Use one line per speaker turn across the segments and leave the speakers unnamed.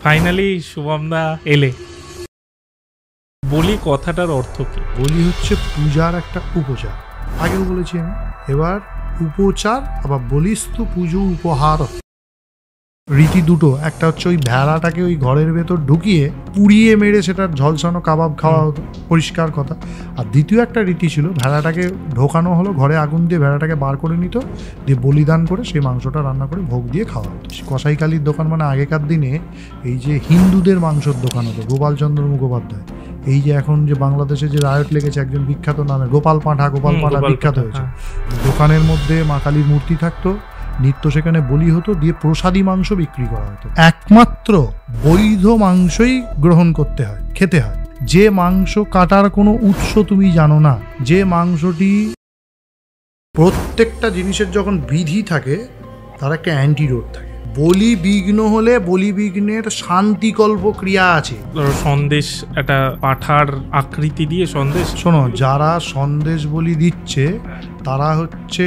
Finally শুভমদা এলে। বলি কথাটার অর্থ কি?
বলি হচ্ছে পূজার একটা উপচার, আগেও বলেছি আমি। এবার উপচার আবার বলিস্তু পুজো উপহার রীতি দুটো, একটা হচ্ছে ওই ভেড়াটাকে ওই ঘরের ভেতর ঢুকিয়ে পুড়িয়ে মেরে সেটার ঝলসানো কাবাব খাওয়া হতো, পরিষ্কার কথা। আর দ্বিতীয় একটা রীতি ছিল, ভেড়াটাকে ঢোকানো হলো ঘরে, আগুন দিয়ে ভেড়াটাকে বার করে নিত, দিয়ে বলিদান করে সেই মাংসটা রান্না করে ভোগ দিয়ে খাওয়া হতো। কসাইকালীর দোকান মানে আগেকার দিনে এই যে হিন্দুদের মাংসের দোকান হতো, গোপালচন্দ্র মুখোপাধ্যায়। এই যে এখন যে বাংলাদেশে যে রায়ট লেগেছে একজন বিখ্যাত নামে গোপাল পাঁঠা বিখ্যাত হয়েছে, দোকানের মধ্যে মা কালীর মূর্তি থাকতো, নিত্য সেখানে বলি হতো, দিয়ে প্রসাদী মাংস বিক্রি করা হতো। একমাত্র বৈধ মাংসই গ্রহণ করতে হয়, খেতে হয়। যে মাংস কাটার কোনো উৎস তুমি জানো না, যে মাংসটি, প্রত্যেকটা জিনিসের যখন বিধি থাকে তার একটা অ্যান্টিডোট থাকে। বলি বিঘ্ন হলে বলি বিঘ্নের শান্তিকল্প ক্রিয়া আছে।
সন্দেশ, একটা পাঠার আকৃতি দিয়ে সন্দেশ।
শোনো, যারা সন্দেশ বলি দিচ্ছে তারা হচ্ছে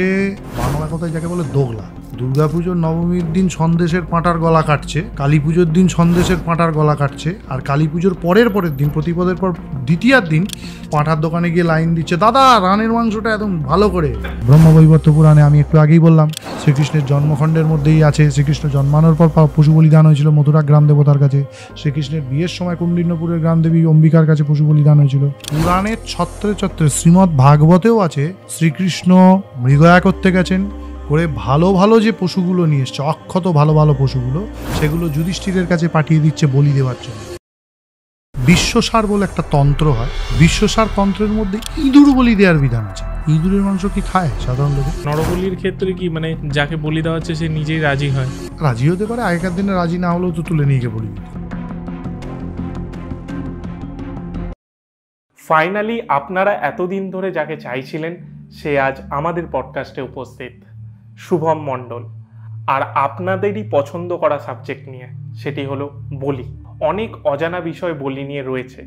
বাংলা কথায় যাকে বলে দোগলা। দুর্গাপুজোর নবমীর দিন সন্দেশের পাঁটার গলা কাটছে, কালী পুজোর দিন সন্দেশের পাঁটার গলা কাটছে, আর কালী পুজোর পরের দিন, প্রতিপদের পর দ্বিতীয়ার দিন পাঁঠার দোকানে গিয়ে লাইন দিচ্ছে, দাদা রানের মাংসটা একদম ভালো করে। ব্রহ্মবৈবর্ত পুরাণে আমি একটু আগেই বললাম, শ্রীকৃষ্ণের জন্মখণ্ডের মধ্যেই আছে, শ্রীকৃষ্ণ জন্মানোর পর পশু বলিদান হয়েছিল মথুরা গ্রাম দেবতার কাছে। শ্রীকৃষ্ণের বিয়ের সময় কৌণ্ডিন্যপুরের গ্রাম দেবী অম্বিকার কাছে পশু বলিদান হয়েছিল। পুরাণের ছত্রে ছত্রে শ্রীমদ্ ভাগবতেও আছে, শ্রীকৃষ্ণ মৃগয়া করতে গেছেন, করে ভালো ভালো যে পশুগুলো নিয়ে এসছে, অক্ষত ভালো ভালো পশুগুলো, সেগুলো যুধিষ্ঠিরের কাছে পাঠিয়ে দিচ্ছে বলি দেওয়ার জন্য। বিশ্বসার বলে একটা তন্ত্র হয়, বিশ্বসার তন্ত্রের মধ্যে ইঁদুর বলি দেওয়ার বিধান আছে। ইঁদুরের মাংস কি খায় সাধারণ লোকে?
নরবলির ক্ষেত্রে কি মানে যাকে বলি দেওয়া হচ্ছে সে নিজেই রাজি হয়?
রাজি হতে পারে, আগেকার দিনে রাজি না হলেও তো তুলে নিয়ে গিয়ে বলি দিত।
ফাইনালি আপনারা এতদিন ধরে যাকে চাইছিলেন সে আজ আমাদের পডকাস্টে উপস্থিত, শুভম মণ্ডল। আর আপনাদেরই পছন্দ করা সাবজেক্ট নিয়ে, সেটি হলো বলি। অনেক অজানা বিষয় বলি নিয়ে রয়েছে,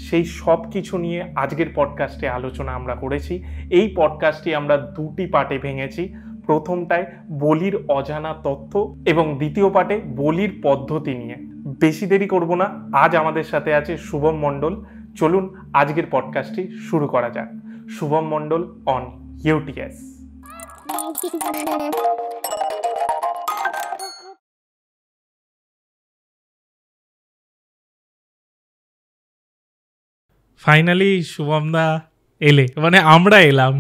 সেই সব কিছু নিয়ে আজকের পডকাস্টে আলোচনা আমরা করেছি। এই পডকাস্টটি আমরা দুটি পার্টে ভেঙেছি। প্রথমটায় বলির অজানা তথ্য এবং দ্বিতীয় পার্টে বলির পদ্ধতি নিয়ে। বেশি দেরি করব না, আজ আমাদের সাথে আছে শুভম মণ্ডল। চলুন আজকের পডকাস্টটি শুরু করা যাক। শুভম মণ্ডল অন ইউটিএস। ফাইনালি শুভমদা এলে, মানে আমরা এলাম।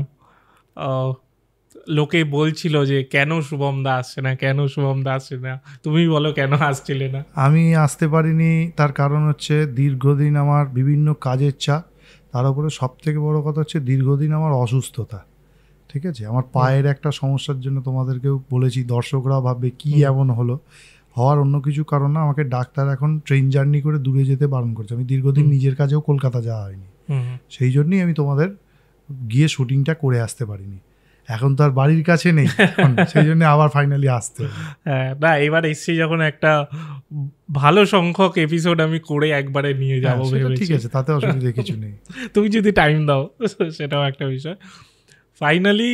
লোকে বলছিল যে কেন শুভমদা আসছে না, কেন শুভমদা আসছে না, তুমি বলো কেন আসছিলে না?
আমি আসতে পারিনি, তার কারণ হচ্ছে দীর্ঘদিন আমার বিভিন্ন কাজের চাপ, তার উপরে সব থেকে বড় কথা হচ্ছে দীর্ঘদিন আমার অসুস্থতা। ঠিক আছে, আমার পায়ের একটা সমস্যার জন্য তোমাদেরকেও বলেছি, দর্শকরা ভাববে কি এমন হলো, হওয়ার অন্য কিছু কারণ না। আমাকে ডাক্তার এখন ট্রেন জার্নি করে দূরে যেতে বারণ করছে। আমি দীর্ঘদিন নিজের কাজেও কলকাতা যাওয়া হয়নি, সেই জন্যই আমি তোমাদের গিয়ে শুটিংটা করে আসতে পারিনি। এখন তো আর বাড়ির কাছে নেই, সেই জন্য আবার ফাইনালি আসতে।
হ্যাঁ, না এবার এসছি যখন একটা ভালো সংখ্যক এপিসোড আমি করে একবারে নিয়ে যাবো ভেবেছি।
ঠিক আছে, তাতে অসুবিধা কিছু নেই,
তুমি যদি টাইম দাও সেটাও একটা বিষয়। ফাইনালি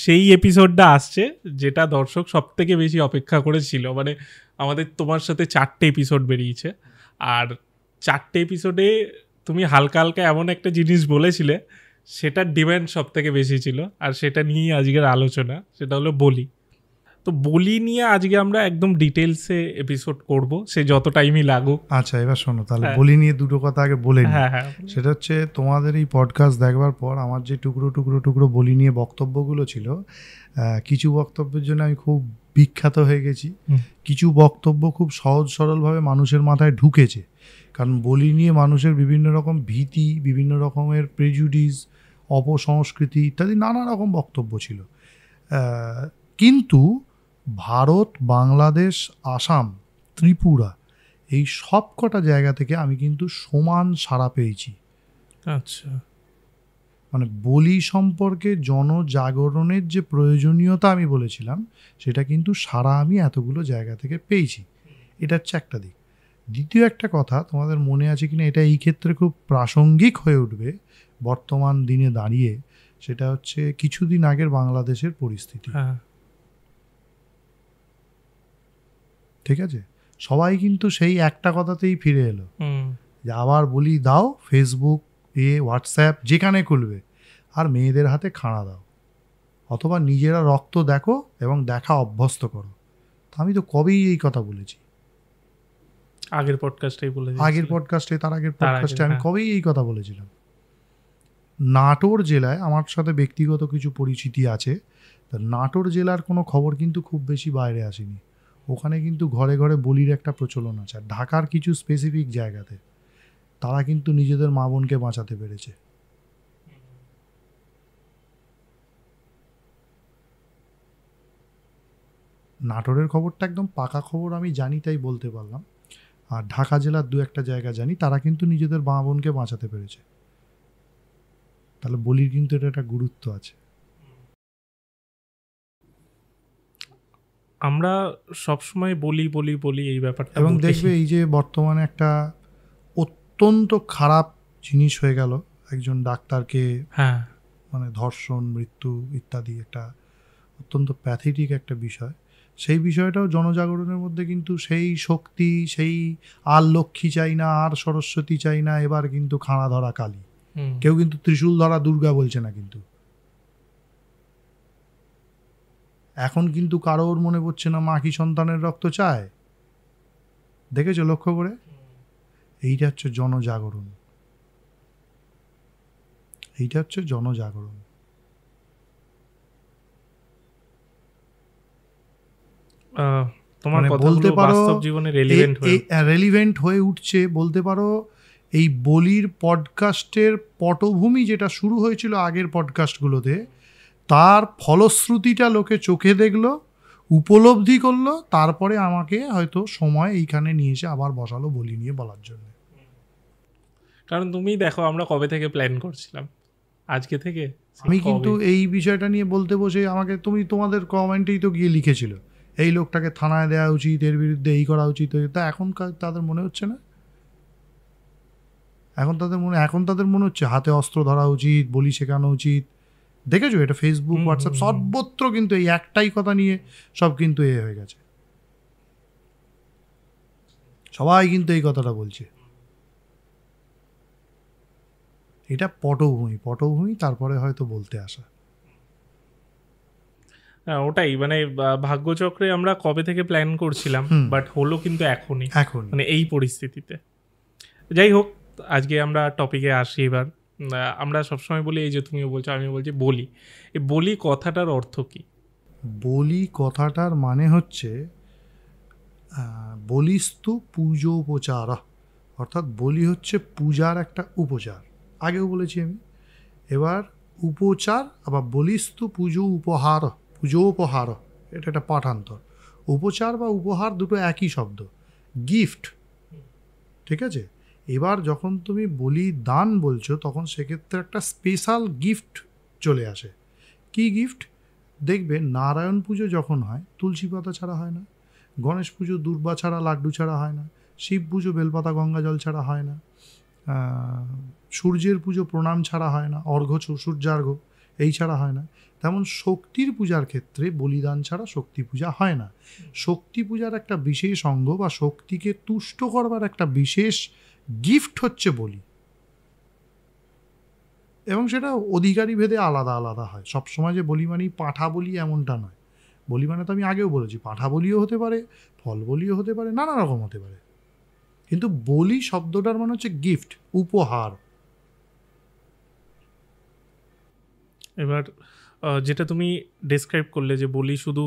সেই এপিসোডটা আসছে যেটা দর্শক সব থেকে বেশি অপেক্ষা করেছিল। মানে আমাদের তোমার সাথে 4টে এপিসোড বেরিয়েছে, আর 4টে এপিসোডে তুমি হালকা হালকা এমন একটা জিনিস বলেছিলে সেটার ডিমান্ড সব থেকে বেশি ছিল, আর সেটা নিয়েই আজকের আলোচনা, সেটা হলো বলি। তো বলি নিয়ে আজকে আমরা একদম ডিটেলসে এপিসোড করব, সে যত টাইমই লাগুক।
আচ্ছা, এবার শোনো তাহলে বলি নিয়ে দুটো কথা আগে বলে নিই। সেটা হচ্ছে, তোমাদের এই পডকাস্ট দেখবার পর আমার যে টুকরো টুকরো টুকরো বলি নিয়ে বক্তব্যগুলো ছিল, কিছু বক্তব্যের জন্য আমি খুব বিখ্যাত হয়ে গেছি, কিছু বক্তব্য খুব সহজ সরলভাবে মানুষের মাথায় ঢুকেছে। কারণ বলি নিয়ে মানুষের বিভিন্ন রকম ভীতি, বিভিন্ন রকমের প্রেজুডিস, অপসংস্কৃতি ইত্যাদি নানা রকম বক্তব্য ছিল। কিন্তু ভারত, বাংলাদেশ, আসাম, ত্রিপুরা, এই সব কটা জায়গা থেকে আমি কিন্তু সমান সাড়া পেয়েছি।
আচ্ছা,
মানে বলি সম্পর্কে জনজাগরণের যে প্রয়োজনীয়তা আমি বলেছিলাম, সেটা কিন্তু সাড়া আমি এতগুলো জায়গা থেকে পেয়েছি। এটা হচ্ছে একটা দিক। দ্বিতীয় একটা কথা, তোমাদের মনে আছে কিনা, এটা এই ক্ষেত্রে খুব প্রাসঙ্গিক হয়ে উঠবে বর্তমান দিনে দাঁড়িয়ে, সেটা হচ্ছে কিছুদিন আগের বাংলাদেশের পরিস্থিতি। ঠিক আছে, সবাই কিন্তু সেই একটা কথাতেই ফিরে এলো যে আবার বলি দাও, ফেসবুক হোয়াটসঅ্যাপ যেখানে খুলবে, আর মেয়েদের হাতে খাড়া দাও, অথবা নিজেরা রক্ত দেখো এবং দেখা অভ্যস্ত করো। তো আমি তো কবেই এই কথা বলেছি,
আগের পডকাস্টে
তার আগের পডকাস্টে আমি কবেই এই কথা বলেছিলাম। নাটোর জেলায় আমার সাথে ব্যক্তিগত কিছু পরিচিতি আছে, নাটোর জেলার কোনো খবর কিন্তু খুব বেশি বাইরে আসেনি। ওখানে কিন্তু ঘরে ঘরে বলির একটা প্রচলন আছে। আর ঢাকার কিছু স্পেসিফিক জায়গাতে তারা কিন্তু নিজেদের মা বোনকে বাঁচাতে পেরেছে। নাটোরের খবরটা একদম পাকা খবর আমি জানি, তাই বলতে পারলাম। আর ঢাকা জেলার দু একটা জায়গা জানি, তারা কিন্তু নিজেদের মা বোনকে বাঁচাতে পেরেছে। তাহলে বলির কিন্তু এটা একটা গুরুত্ব আছে।
আমরা সবসময় বলি বলি বলি এই ব্যাপারটা,
এবং দেখবে এই যে বর্তমানে একটা অত্যন্ত খারাপ জিনিস হয়ে গেল, একজন ডাক্তারকে মানে ধর্ষণ, মৃত্যু ইত্যাদি, একটা অত্যন্ত প্যাথেটিক একটা বিষয়। সেই বিষয়টাও জনজাগরণের মধ্যে কিন্তু সেই শক্তি, সেই আর লক্ষ্মী চাই না, আর সরস্বতী চাই না, এবার কিন্তু খাড়া ধরা কালী। কেউ কিন্তু ত্রিশূল ধরা দুর্গা বলছে না। কিন্তু এখন কিন্তু কারোর মনে পড়ছে না মা কি সন্তানের রক্ত চায়। দেখেছো লক্ষ্য করে? এইটা হচ্ছে জনজাগরণ, এইটা হচ্ছে জনজাগরণ।
তোমার বলতে পারো বাস্তব জীবনে
রেলিভেন্ট হয়ে উঠছে। বলতে পারো এই বলির পডকাস্টের পটভূমি যেটা শুরু হয়েছিল আগের পডকাস্টগুলোতে, তার ফলশ্রুতিটা লোকে চোখে দেখলো, উপলব্ধি করলো, তারপরে আমাকে হয়তো সময় এইখানে নিয়ে এসে আবার বসালো বলি নিয়ে বলার জন্য।
কারণ তুমি দেখো আমরা কবে থেকে প্ল্যান করছিলাম, আজকে থেকে।
আমি কিন্তু এই বিষয়টা নিয়ে বলতে বসে আমাকে তোমাদের কমেন্টেই তো গিয়ে লিখেছিল এই লোকটাকে থানায় দেওয়া উচিত, এর বিরুদ্ধে এই করা উচিত। তা এখন তাদের মনে হচ্ছে না? এখন তাদের মনে হচ্ছে হাতে অস্ত্র ধরা উচিত, বলি শেখানো উচিত। দেখেছো এটা ফেসবুক, হোয়াটসঅ্যাপ সর্বত্র কিন্তু এই একটাই কথা নিয়ে সব কিন্তু হয়ে গেছে। সবাই কিন্তু এই কথাটা বলছে। এটা পটভূমি, তারপরে হয়তো বলতে আসা।
ওটাই মানে ভাগ্যচক্রে আমরা কবে থেকে প্ল্যান করছিলাম, বাট হলো কিন্তু এখনই মানে এই পরিস্থিতিতে। যাই হোক, আজকে আমরা টপিকে আসি। এবার আমরা সবসময় বলি, এই যে তুমিও বলছো আমিও বলছি, বলি। এই বলি কথাটার অর্থ কি?
বলি কথাটার মানে হচ্ছে বলিস্তু পূজোপচার, অর্থাৎ বলি হচ্ছে পূজার একটা উপচার। আগেও বলেছি আমি। এবার উপচার আবার বলিস্তু পুজোপহার, এটা একটা পাঠান্তর। উপচার বা উপহার দুটো একই শব্দ, গিফট, ঠিক আছে? এবার যখন তুমি বলি দান বলছো, তখন সেক্ষেত্রে একটা স্পেশাল গিফট চলে আসে। কি গিফট? দেখবে নারায়ণ পুজো যখন হয় তুলসী পাতা ছাড়া হয় না, গণেশ পুজো দুর্বা ছাড়া লাড্ডু ছাড়া হয় না, শিব পুজো বেলপাতা গঙ্গা জল ছাড়া হয় না, সূর্যের পুজো প্রণাম ছাড়া হয় না, সূর্যার্ঘ্য এই ছাড়া হয় না। তেমন শক্তির পূজার ক্ষেত্রে বলিদান ছাড়া শক্তি পূজা হয় না। শক্তি পূজার একটা বিশেষ অঙ্গ বা শক্তিকে তুষ্ট করবার একটা বিশেষ গিফট হচ্ছে বলি, এবং সেটা অধিকারী ভেদে আলাদা আলাদা হয়। সবসময় যে বলি মানেই পাঠা বলি এমনটা নয়। বলি মানে তো আমি আগেও বলেছি, পাঠা বলিও হতে পারে, ফল বলিও হতে পারে, নানা রকম হতে পারে। কিন্তু বলি শব্দটার মানে হচ্ছে গিফট, উপহার।
এবার যেটা তুমি ডেসক্রাইব করলে যে বলি শুধু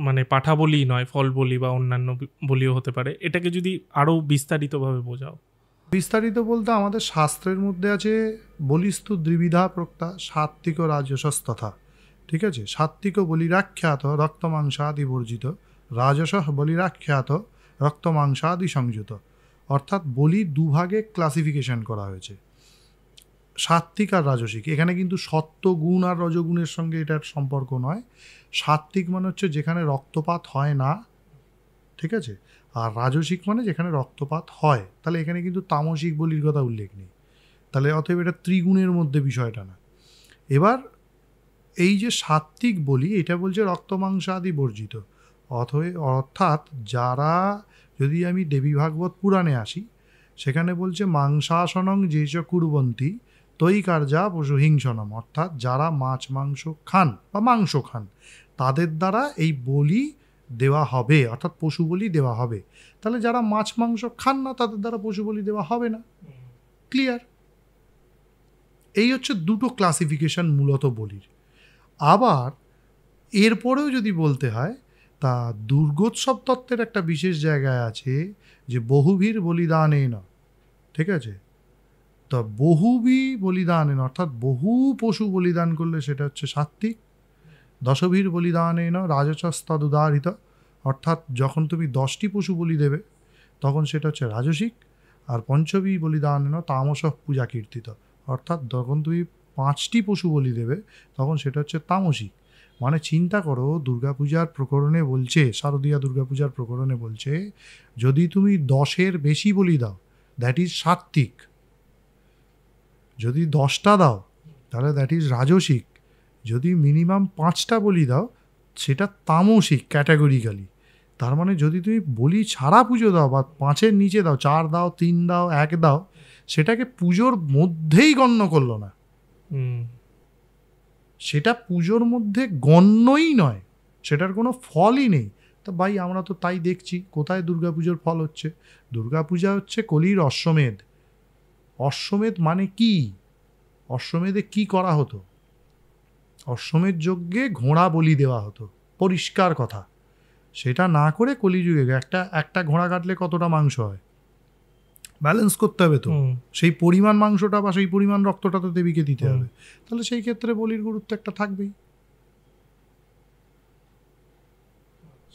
মানে পাঠা বলি নয়, ফল বলি বা অন্যান্য বলিও হতে পারে, এটাকে যদি আরও বিস্তারিতভাবে বোঝাও।
বিস্তারিত বলতে আমাদের শাস্ত্রের মধ্যে আছে বলিস্তু দ্বিবিধা প্রক্তা, সাত্ত্বিক ও রাজসস্তথা। ঠিক আছে? সাত্ত্বিক বলিরাখ্যাত রক্তমাংসাদি বর্জিত, রাজস বলিরাখ্যাত রক্তমাংসাদি সংযুত। অর্থাৎ বলি দুভাগে ক্লাসিফিকেশন করা হয়েছে, সাত্ত্বিক আর রাজসিক। এখানে কিন্তু সত্ত্ব গুণ আর রজগুণের সঙ্গে এটার সম্পর্ক নয়। সাত্ত্বিক মানে হচ্ছে যেখানে রক্তপাত হয় না, ঠিক আছে? আর রাজসিক মানে যেখানে রক্তপাত হয়। তাহলে এখানে কিন্তু তামসিক বলির কথা উল্লেখ নেই। তাহলে অতএব এটা ত্রিগুণের মধ্যে বিষয়টা না। এবার এই যে সাত্ত্বিক বলি, এটা বলছে রক্তমাংসাদি বর্জিত, অর্থাৎ যারা, যদি আমি দেবী ভাগবত পুরাণে আসি, সেখানে বলছে মাংসাসনং যে চ কুর্বন্তি তৈ কার্যা পশু হিংসনম, অর্থাৎ যারা মাছ মাংস খান বা মাংস খান তাদের দ্বারা এই বলি দেওয়া হবে, অর্থাৎ পশু বলি দেওয়া হবে। তাহলে যারা মাছ মাংস খান না তাদের দ্বারা পশু বলি দেওয়া হবে না। ক্লিয়ার? এই হচ্ছে দুটো ক্লাসিফিকেশন মূলত বলির। আবার এরপরেও যদি বলতে হয়, তা দুর্গোৎসব তত্ত্বের একটা বিশেষ জায়গায় আছে যে বহুবীর বলিদানেন, ঠিক আছে? তা বহুবী বলিদানেন অর্থাৎ বহু পশু বলিদান করলে সেটা হচ্ছে সাত্ত্বিক। দশভীর বলিদানেন রাজসস্তদুদাহৃত, অর্থাৎ যখন তুমি 10টি পশু বলি দেবে তখন সেটা হচ্ছে রাজসিক। আর পঞ্চবী বলিদানেন তামস পূজা কীর্তিত, অর্থাৎ যখন তুমি 5টি পশু বলি দেবে তখন সেটা হচ্ছে তামসিক। মানে চিন্তা করো, দুর্গাপূজার প্রকরণে বলছে, শারদীয়া দুর্গাপূজার প্রকরণে বলছে যদি তুমি 10-এর বেশি বলি দাও দ্যাট ইজ সাত্ত্বিক, যদি 10টা দাও তাহলে দ্যাট ইজ রাজসিক, যদি মিনিমাম 5টা বলি দাও সেটা তামসিক ক্যাটাগরিক্যালি। তার মানে যদি তুমি বলি ছাড়া পুজো দাও বা 5-এর নিচে দাও, 4 দাও, 3 দাও, 1 দাও, সেটাকে পুজোর মধ্যেই গণ্য করলো না, সেটা পুজোর মধ্যে গণ্যই নয়, সেটার কোনো ফলই নেই। তা ভাই আমরা তো তাই দেখছি, কোথায় দুর্গাপুজোর ফল হচ্ছে? দুর্গাপূজা হচ্ছে কলির অশ্বমেধ। অশ্বমেধ মানে কি? অশ্বমেধে কি করা হতো? অশ্বমেধ যজ্ঞে ঘোড়া বলি দেওয়া হতো, পরিষ্কার কথা। সেটা না করে কলিযুগে একটা ঘোড়া কাটলে কতটা মাংস হয় ব্যালেন্স করতে হবে, তো সেই পরিমাণ মাংসটা বা সেই পরিমাণ রক্তটা তো দেবীকে দিতে হবে। তাহলে সেই ক্ষেত্রে বলির গুরুত্ব একটা থাকবেই।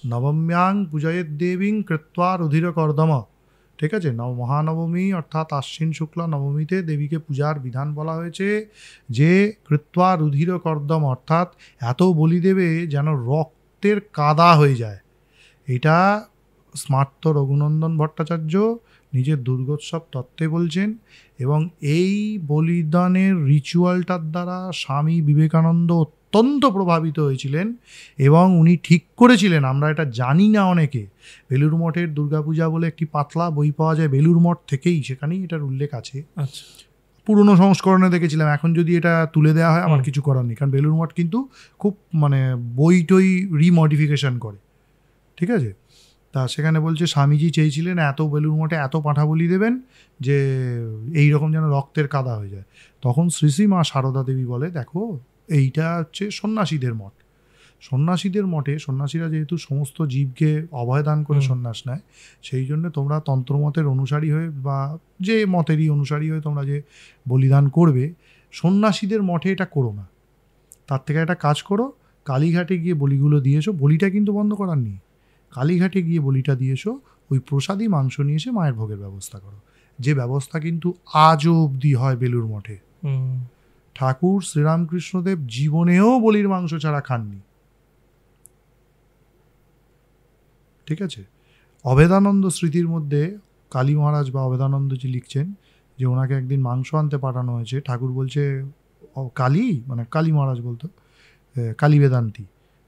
নবম্যাং পূজয়েত দেবীং কৃত্বা রুধির কর্দম, ঠিক আছে? মহানবমী অর্থাৎ আশ্বিন শুক্লা নবমীতে দেবীকে পূজার বিধান বলা হয়েছে যে কৃত্বা রুধির কর্দম, অর্থাৎ এত বলি দেবে যেন রক্তের কাদা হয়ে যায়। এটা স্মার্ত রঘুনন্দন ভট্টাচার্য নিজের দুর্গোৎসব তত্ত্বে বলছেন, এবং এই বলিদানের রিচুয়ালটার দ্বারা স্বামী বিবেকানন্দ অত্যন্ত প্রভাবিত হয়েছিলেন এবং উনি ঠিক করেছিলেন। আমরা এটা জানি না অনেকে, বেলুর মঠের দুর্গাপূজা বলে একটি পাতলা বই পাওয়া যায় বেলুর মঠ থেকেই, সেখানেই এটার উল্লেখ আছে।
আচ্ছা,
পুরনো সংস্করণে দেখেছিলাম, এখন যদি এটা তুলে দেওয়া হয় আমার কিছু করার নেই, কারণ বেলুর মঠ কিন্তু খুব মানে বই টই রিমডিফিকেশন করে, ঠিক আছে? তা সেখানে বলছে স্বামীজি চেয়েছিলেন এত বেলুর মঠে এত পাঁঠা বলি দেবেন যে এই রকম যেন রক্তের কাদা হয়ে যায়। তখন শ্রী শ্রী মা সারদা দেবী বলে, দেখো এইটা হচ্ছে সন্ন্যাসীদের মঠ, সন্ন্যাসীদের মঠে সন্ন্যাসীরা যেহেতু সমস্ত জীবকে অভয়দান করে সন্ন্যাস নেয়, সেই জন্য তোমরা তন্ত্রমতের অনুসারী হয়ে বা যে মতেরই অনুসারী হয়ে তোমরা যে বলিদান করবে, সন্ন্যাসীদের মঠে এটা করো না। তার থেকে একটা কাজ করো, কালীঘাটে গিয়ে বলিগুলো দিয়েছো, বলিটা কিন্তু বন্ধ করার নেই, কালীঘাটে গিয়ে বলিটা দিয়েছো, ওই প্রসাদী মাংস নিয়ে এসে মায়ের ভোগের ব্যবস্থা করো। যে ব্যবস্থা কিন্তু আজও অবধি হয় বেলুর মঠে। ঠাকুর শ্রীরামকৃষ্ণদেব জীবনেও বলির মাংস ছাড়া খাননি, ঠিক আছে? অভেদানন্দ স্মৃতির মধ্যে কালী মহারাজ বা অভেদানন্দজি লিখছেন যে ওনাকে একদিন মাংস আনতে পাঠানো হয়েছে। ঠাকুর বলছে কালী, মানে কালী মহারাজ বলতো কালী বেদান্তি,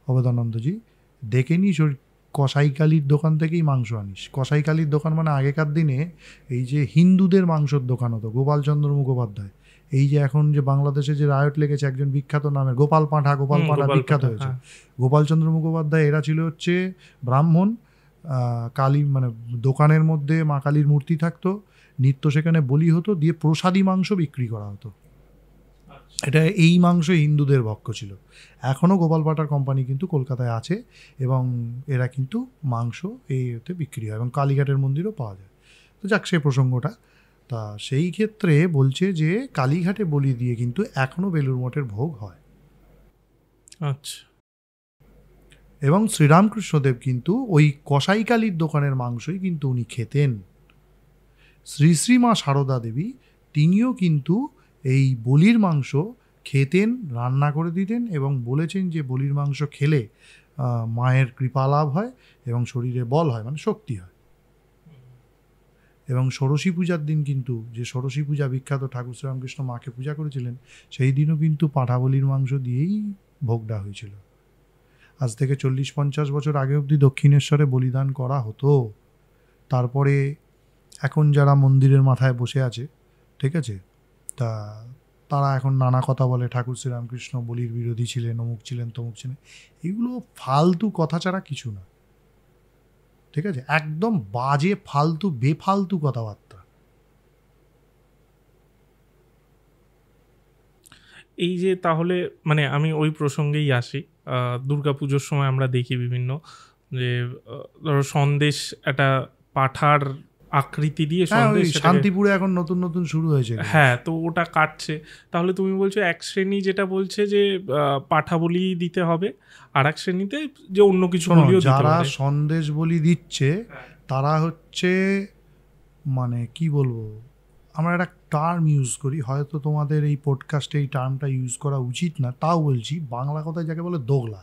অভেদানন্দজি দেখে নিস ওর কসাই কালীর দোকান থেকেই মাংস আনিস। কসাই কালীর দোকান মানে আগেকার দিনে এই যে হিন্দুদের মাংসর দোকান হতো, গোপালচন্দ্র মুখোপাধ্যায়, এই যে এখন যে বাংলাদেশে যে রায়ট লেগেছে একজন বিখ্যাত নামের গোপাল পাঁঠা বিখ্যাত হয়েছে, গোপালচন্দ্র মুখোপাধ্যায়, এরা ছিল হচ্ছে ব্রাহ্মণ। কালী মানে দোকানের মধ্যে মা কালীর মূর্তি থাকতো, নিত্য সেখানে বলি হতো, দিয়ে প্রসাদী মাংস বিক্রি করা হতো। এটা এই মাংস হিন্দুদের ভক্ষ ছিল। এখনও গোপাল পাটার কোম্পানি কিন্তু কলকাতায় আছে এবং এরা কিন্তু মাংস এইতে বিক্রি হয় এবং কালীঘাটের মন্দিরও পাওয়া যায়। তো যাক, সেই প্রসঙ্গটা, তা সেই ক্ষেত্রে বলছে যে কালীঘাটে বলি দিয়ে কিন্তু এখনও বেলুর মঠের ভোগ হয়।
আচ্ছা।
এবং শ্রীরামকৃষ্ণদেব কিন্তু ওই কসাই কালীর দোকানের মাংসই কিন্তু উনি খেতেন। শ্রী শ্রী মা সারদা দেবী তিনিও কিন্তু এই বলির মাংস খেতেন, রান্না করে দিতেন এবং বলেছেন যে বলির মাংস খেলে মায়ের কৃপা লাভ হয় এবং শরীরে বল হয়, মানে শক্তি হয়। এবং ষোড়শী পূজার দিন কিন্তু, যে ষোড়শী পূজা বিখ্যাত, ঠাকুর শ্রীরামকৃষ্ণ মাকে পূজা করেছিলেন, সেই দিনও কিন্তু পাঁঠা বলির মাংস দিয়েই ভোগটা হয়েছিল। আজ থেকে 40-50 বছর আগে অবধি দক্ষিণেশ্বরে বলিদান করা হতো। তারপরে এখন যারা মন্দিরের মাথায় বসে আছে, ঠিক আছে, তারা এখন নানা কথা বলে, ঠাকুর শ্রীরামকৃষ্ণ বলির বিরোধী ছিলেন, অমুক ছিলেন, তমুক ছিলেন। এগুলো ফালতু কথা ছাড়া কিছু না, ঠিক আছে, একদম বাজে ফালতু বেফালতু কথাবার্তা।
এই যে তাহলে মানে আমি ওই প্রসঙ্গেই আসি, দুর্গাপুজোর সময় আমরা দেখি বিভিন্ন যে ধরো সন্দেশ একটা পাঠার আকৃতি দিয়ে সন্দেশ,
শান্তিপুরে এখন নতুন নতুন শুরু হয়েছে,
হ্যাঁ, তো ওটা কাটছে। তাহলে তুমি বলছো এক শ্রেণী যেটা বলছে যে পাঠা বলি দিতে হবে, আর এক শ্রেণীতে যে অন্য কিছু বলিও দিতে
যারা
হবে।
সন্দেশ বলি দিচ্ছে তারা হচ্ছে, মানে কি বলবো, আমরা একটা টার্ম ইউজ করি, হয়তো তোমাদের এই পডকাস্টে এই টার্মটা ইউজ করা উচিত না, তাও বলছি, বাংলা কথায় যাকে বলে দোগলা,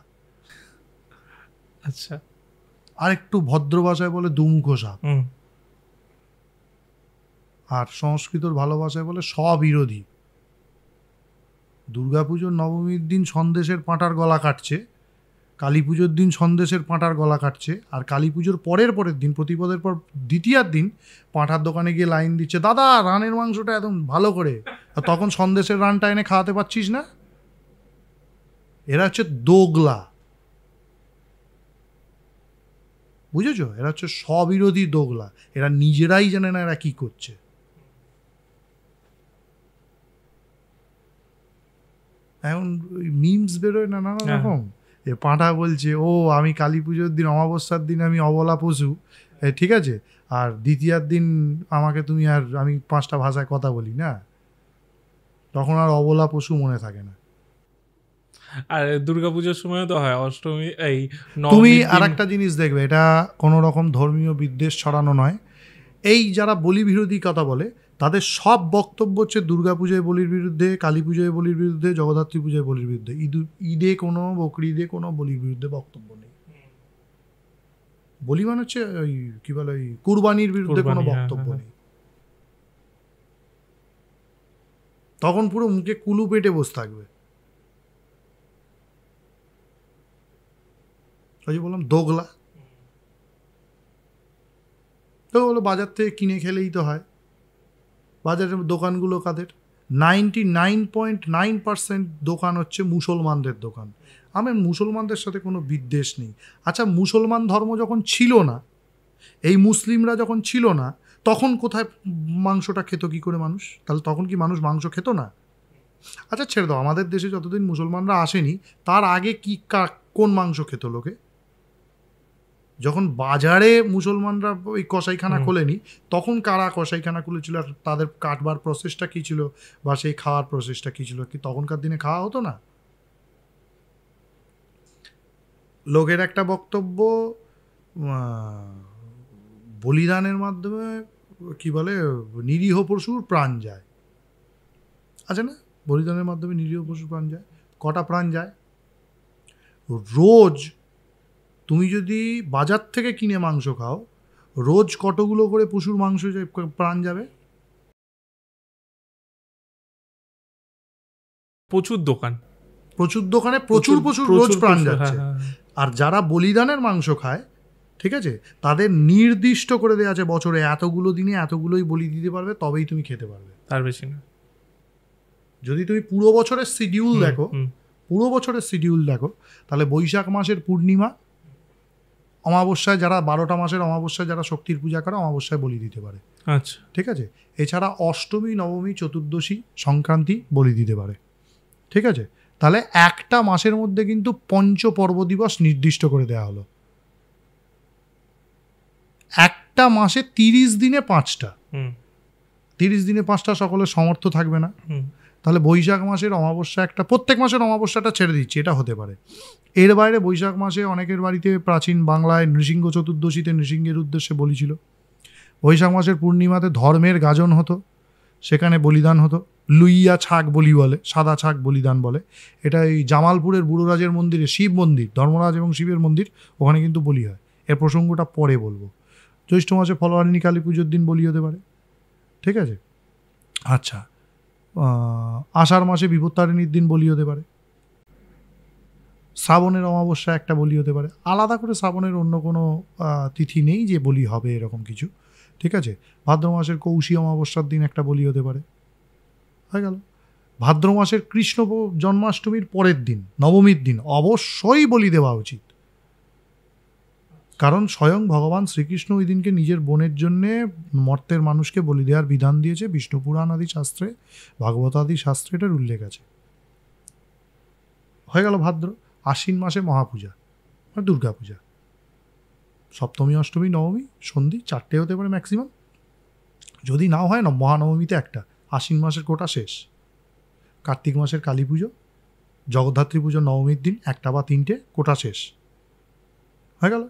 আচ্ছা,
আর একটু ভদ্র ভাষায় বলে দুমুখো সাপ, আর সংস্কৃতর ভালোবাসায় বলে স্ববিরোধী। দুর্গাপুজোর নবমীর দিন সন্দেশের পাঁটার গলা কাটছে, কালী পুজোর দিন সন্দেশের পাঁটার গলা কাটছে, আর কালী পুজোর পরের দিন, প্রতিপদের পর দ্বিতীয়ার দিন পাঁঠার দোকানে গিয়ে লাইন দিচ্ছে, দাদা রানের মাংসটা একদম ভালো করে, আর তখন সন্দেশের রানটা এনে খাওয়াতে পারছিস না। এরা হচ্ছে দোগলা, বুঝেছো? এরা হচ্ছে স্ববিরোধী দোগলা, এরা নিজেরাই জানে না এরা কি করছে। এখন মিমস বেরোয় না নানা রকম, এ পাঁঠা বলছে ও আমি কালী পুজোর দিন অমাবস্যার দিন আমি অবলা পশু, ঠিক আছে, আর দ্বিতীয়ার দিন আমাকে তুমি, আর আমি 5টা ভাষায় কথা বলি না, তখন আর অবলা পশু মনে থাকে না।
আর দুর্গাপুজোর সময় তো হয় অষ্টমী, এই
তুমি আর একটা জিনিস দেখবে, এটা কোনো রকম ধর্মীয় বিদ্বেষ ছড়ানো নয়, এই যারা বলি বিরোধী কথা বলে তাদের সব বক্তব্য হচ্ছে দুর্গাপুজোয় বলির বিরুদ্ধে, কালী পুজোয় বলির বিরুদ্ধে, জগদ্ধাত্রী পুজোয় বলির বিরুদ্ধে, ঈদে কোনো বকরি ঈদে কোনো বলির বিরুদ্ধে বক্তব্য নেই। বলি মানে হচ্ছে ওই কি বলে ওই কুরবানির বিরুদ্ধে কোনো বক্তব্য নেই। তখন পুরো মুখে কুলু পেটে বসে থাকবে। ওই যে বললাম দোগলা, তো বলো বাজার থেকে কিনে খেলেই তো হয়। বাজারের দোকানগুলো কাদের? 99.9% দোকান হচ্ছে মুসলমানদের দোকান। আমার মুসলমানদের সাথে কোনো বিদ্বেষ নেই। আচ্ছা, মুসলমান ধর্ম যখন ছিল না, এই মুসলিমরা যখন ছিল না, তখন কোথায় মাংসটা খেত কি করে মানুষ? তাহলে তখন কি মানুষ মাংস খেত না? আচ্ছা ছেড়ে দাও, আমাদের দেশে যতদিন মুসলমানরা আসেনি তার আগে কি কোন মাংস খেত লোকে? যখন বাজারে মুসলমানরা ওই কসাইখানা খোলেনি, তখন কারা কসাইখানা খুলেছিল, আর তাদের কাটবার প্রসেসটা কী ছিল, বা সেই খাওয়ার প্রসেসটা কী ছিল, কি তখনকার দিনে খাওয়া হতো না? লোকের একটা বক্তব্য, বলিদানের মাধ্যমে কি বলে নিরীহ পশুর প্রাণ যায়। আচ্ছা না, বলিদানের মাধ্যমে নিরীহ পশুর প্রাণ যায়, কটা প্রাণ যায়? রোজ তুমি যদি বাজার থেকে কিনে মাংস খাও, রোজ কতগুলো করে পশুর মাংস প্রাণ যাবে?
প্রচুর দোকানে
প্রচুর পশুর রোজ প্রাণ যাচ্ছে। আর যারা বলিদানের মাংস খায়, ঠিক আছে, তাদের নির্দিষ্ট করে দেওয়া আছে বছরে এতগুলো দিনে এতগুলোই বলি দিতে পারবে, তবেই তুমি খেতে পারবে, তার বেশি না। যদি তুমি পুরো বছরের শিডিউল দেখো, তাহলে বৈশাখ মাসের পূর্ণিমা অমাবস্যায়, যারা 12টা মাসের অমাবস্যায় যারা শক্তির পূজা করে, অমাবস্যায় বলি দিতে পারে। আচ্ছা, ঠিক আছে। এছাড়া অষ্টমী, নবমী, চতুর্দশী, সংক্রান্তি বলি দিতে পারে, ঠিক আছে। তাহলে একটা মাসের মধ্যে কিন্তু পঞ্চপর্ব দিবস নির্দিষ্ট করে দেওয়া হলো। একটা মাসে 30 দিনে 5টা, 30 দিনে 5টা সকলের সমর্থ থাকবে না। তাহলে বৈশাখ মাসের অমাবস্যা একটা, প্রত্যেক মাসের অমাবস্যাটা ছেড়ে দিচ্ছি, এটা হতে পারে। এর বাইরে বৈশাখ মাসে অনেকের বাড়িতে প্রাচীন বাংলায় নৃসিংহ চতুর্দশীতে নৃসিংহের উদ্দেশ্যে বলি ছিল। বৈশাখ মাসের পূর্ণিমাতে ধর্মের গাজন হতো, সেখানে বলিদান হতো। লুইয়া ছাগ বলি বলে, সাদা ছাগ বলিদান বলে। এটা এই জামালপুরের বুড়োরাজের মন্দিরে, শিব মন্দির, ধর্মরাজ এবং শিবের মন্দির, ওখানে কিন্তু বলি হয়। এর প্রসঙ্গটা পরে বলবো। জ্যৈষ্ঠ মাসে ফলহারিণী কালী পুজোর দিন বলি হতে পারে, ঠিক আছে। আচ্ছা, আষাঢ় মাসে বিপত্তারিণীর দিন বলি হতে পারে। শ্রাবণের অমাবস্যা একটা বলি হতে পারে, আলাদা করে শ্রাবণের অন্য কোনো তিথি নেই যে বলি হবে এরকম কিছু, ঠিক আছে। ভাদ্র মাসের কৌশী অমাবস্যার দিন একটা বলি হতে পারে, হয়ে গেল। ভাদ্র মাসের কৃষ্ণ জন্মাষ্টমীর পরের দিন, নবমীর দিন অবশ্যই বলি দেওয়া উচিত, কারণ স্বয়ং ভগবান শ্রীকৃষ্ণ ওই দিনকে নিজের বোনের জন্যে মর্তের মানুষকে বলি দেওয়ার বিধান দিয়েছে। বিষ্ণু পুরাণ আদি শাস্ত্রে, ভাগবত আদি শাস্ত্রে এটার উল্লেখ আছে। হয়ে গেল ভাদ্র। আশ্বিন মাসে মহাপূজা, দুর্গা পূজা, সপ্তমী অষ্টমী নবমী সন্ধি 4টে হতে পারে ম্যাক্সিমাম, যদি নাও হয় না মহানবমীতে একটা। আশ্বিন মাসের কোটা শেষ। কার্তিক মাসের কালী পুজো, জগদ্ধাত্রী পুজো নবমীর দিন 1টা বা 3টে, কোটা শেষ, হয়ে গেল।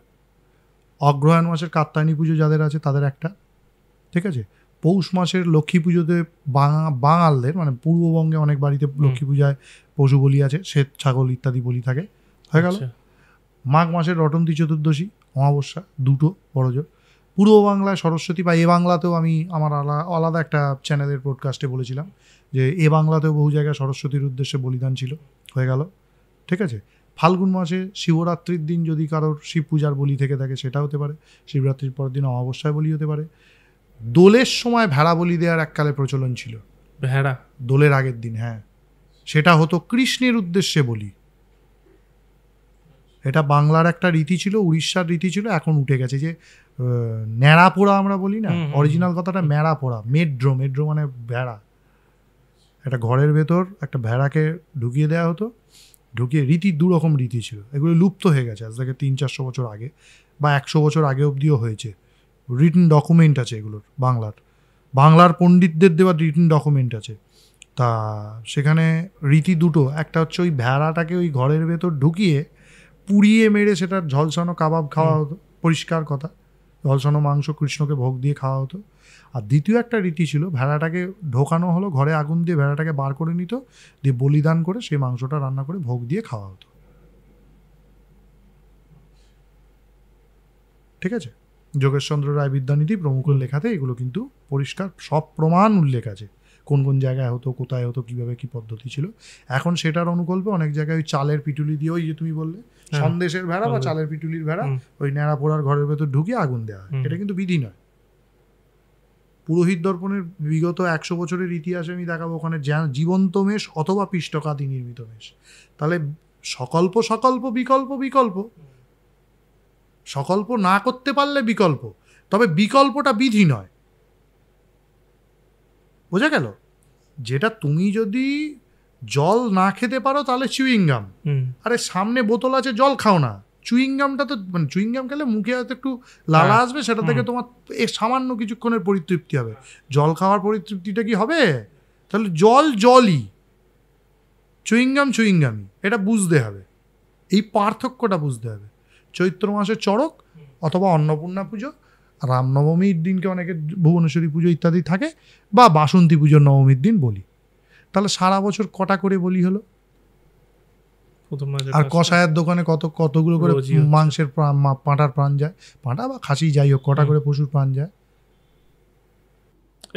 অগ্রহায়ণ মাসের কাত্যায়নী পুজো যাদের আছে তাদের একটা, ঠিক আছে। পৌষ মাসের লক্ষ্মী পুজোতে বাঙালদের মানে পূর্ববঙ্গে অনেক বাড়িতে লক্ষ্মী পূজায় পশু বলি আছে, শ্বেত ছাগল ইত্যাদি বলি থাকে, হয়ে গেল। মাঘ মাসের রটন্তী চতুর্দশী অমাবস্যা, 2টো বড় জোর। পূর্ব বাংলায় সরস্বতী, বা এ বাংলাতেও আমি আমার আলাদা একটা চ্যানেলের পডকাস্টে বলেছিলাম যে এ বাংলাতেও বহু জায়গায় সরস্বতীর উদ্দেশ্যে বলিদান ছিল, হয়ে গেল, ঠিক আছে। ফাল্গুন মাসে শিবরাত্রির দিন যদি কারোর শিব পূজার বলি থেকে থাকে সেটা হতে পারে, শিবরাত্রির পরের দিন অমাবস্যায় বলি হতে পারে। দোলের সময় ভেড়া বলি দেওয়ার এককালে প্রচলন ছিল,
ভেড়া
দোলের আগের দিন, হ্যাঁ, সেটা হতো কৃষ্ণের উদ্দেশ্যে বলি। এটা বাংলার একটা রীতি ছিল, উড়িষ্যার রীতি ছিল, এখন উঠে গেছে। যে ন্যাড়া পোড়া আমরা বলি না, অরিজিনাল কথাটা ম্যাড়া পোড়া, মেড্রো, মেড্রো মানে ভেড়া। একটা ঘরের ভেতর একটা ভেড়াকে ঢুকিয়ে দেওয়া হতো, ঢুকিয়ে রীতি, 2 রকম রীতি ছিল, এগুলো লুপ্ত হয়ে গেছে আজ থেকে 300-400 বছর আগে, বা 100 বছর আগে অবধিও হয়েছে। রিটেন ডকুমেন্ট আছে এগুলোর, বাংলার পণ্ডিতদের দেওয়া রিটেন ডকুমেন্ট আছে। তা সেখানে রীতি 2টো, একটা হচ্ছে ওই ভেড়াটাকে ওই ঘরের ভেতর ঢুকিয়ে পুড়িয়ে মেরে সেটার ঝলসানো কাবাব খাওয়া হতো, পরিষ্কার কথা, ঝলসানো মাংস কৃষ্ণকে ভোগ দিয়ে খাওয়া হতো। আর দ্বিতীয় একটা রীতি ছিল, ভেড়াটাকে ঢোকানো হলো ঘরে, আগুন দিয়ে ভেড়াটাকে বার করে নিত, দিয়ে বলিদান করে সেই মাংসটা রান্না করে ভোগ দিয়ে খাওয়া হতো, ঠিক আছে। যোগেশচন্দ্র রায় বিদ্যানিধি প্রমুখের লেখাতে এগুলো কিন্তু পরিষ্কার সব প্রমাণ উল্লেখ আছে, কোন কোন জায়গায় হতো, কোথায় হতো, কীভাবে কী পদ্ধতি ছিল। এখন সেটার অনুকল্পে অনেক জায়গায় ওই চালের পিটুলি দিয়ে, ওই যে তুমি বললে সন্দেশের ভেড়া বা চালের পিটুলির ভেড়া, ওই ন্যাড়া পোড়ার ঘরের ভেতর ঢুকিয়ে আগুন দেওয়া হয়। এটা কিন্তু বিধি নয়। পুরোহিত দর্পণের বিগত 100 বছরের ইতিহাসে আমি দেখাবো ওখানে জীবন্ত মেষ অথবা পিষ্টকাদি নির্মিত মেষ। তাহলে সকল্প সকল্প, বিকল্প বিকল্প, সকল্প না করতে পারলে বিকল্প, তবে বিকল্পটা বিধি নয়, বোঝা গেল। যেটা তুমি যদি জল না খেতে পারো তাহলে চুইংগাম, আরে সামনে বোতল আছে জল খাও না, চুইংগামটা তো মানে চুইংগাম খেলে মুখে হয়তো একটু লালা আসবে, সেটা থেকে তোমার সামান্য কিছুক্ষণের পরিতৃপ্তি হবে। জল খাওয়ার পরিতৃপ্তিটা কি হবে? তাহলে জলই, চুইংগাম চুইংগামই, এটা বুঝতে হবে, এই পার্থক্যটা বুঝতে হবে। চৈত্র মাসে চড়ক অথবা অন্নপূর্ণা পুজো, রামনবমীর দিনকে অনেকে ভুবনেশ্বরী পুজো ইত্যাদি থাকে, বা বাসন্তী পুজোর নবমীর দিন বলি। তাহলে সারা বছর কটা করে বলি হলো? আর কষায়ের দোকানে কতগুলো করে মাংসের পাঁঠার প্রাণ যায়, পাঁঠা বা খাসি যাই হোক, কটা করে পশুর প্রাণ যায়।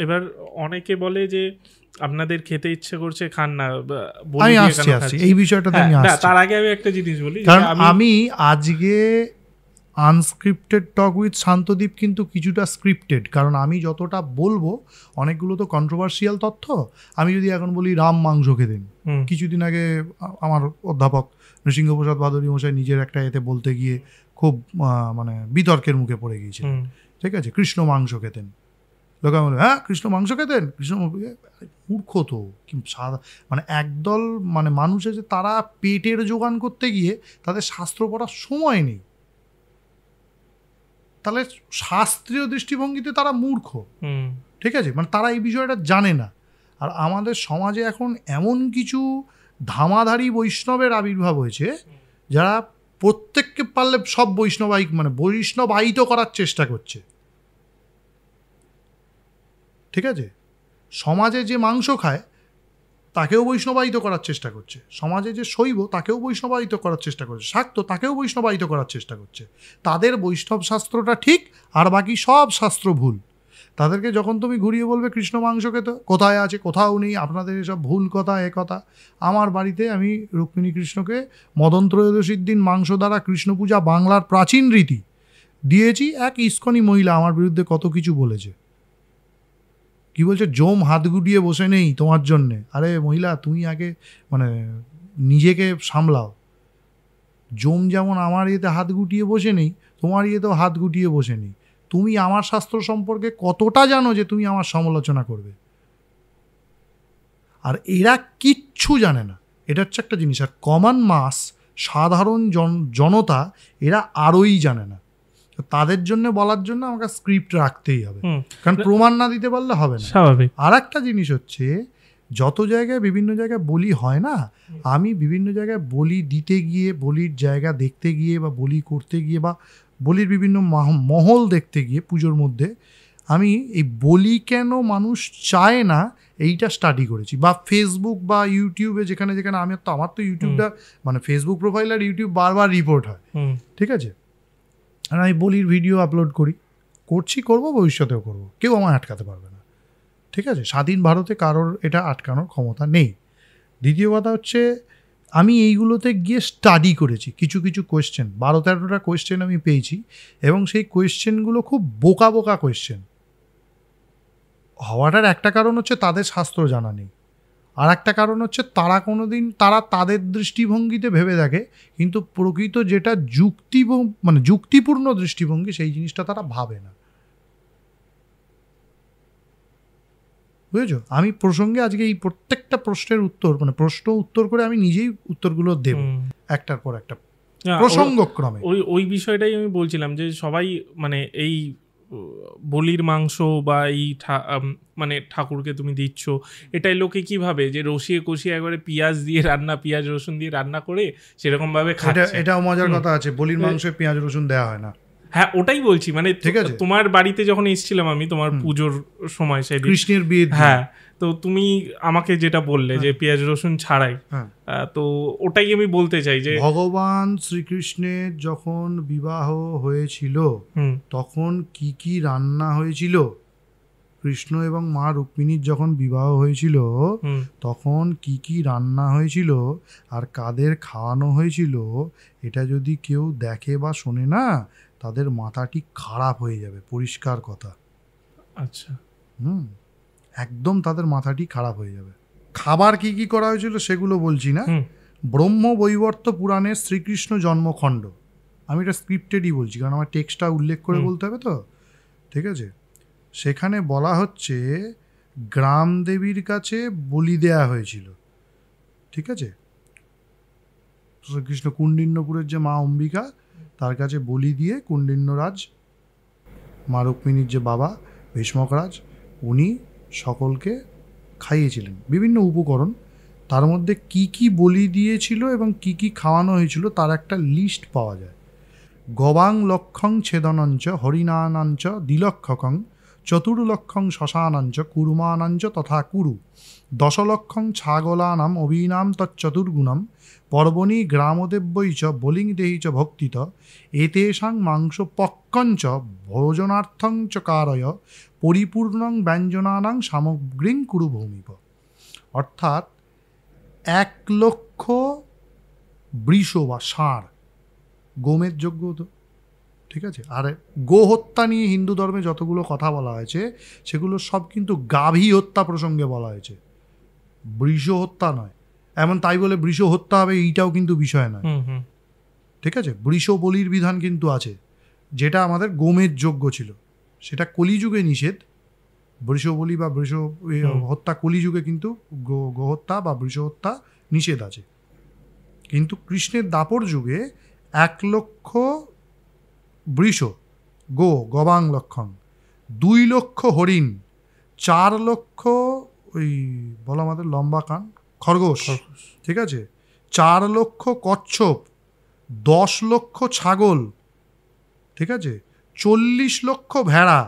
এবার অনেকে বলে যে আপনাদের খেতে ইচ্ছে করছে, খান না।
আমি আসছি এই বিষয়টাতে, আমি আসছি।
তার আগে আমি একটা জিনিস বলি,
কারণ আমি আজকে আনস্ক্রিপ্টেড টক উইথ শান্তদীপ কিন্তু কিছুটা স্ক্রিপ্টেড, কারণ আমি যতটা বলবো অনেকগুলো তো কন্ট্রোভার্সিয়াল তথ্য। আমি যদি এখন বলি রাম মাংস খেতেন, কিছুদিন আগে আমার অধ্যাপক নৃসিংহপ্রসাদ ভাদুরী মশাই নিজের একটা এতে বলতে গিয়ে খুব মানে বিতর্কের মুখে পড়ে গিয়েছিলেন, ঠিক আছে। কৃষ্ণ মাংস খেতেন, লোকে বলে হ্যাঁ কৃষ্ণ মাংস খেতেন, কৃষ্ণ মূর্খ তো সাদা, মানে একদল মানে মানুষ আছে তারা পেটের জোগান করতে গিয়ে তাদের শাস্ত্র পড়ার সময় নেই, তাহলে শাস্ত্রীয় দৃষ্টিভঙ্গিতে তারা মূর্খ, ঠিক আছে, মানে তারা এই বিষয়টা জানে না। আর আমাদের সমাজে এখন এমন কিছু ধামাধারী বৈষ্ণবের আবির্ভাব হয়েছে যারা প্রত্যেককে পারলে সব বৈষ্ণবায়িত করার চেষ্টা করছে, ঠিক আছে। সমাজে যে মাংস খায় তাকেও বৈষ্ণবায়িত করার চেষ্টা করছে, সমাজে যে শৈব তাকেও বৈষ্ণবায়িত করার চেষ্টা করছে, শাক্ত তাকেও বৈষ্ণবায়িত করার চেষ্টা করছে। তাদের বৈষ্ণব শাস্ত্রটা ঠিক আর বাকি সব শাস্ত্র ভুল। তাদেরকে যখন তুমি ঘুরিয়ে বলবে কৃষ্ণ মাংস খেতে, কোথায় আছে, কোথাও নেই, আপনাদের এসব ভুল কথা, এ কথা। আমার বাড়িতে আমি রুক্মিণী কৃষ্ণকে মদন ত্রয়োদশীর দিন মাংস দ্বারা কৃষ্ণ পূজা বাংলার প্রাচীন রীতি দিয়েছি। এক ইস্কনি মহিলা আমার বিরুদ্ধে কত কিছু বলেছে, কি বলছে, জম হাত গুটিয়ে বসে নেই তোমার জন্যে। আরে মহিলা, তুমি আগে মানে নিজেকে সামলাও। জম যেমন আমার ইয়েতে হাত গুটিয়ে বসে নেই, তোমার ইয়েতেও হাত গুটিয়ে বসে নেই। তুমি আমার শাস্ত্র সম্পর্কে কতটা জানো যে তুমি আমার সমালোচনা করবে? আর এরা কিচ্ছু জানে না, এটা হচ্ছে একটা জিনিস। আর কমন মাস, সাধারণ জনতা, এরা আরোই জানে না। তাদের জন্য বলার জন্য আমাকে স্ক্রিপ্ট রাখতেই হবে, কারণ প্রমাণ না দিতে পারলে হবে না।
স্বাভাবিক।
আর একটা জিনিস হচ্ছে, যত জায়গায় বিভিন্ন জায়গায় বলি হয় না, আমি বিভিন্ন জায়গায় বলি দিতে গিয়ে, বলির জায়গা দেখতে গিয়ে, বা বলি করতে গিয়ে, বা বলির বিভিন্ন মহল দেখতে গিয়ে পুজোর মধ্যে, আমি এই বলি কেন মানুষ চায় না এইটা স্টাডি করেছি। বা ফেসবুক বা ইউটিউবে যেখানে যেখানে আমার তো ইউটিউবটা মানে ফেসবুক প্রোফাইল আর ইউটিউব বারবার রিপোর্ট হয়, ঠিক আছে, আর আমি বলির ভিডিও আপলোড করবো, ভবিষ্যতেও করবো, কেউ আমায় আটকাতে পারবে না, ঠিক আছে। স্বাধীন ভারতে কারোর এটা আটকানোর ক্ষমতা নেই। দ্বিতীয় কথা হচ্ছে, আমি এইগুলোতে গিয়ে স্টাডি করেছি কিছু কিছু কোয়েশ্চেন, 12-13টা কোয়েশ্চেন আমি পেয়েছি, এবং সেই কোয়েশ্চেনগুলো খুব বোকা বোকা কোয়েশ্চেন হওয়াটার একটা কারণ হচ্ছে তাদের শাস্ত্র জানা নেই, আর একটা কারণ হচ্ছে তারা তাদের দৃষ্টিভঙ্গিতে ভেবে দেখে, কিন্তু প্রকৃত যেটা যুক্তিপূর্ণ দৃষ্টিভঙ্গি, সেই জিনিসটা তারা ভাবে না, বুঝেছো? আমি প্রসঙ্গে আজকে এই প্রত্যেকটা প্রশ্নের উত্তর, মানে প্রশ্ন উত্তর করে আমি নিজেই উত্তরগুলো দেব একটার পর একটা প্রসঙ্গক্রমে।
ওই বিষয়টাই আমি বলছিলাম যে সবাই মানে এই বলির মাংস বা এই মানে ঠাকুরকে তুমি দিচ্ছ, এটাই লোকে কি ভাবে যে রসিয়ে কষিয়ে একবারে পেঁয়াজ রসুন দিয়ে রান্না করে সেরকম ভাবে খাচ্ছে।
এটাও মজার কথা আছে, বলির মাংসে পেঁয়াজ রসুন দেওয়া হয় না।
হ্যাঁ, ওটাই বলছি, মানে
ঠিক আছে,
তোমার বাড়িতে যখন এসেছিলাম আমি তোমার পুজোর সময়, সেই
কৃষ্ণের বিয়ে,
হ্যাঁ, তো তুমি আমাকে যেটা বললে যে পেঁয়াজ রসুন ছাড়াই, তো ওটাই আমি বলতে চাই যে
ভগবান শ্রীকৃষ্ণের যখন বিবাহ হয়েছিল তখন কি কি রান্না হয়েছিল, কৃষ্ণ এবং মা রুক্মিণীর যখন বিবাহ হয়েছিল তখন কি কি রান্না হয়েছিল আর কাদের খাওয়ানো হয়েছিল, এটা যদি কেউ দেখে বা শোনে না, তাদের মাথাটি খারাপ হয়ে যাবে, পরিষ্কার কথা।
আচ্ছা,
একদম তাদের মাথাটি খারাপ হয়ে যাবে। খাবার কি কি করা হয়েছিল সেগুলো বলছি না, ব্রহ্ম বৈবর্ত পুরাণের শ্রীকৃষ্ণ জন্মখণ্ড, আমি এটা স্ক্রিপ্টেডই বলছি কারণ আমার টেক্সটটা উল্লেখ করে বলতে হবে তো, ঠিক আছে। সেখানে বলা হচ্ছে গ্রাম দেবীর কাছে বলি দেয়া হয়েছিল, ঠিক আছে। শ্রীকৃষ্ণ কুণ্ডিন্যপুরের যে মা অম্বিকা, তার কাছে বলি দিয়ে কুণ্ডিন্যরাজ, মা রুক্মিণীর যে বাবা ভীষ্মকরাজ, উনি সকলকে খাইয়েছিলেন বিভিন্ন উপকরণ। তার মধ্যে কি কি বলি দিয়েছিল এবং কি কি খাওয়ানো হয়েছিল তার একটা লিস্ট পাওয়া যায়। গবাং লক্ষং ছেদনঞ্চ হরিণানাঞ্চ দ্বিলক্ষকং চতুর্লক্ষং শ্মশানাঞ্চ কুর্মানাঞ্চ তথা কুরু দশলক্ষং ছাগলানাম অবীনাম তচ্চতুর্গুণম পর্বণি গ্রামদেব্যৈ চ বলিং দেহি চ ভক্তিত এতেষাং মাংস পক্কঞ্চ ভোজনার্থং চ কারয় পরিপূর্ণং ব্যঞ্জনানাং সামগ্রীং কুরু ভূমিপ। অর্থাৎ 1,00,000 বৃষ বা ষাঁড়, গোমের যোগ্য হতো, ঠিক আছে। আর গো হত্যা নিয়ে হিন্দু ধর্মে যতগুলো কথা বলা হয়েছে সেগুলো সব কিন্তু গাভী হত্যা প্রসঙ্গে বলা হয়েছে, বৃষ হত্যা নয়। এমন তাই বলে বৃষ হত্যা হবে এইটাও কিন্তু বিষয় নয়, ঠিক আছে। বৃষ বলির বিধান কিন্তু আছে, যেটা আমাদের গোমের যোগ্য ছিল, সেটা কলিযুগে নিষেধ। বৃষ বলি বা বৃষ হত্যা কলিযুগে কিন্তু গো হত্যা বা বৃষ হত্যা নিষেধ আছে, কিন্তু কৃষ্ণের দাপর যুগে 1,00,000 বৃষ গবাং লক্ষণ, 2,00,000 হরিণ, 4,00,000 ওই বলা আমাদের লম্বা কান খরগোশ, ঠিক আছে, 4,00,000 কচ্ছপ, 10,00,000 ছাগল, ঠিক আছে, 40,00,000 ভেড়া।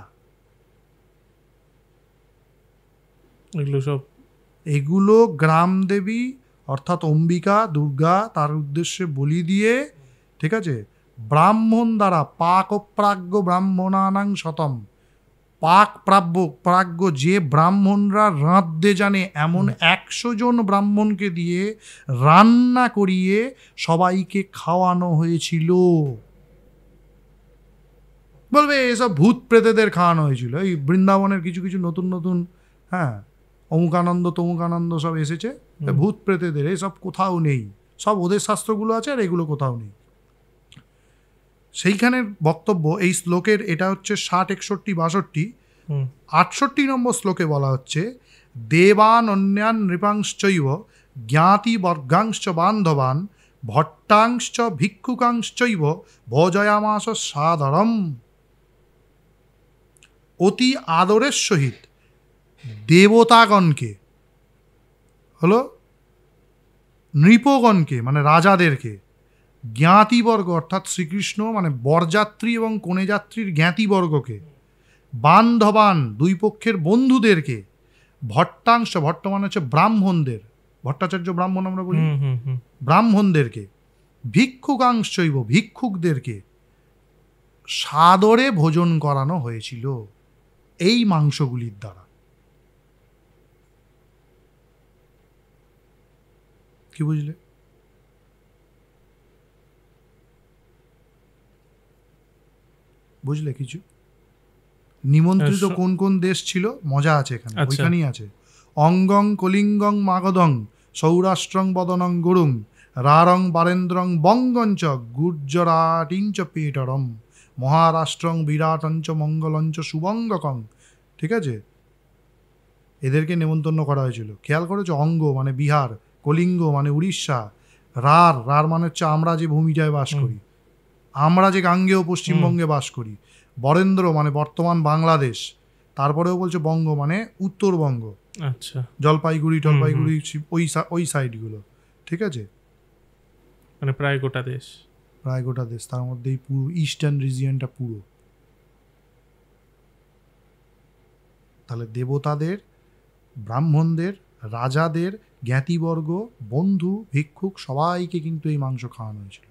এগুলো গ্রাম দেবী অর্থাৎ অম্বিকা দুর্গা তার উদ্দেশ্যে বলি দিয়ে, ঠিক আছে, ব্রাহ্মণ দ্বারা পাক প্রাজ্ঞ ব্রাহ্মণানাং শতম, প্রাজ্ঞ যে ব্রাহ্মণরা রাঁধতে জানে এমন 100 জন ব্রাহ্মণকে দিয়ে রান্না করিয়ে সবাইকে খাওয়ানো হয়েছিল। বলবে এসব ভূত প্রেতেদের খাওয়ানো হয়েছিল, এই বৃন্দাবনের কিছু কিছু নতুন নতুন অমুকানন্দ তমুকানন্দ সব এসেছে, ভূত প্রেতেদের এসব কোথাও নেই, সব ওদের শাস্ত্রগুলো আছে আর এগুলো কোথাও নেই। সেইখানের বক্তব্য এই শ্লোকের, এটা হচ্ছে 60, 61, 62, 68 নম্বর শ্লোকে বলা হচ্ছে, দেবান অন্যান নৃপাংশ্চৈব জ্ঞাতি বর্গাংশ্চ বান্ধবান ভট্টাংশ্চ ভিক্ষুকাংশ্চৈব ভোজয়ামাস সাদরম। অতি আদরের সহিত দেবতাগণকে, হলো নৃপগণকে মানে রাজাদেরকে, জ্ঞাতিবর্গ অর্থাৎ শ্রীকৃষ্ণ মানে বরযাত্রী এবং কনেযাত্রীর জ্ঞাতিবর্গকে, বান্ধবান দুই পক্ষের বন্ধুদেরকে, ভট্টাংশ ভট্ট মানে হচ্ছে ব্রাহ্মণদের, ভট্টাচার্য ব্রাহ্মণ আমরা বলি, ব্রাহ্মণদেরকে, ভিক্ষুকাংশৈব ভিক্ষুকদেরকে সাদরে ভোজন করানো হয়েছিল এই মাংসগুলির দ্বারা। কি বুঝলে? বুঝলে কিছু? নিমন্ত্রিত কোন কোন দেশ ছিল মজা আছে এখানে, ওইখানেই আছে। অঙ্গং কলিঙ্গং মাগধং সৌরাষ্ট্রং বদনং গুরুং রারং বারেন্দ্রং বঙ্গঞ্চ গুর্জরাটিঞ্চ পেটরম মহারাষ্ট্রং বিরাটঞ্চ মঙ্গলঞ্চ সুবঙ্গকং। ঠিক আছে, এদেরকে নেমন্তন্ন করা হয়েছিল। খেয়াল করেছো? অঙ্গ মানে বিহার, কলিঙ্গ মানে উড়িষ্যা, রার মানে হচ্ছে আমরা যে ভূমিটায় বাস করি, আমরা যে গাঙ্গেয় পশ্চিমবঙ্গে বাস করি, বরেন্দ্র মানে বর্তমান বাংলাদেশ, তারপরেও বলছে বঙ্গ মানে উত্তরবঙ্গ, আচ্ছা জলপাইগুড়ি টলপাইগুড়ি ওই সাইডগুলো। ঠিক আছে,
মানে প্রায় গোটা দেশ,
তার মধ্যে এই পুরো ইস্টার্ন রিজিয়নটা পুরো। তাহলে দেবতাদের, ব্রাহ্মণদের, রাজাদের, জ্ঞাতিবর্গ, বন্ধু, ভিক্ষুক সবাইকে কিন্তু এই মাংস খাওয়ানো হয়েছিল।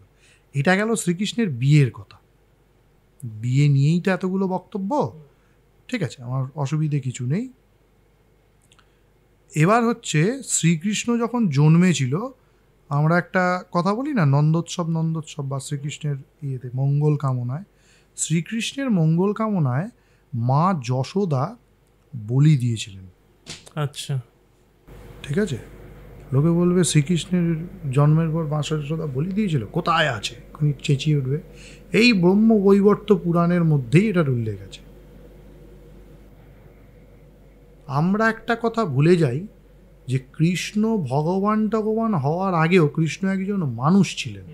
এটা গেল শ্রীকৃষ্ণের বিয়ের কথা। বিয়ে নিয়েই তো এতগুলো বক্তব্য। ঠিক আছে, আমার অসুবিধে কিছু নেই। এবার হচ্ছে শ্রীকৃষ্ণ যখন জন্মেছিল, আমরা একটা কথা বলি না, নন্দোৎসব বা শ্রীকৃষ্ণের ইয়েতে মঙ্গল কামনায়, শ্রীকৃষ্ণের মঙ্গল কামনায় মা যশোদা বলি দিয়েছিলেন। আচ্ছা, ঠিক আছে, লোকে বলবে শ্রীকৃষ্ণের জন্মের পর মা যশোদা বলি দিয়েছিল, কোথায় আছে? এখনই চেঁচিয়ে উঠবে। এই ব্রহ্মবৈবর্ত পুরাণের মধ্যেই এটার উল্লেখ আছে। আমরা একটা কথা ভুলে যাই যে কৃষ্ণ ভগবান হওয়ার আগেও কৃষ্ণ একজন মানুষ ছিলেন।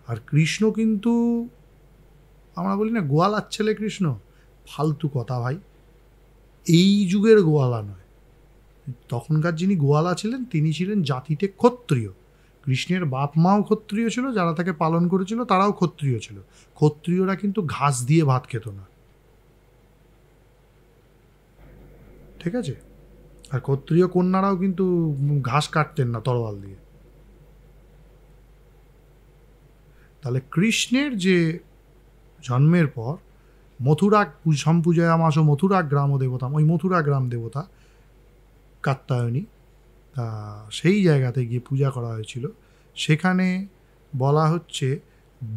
আর কৃষ্ণ কিন্তু, আমরা বলি না গোয়ালার ছেলে কৃষ্ণ, ফালতু কথা ভাই, এই যুগের গোয়ালা নয়। তখনকার যিনি গোয়ালা ছিলেন তিনি ছিলেন জাতিতে ক্ষত্রিয়। কৃষ্ণের বাপ মাও ক্ষত্রিয় ছিল, যারা তাকে পালন করেছিল তারাও ক্ষত্রিয় ছিল। ক্ষত্রিয়রা কিন্তু ঘাস দিয়ে ভাত খেত না। ঠিক আছে, আর ক্ষত্রিয় কন্যারাও কিন্তু ঘাস কাটতেন না তরোয়াল দিয়ে। তাহলে কৃষ্ণের যে জন্মের পর মথুরা সম্পূজয়া মাস মথুরা গ্রাম দেবতা, ওই মথুরা গ্রাম দেবতা কাত্যায়নী, সেই জায়গাতে গিয়ে পূজা করা হয়েছিল। সেখানে বলা হচ্ছে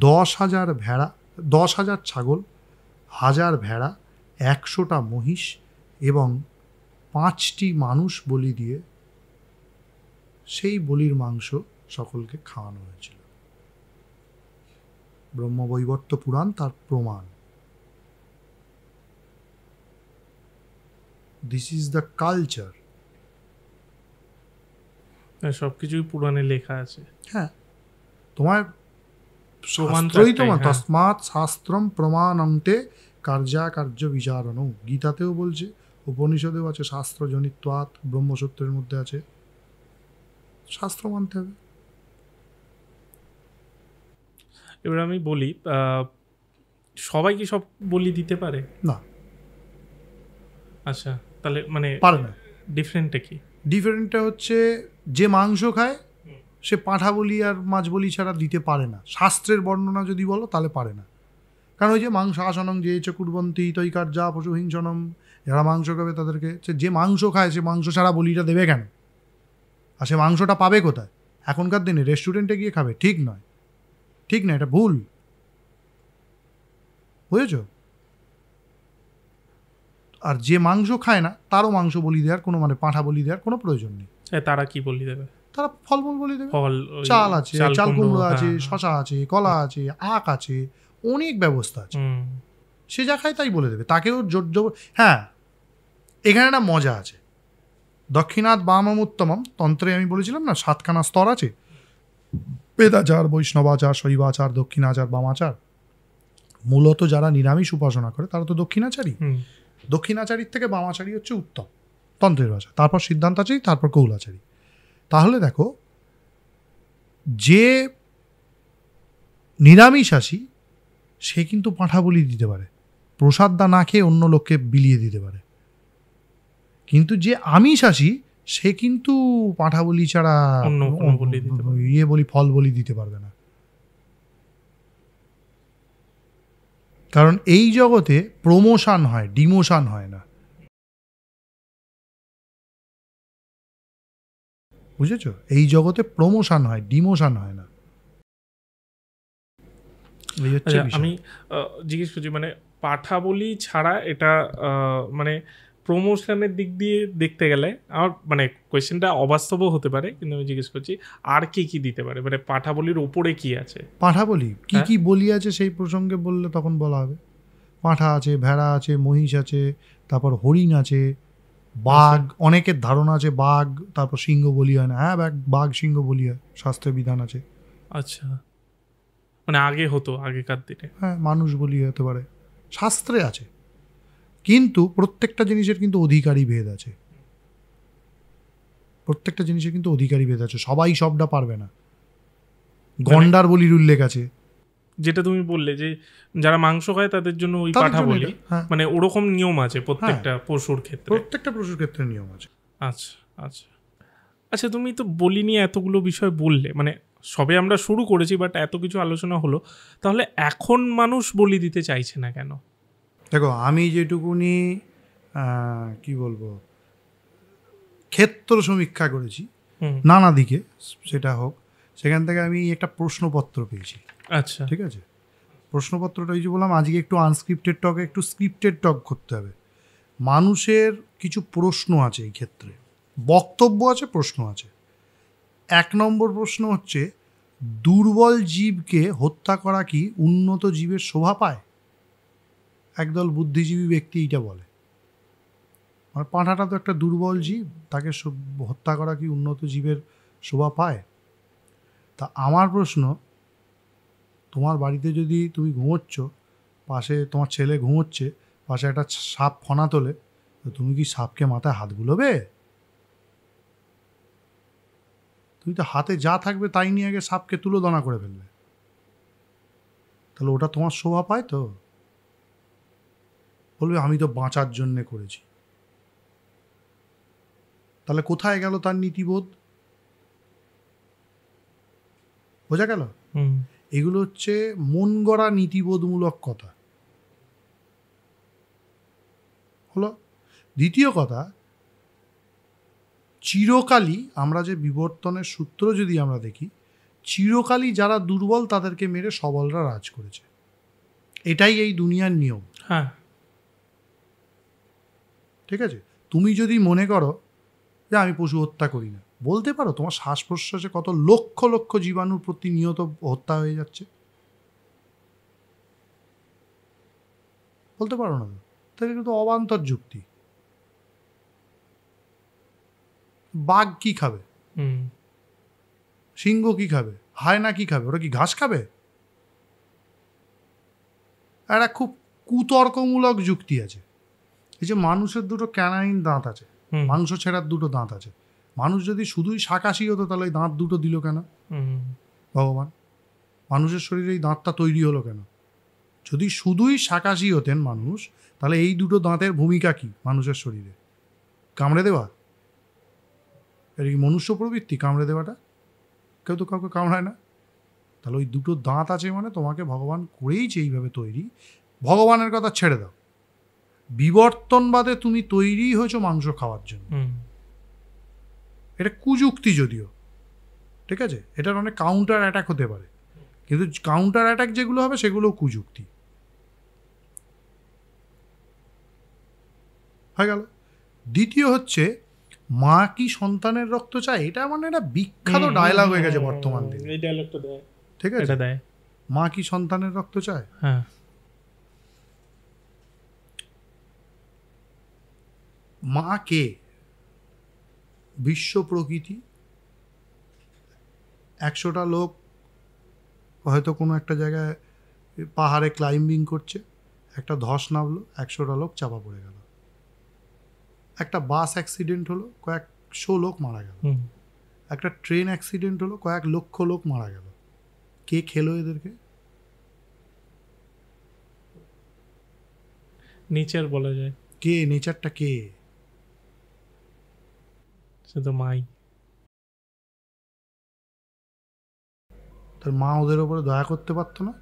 10,000 ভেড়া, 10,000 ছাগল, 1000 ভেড়া, 100টা মহিষ এবং 5টি মানুষ বলি দিয়ে সেই বলির মাংস সকলকে খাওয়ানো হয়েছিল। ব্রহ্মবৈবর্ত পুরাণ তার প্রমাণ। This is the culture.
সবকিছুই পুরাণে লেখা আছে।
হ্যাঁ, তোমার শাস্ত্রই তোমার তস্মাৎ শাস্ত্রম প্রমাণন্তে কার্য বিচারণ। গীতাতেও বলছে, উপনিষদেও আছে, শাস্ত্র জনিত্বাৎ, ব্রহ্মসূত্রের মধ্যে আছে, শাস্ত্র মানতে হবে।
এবার আমি বলি, সবাই কি সব বলি দিতে পারে?
না।
আচ্ছা, তাহলে মানে
পারে না।
ডিফারেন্টটা কি?
ডিফারেন্টটা হচ্ছে যে মাংস খায় সে পাঁঠা বলি আর মাছ বলি ছাড়া দিতে পারে না। শাস্ত্রের বর্ণনা যদি বলো তাহলে পারে না। কারণ ওই যে মাংস আসনম যে চকুরবন্তী তৈকার্যা পশু হিংসনম, যারা মাংস খাবে তাদেরকে, যে মাংস খায় সে মাংস ছাড়া বলিটা দেবে কেন? আর সে মাংসটা পাবে কোথায়? এখনকার দিনে রেস্টুরেন্টে গিয়ে খাবে? ঠিক নয়, ঠিক না, এটা ভুল, বুঝেছ? আর যে মাংস খায় না তারও মাংস বলি দেওয়ার কোনো, মানে পাঁঠা বলি দেওয়ার কোনো প্রয়োজন নেই।
তারা কি বলি দেবে? তারা
ফলমূল বলি দেবে।
ফল,
চাল আছে, চাল কুমড়ো আছে,
হ্যাঁ।
শশা আছে, কলা আছে, আখ আছে, অনেক ব্যবস্থা আছে। সে যা খায় তাই বলে দেবে, তাকেও জোর। হ্যাঁ, এখানে একটা মজা আছে। দক্ষিণাৎ বামম উত্তমম তন্ত্রে আমি বলেছিলাম না 7খানা স্তর আছে, বেদাচার, বৈষ্ণবাচার, শৈবাচার, দক্ষিণাচার, বামাচার। মূলত যারা নিরামিষ উপাসনা করে তারা তো দক্ষিণাচারী। দক্ষিণাচারীর থেকে বামাচারী হচ্ছে উত্তম তন্ত্রের ভাষা, তারপর সিদ্ধান্তাচারী, তারপর কৌলাচারী। তাহলে দেখো, যে নিরামিষাসী সে কিন্তু পাঁঠা বলি দিতে পারে, প্রসাদটা না খেয়ে অন্য লোককে বিলিয়ে দিতে পারে। কিন্তু যে আমিষাসী সে কিন্তু পাঁঠা বলি ছাড়া বলি, ফল বলি দিতে পারবে না। কারণ এই জগতে প্রমোশন হয়, ডিমোশন হয় না, বুঝেছো? এই জগতে প্রমোশন হয়, ডিমোশন হয় না।
আমি জিজ্ঞেস করছি, মানে পাঠা বলি ছাড়া এটা মানে প্রমোশনের দিক দিয়ে দেখতে গেলে আমার মানে কোয়েশ্চেনটা অবাস্তবও হতে পারে, কিন্তু আমি জিজ্ঞেস করছি আর কি কি দিতে পারে, মানে পাঠা বলির ওপরে কি আছে?
পাঠা বলি কি কি বলি আছে সেই প্রসঙ্গে বললে তখন বলা হবে। পাঁঠা আছে, ভেড়া আছে, মহিষ আছে, তারপর হরিণ আছে, বাঘ, অনেকের ধারণা আছে বাঘ তারপর সিংহ বলি হয় না। হ্যাঁ, বাঘ সিংহ বলি হয়, শাস্ত্রের বিধান আছে।
আচ্ছা, মানে আগে হতো, আগেকার দিনে।
হ্যাঁ, মানুষ বলি হতে পারে, শাস্ত্রে আছে। কিন্তু প্রত্যেকটা জিনিসের কিন্তু অধিকারী ভেদ আছে, প্রত্যেকটা জিনিসের কিন্তু অধিকারী ভেদ আছে, সবাই সবটা পারবে না। গন্ডার বলির উল্লেখ আছে,
যেটা তুমি বললে যে যারা মাংস খায় তাদের জন্য ওই পাঠা বলি, মানে ওরকম নিয়ম আছে প্রত্যেকটা পশুর ক্ষেত্রে,
প্রত্যেকটা পশুর ক্ষেত্রে নিয়ম আছে।
আচ্ছা আচ্ছা আচ্ছা, তুমি তো বলি নিয়ে এতগুলো বিষয় বললে, মানে সবে আমরা শুরু করেছি বাট এত কিছু আলোচনা হলো, তাহলে এখন মানুষ বলি দিতে চাইছে না কেন?
দেখো, আমি যেটুকুনি কি বলবো ক্ষেত্র সমীক্ষা করেছি নানা দিকে, সেটা হোক, সেখান থেকে আমি একটা প্রশ্নপত্র পেয়েছি।
আচ্ছা,
ঠিক আছে, প্রশ্নপত্রটা এই যে বললাম আজকে একটু আনস্ক্রিপ্টেড টকে একটু স্ক্রিপ্টেড টক করতে হবে। মানুষের কিছু প্রশ্ন আছে, এই ক্ষেত্রে বক্তব্য আছে, প্রশ্ন আছে। 1 নম্বর প্রশ্ন হচ্ছে, দুর্বল জীবকে হত্যা করা কি উন্নত জীবের শোভা পায়? একদল বুদ্ধিজীবী ব্যক্তি এইটা বলে, মানে পাঁঠাটা তো একটা দুর্বল জীব, তাকে হত্যা করা কি উন্নত জীবের শোভা পায়? তা আমার প্রশ্ন, তোমার বাড়িতে যদি তুমি ঘুমোচ্ছ, পাশে তোমার ছেলে ঘুমোচ্ছে, পাশে একটা সাপ ফনা তোলে, তো তুমি কি সাপকে মাথায় হাত বুলোবে? তুমি তো হাতে যা থাকবে তাই নিয়ে আগে সাপকে তুলো দানা করে ফেলবে। তাহলে ওটা তোমার শোভা পায়? তো বলবে আমি তো বাঁচার জন্যে করেছি। তাহলে কোথায় গেল তার নীতিবোধ? বোঝা গেল? এগুলো হচ্ছে মন গড়া নীতিবোধমূলক কথা হলো। দ্বিতীয় কথা, চিরকালই আমরা যে বিবর্তনের সূত্র যদি আমরা দেখি, চিরকালই যারা দুর্বল তাদেরকে মেরে সবলরা রাজ করেছে, এটাই এই দুনিয়ার নিয়ম।
হ্যাঁ,
ঠিক আছে, তুমি যদি মনে করো যে আমি পশু হত্যা করি না, বলতে পারো তোমার শ্বাস প্রশ্বাসে কত লক্ষ লক্ষ জীবাণুর প্রতিনিয়ত হত্যা হয়ে যাচ্ছে? বলতে পারো না? তাহলে কিন্তু অবান্তর যুক্তি। বাঘ কি খাবে? সিংহ কি খাবে? হায়না কি খাবে? ওরা কি ঘাস খাবে? একটা খুব কুতর্কমূলক যুক্তি আছে, এই যে মানুষের দুটো ক্যানাইন দাঁত আছে, মাংস ছেঁড়ার দুটো দাঁত আছে। মানুষ যদি শুধুই শাকাশি হতো তাহলে এই দাঁত দুটো দিল কেন ভগবান? মানুষের শরীরে এই দাঁতটা তৈরি হলো কেন? যদি শুধুই শাকাশি হতেন মানুষ, তাহলে এই দুটো দাঁতের ভূমিকা কি মানুষের শরীরে? কামড়ে দেওয়া? এটা কি মনুষ্য প্রবৃত্তি কামড়ে দেওয়াটা? কেউ তো কাউকে কামড়ায় না। তাহলে ওই দুটো দাঁত আছে মানে তোমাকে ভগবান করেইছে এইভাবে তৈরি। ভগবানের কথা ছেড়ে দাও, বিবর্তনবাদে তুমি তৈরি হয়েছো মাংস খাওয়ার জন্য। এটা কুযুক্তি যদিও, ঠিক আছে, এটার অনেক কাউন্টার অ্যাটাক হতে পারে, কিন্তু কাউন্টার অ্যাটাক যেগুলো হবে সেগুলো কুযুক্তি হয়ে গেল। দ্বিতীয় হচ্ছে মা কি সন্তানের রক্ত চায়, এটা মানে একটা বিখ্যাত ডায়লগ হয়ে গেছে বর্তমান দিনে।
এই ডায়লগটা দেয়,
ঠিক আছে,
এটা দেয়,
মা কি সন্তানের রক্ত চায়।
হ্যাঁ।
মা কে? বিশ্ব প্রকৃতি। 100টা লোক হয়তো কোনো একটা জায়গায় পাহাড়ে ক্লাইম্বিং করছে, একটা ধস নামলো, 100টা লোক চাপা পড়ে গেল। একটা বাস অ্যাক্সিডেন্ট হলো, কয়েকশো লোক মারা গেল। একটা ট্রেন অ্যাক্সিডেন্ট হলো, কয়েক লক্ষ লোক মারা গেল। কে খেলো এদেরকে?
নেচার বলা যায়।
কে? নেচারটা কে?
সে তো মাই।
তার মা ওদের ওপরে দয়া করতে পারতো না?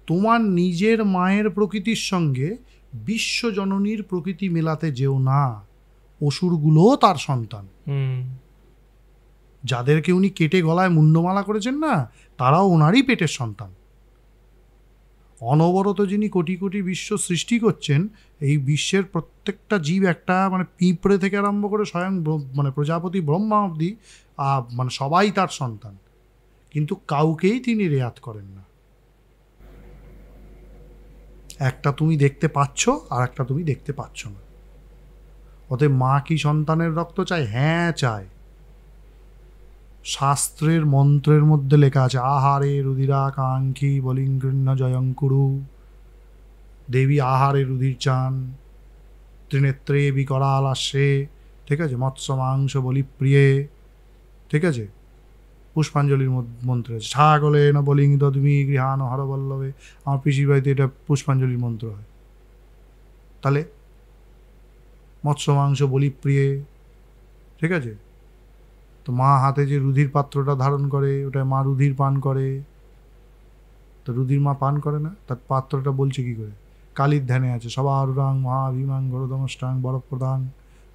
তোমার নিজের মায়ের প্রকৃতির সঙ্গে বিশ্বজননীর প্রকৃতি মেলাতে যেও না। অসুরগুলোও তার সন্তান। যাদেরকে উনি কেটে গলায় মুন্ডমালা করেছেন না, তারাও ওনারই পেটের সন্তান। অনবরত যিনি কোটি কোটি বিশ্ব সৃষ্টি করছেন, এই বিশ্বের প্রত্যেকটা জীব একটা মানে পিঁপড়ে থেকে আরম্ভ করে স্বয়ং মানে প্রজাপতি ব্রহ্মা অবধি মানে সবাই তার সন্তান, কিন্তু কাউকেই তিনি রেয়াত করেন না। একটা তুমি দেখতে পাচ্ছ আর একটা তুমি দেখতে পাচ্ছ না। অতএব মা কি সন্তানের রক্ত চায়? হ্যাঁ চায়। শাস্ত্রের মন্ত্রের মধ্যে লেখা আছে আহারে রুধিরাকাঙ্ক্ষী বলিঙ্গৃহ্ণ জয়ঙ্কুরু। দেবী আহারে রুধির চান, ত্রিনেত্রে বিকরাল আসে, ঠিক আছে, মৎস্য মাংস বলি প্রিয়ে, ঠিক আছে। পুষ্পাঞ্জলির মন্ত্র আছে ছাগলে না বলিং তুমি গৃহান হরবল্লভে। আমার পিসির বাড়িতে এটা পুষ্পাঞ্জলির মন্ত্র হয়। তাহলে মৎস্য মাংস বলি প্রিয়ে, ঠিক আছে। তো মা হাতে যে রুধির পাত্রটা ধারণ করে, ওটা মা রুধির পান করে। তো রুধির মা পান করে না, তার পাত্রটা বলছে কি করে? কালীর ধ্যানে আছে সবার রাং মহাভিমাং গরদমষ্টাং বরপ্রদাং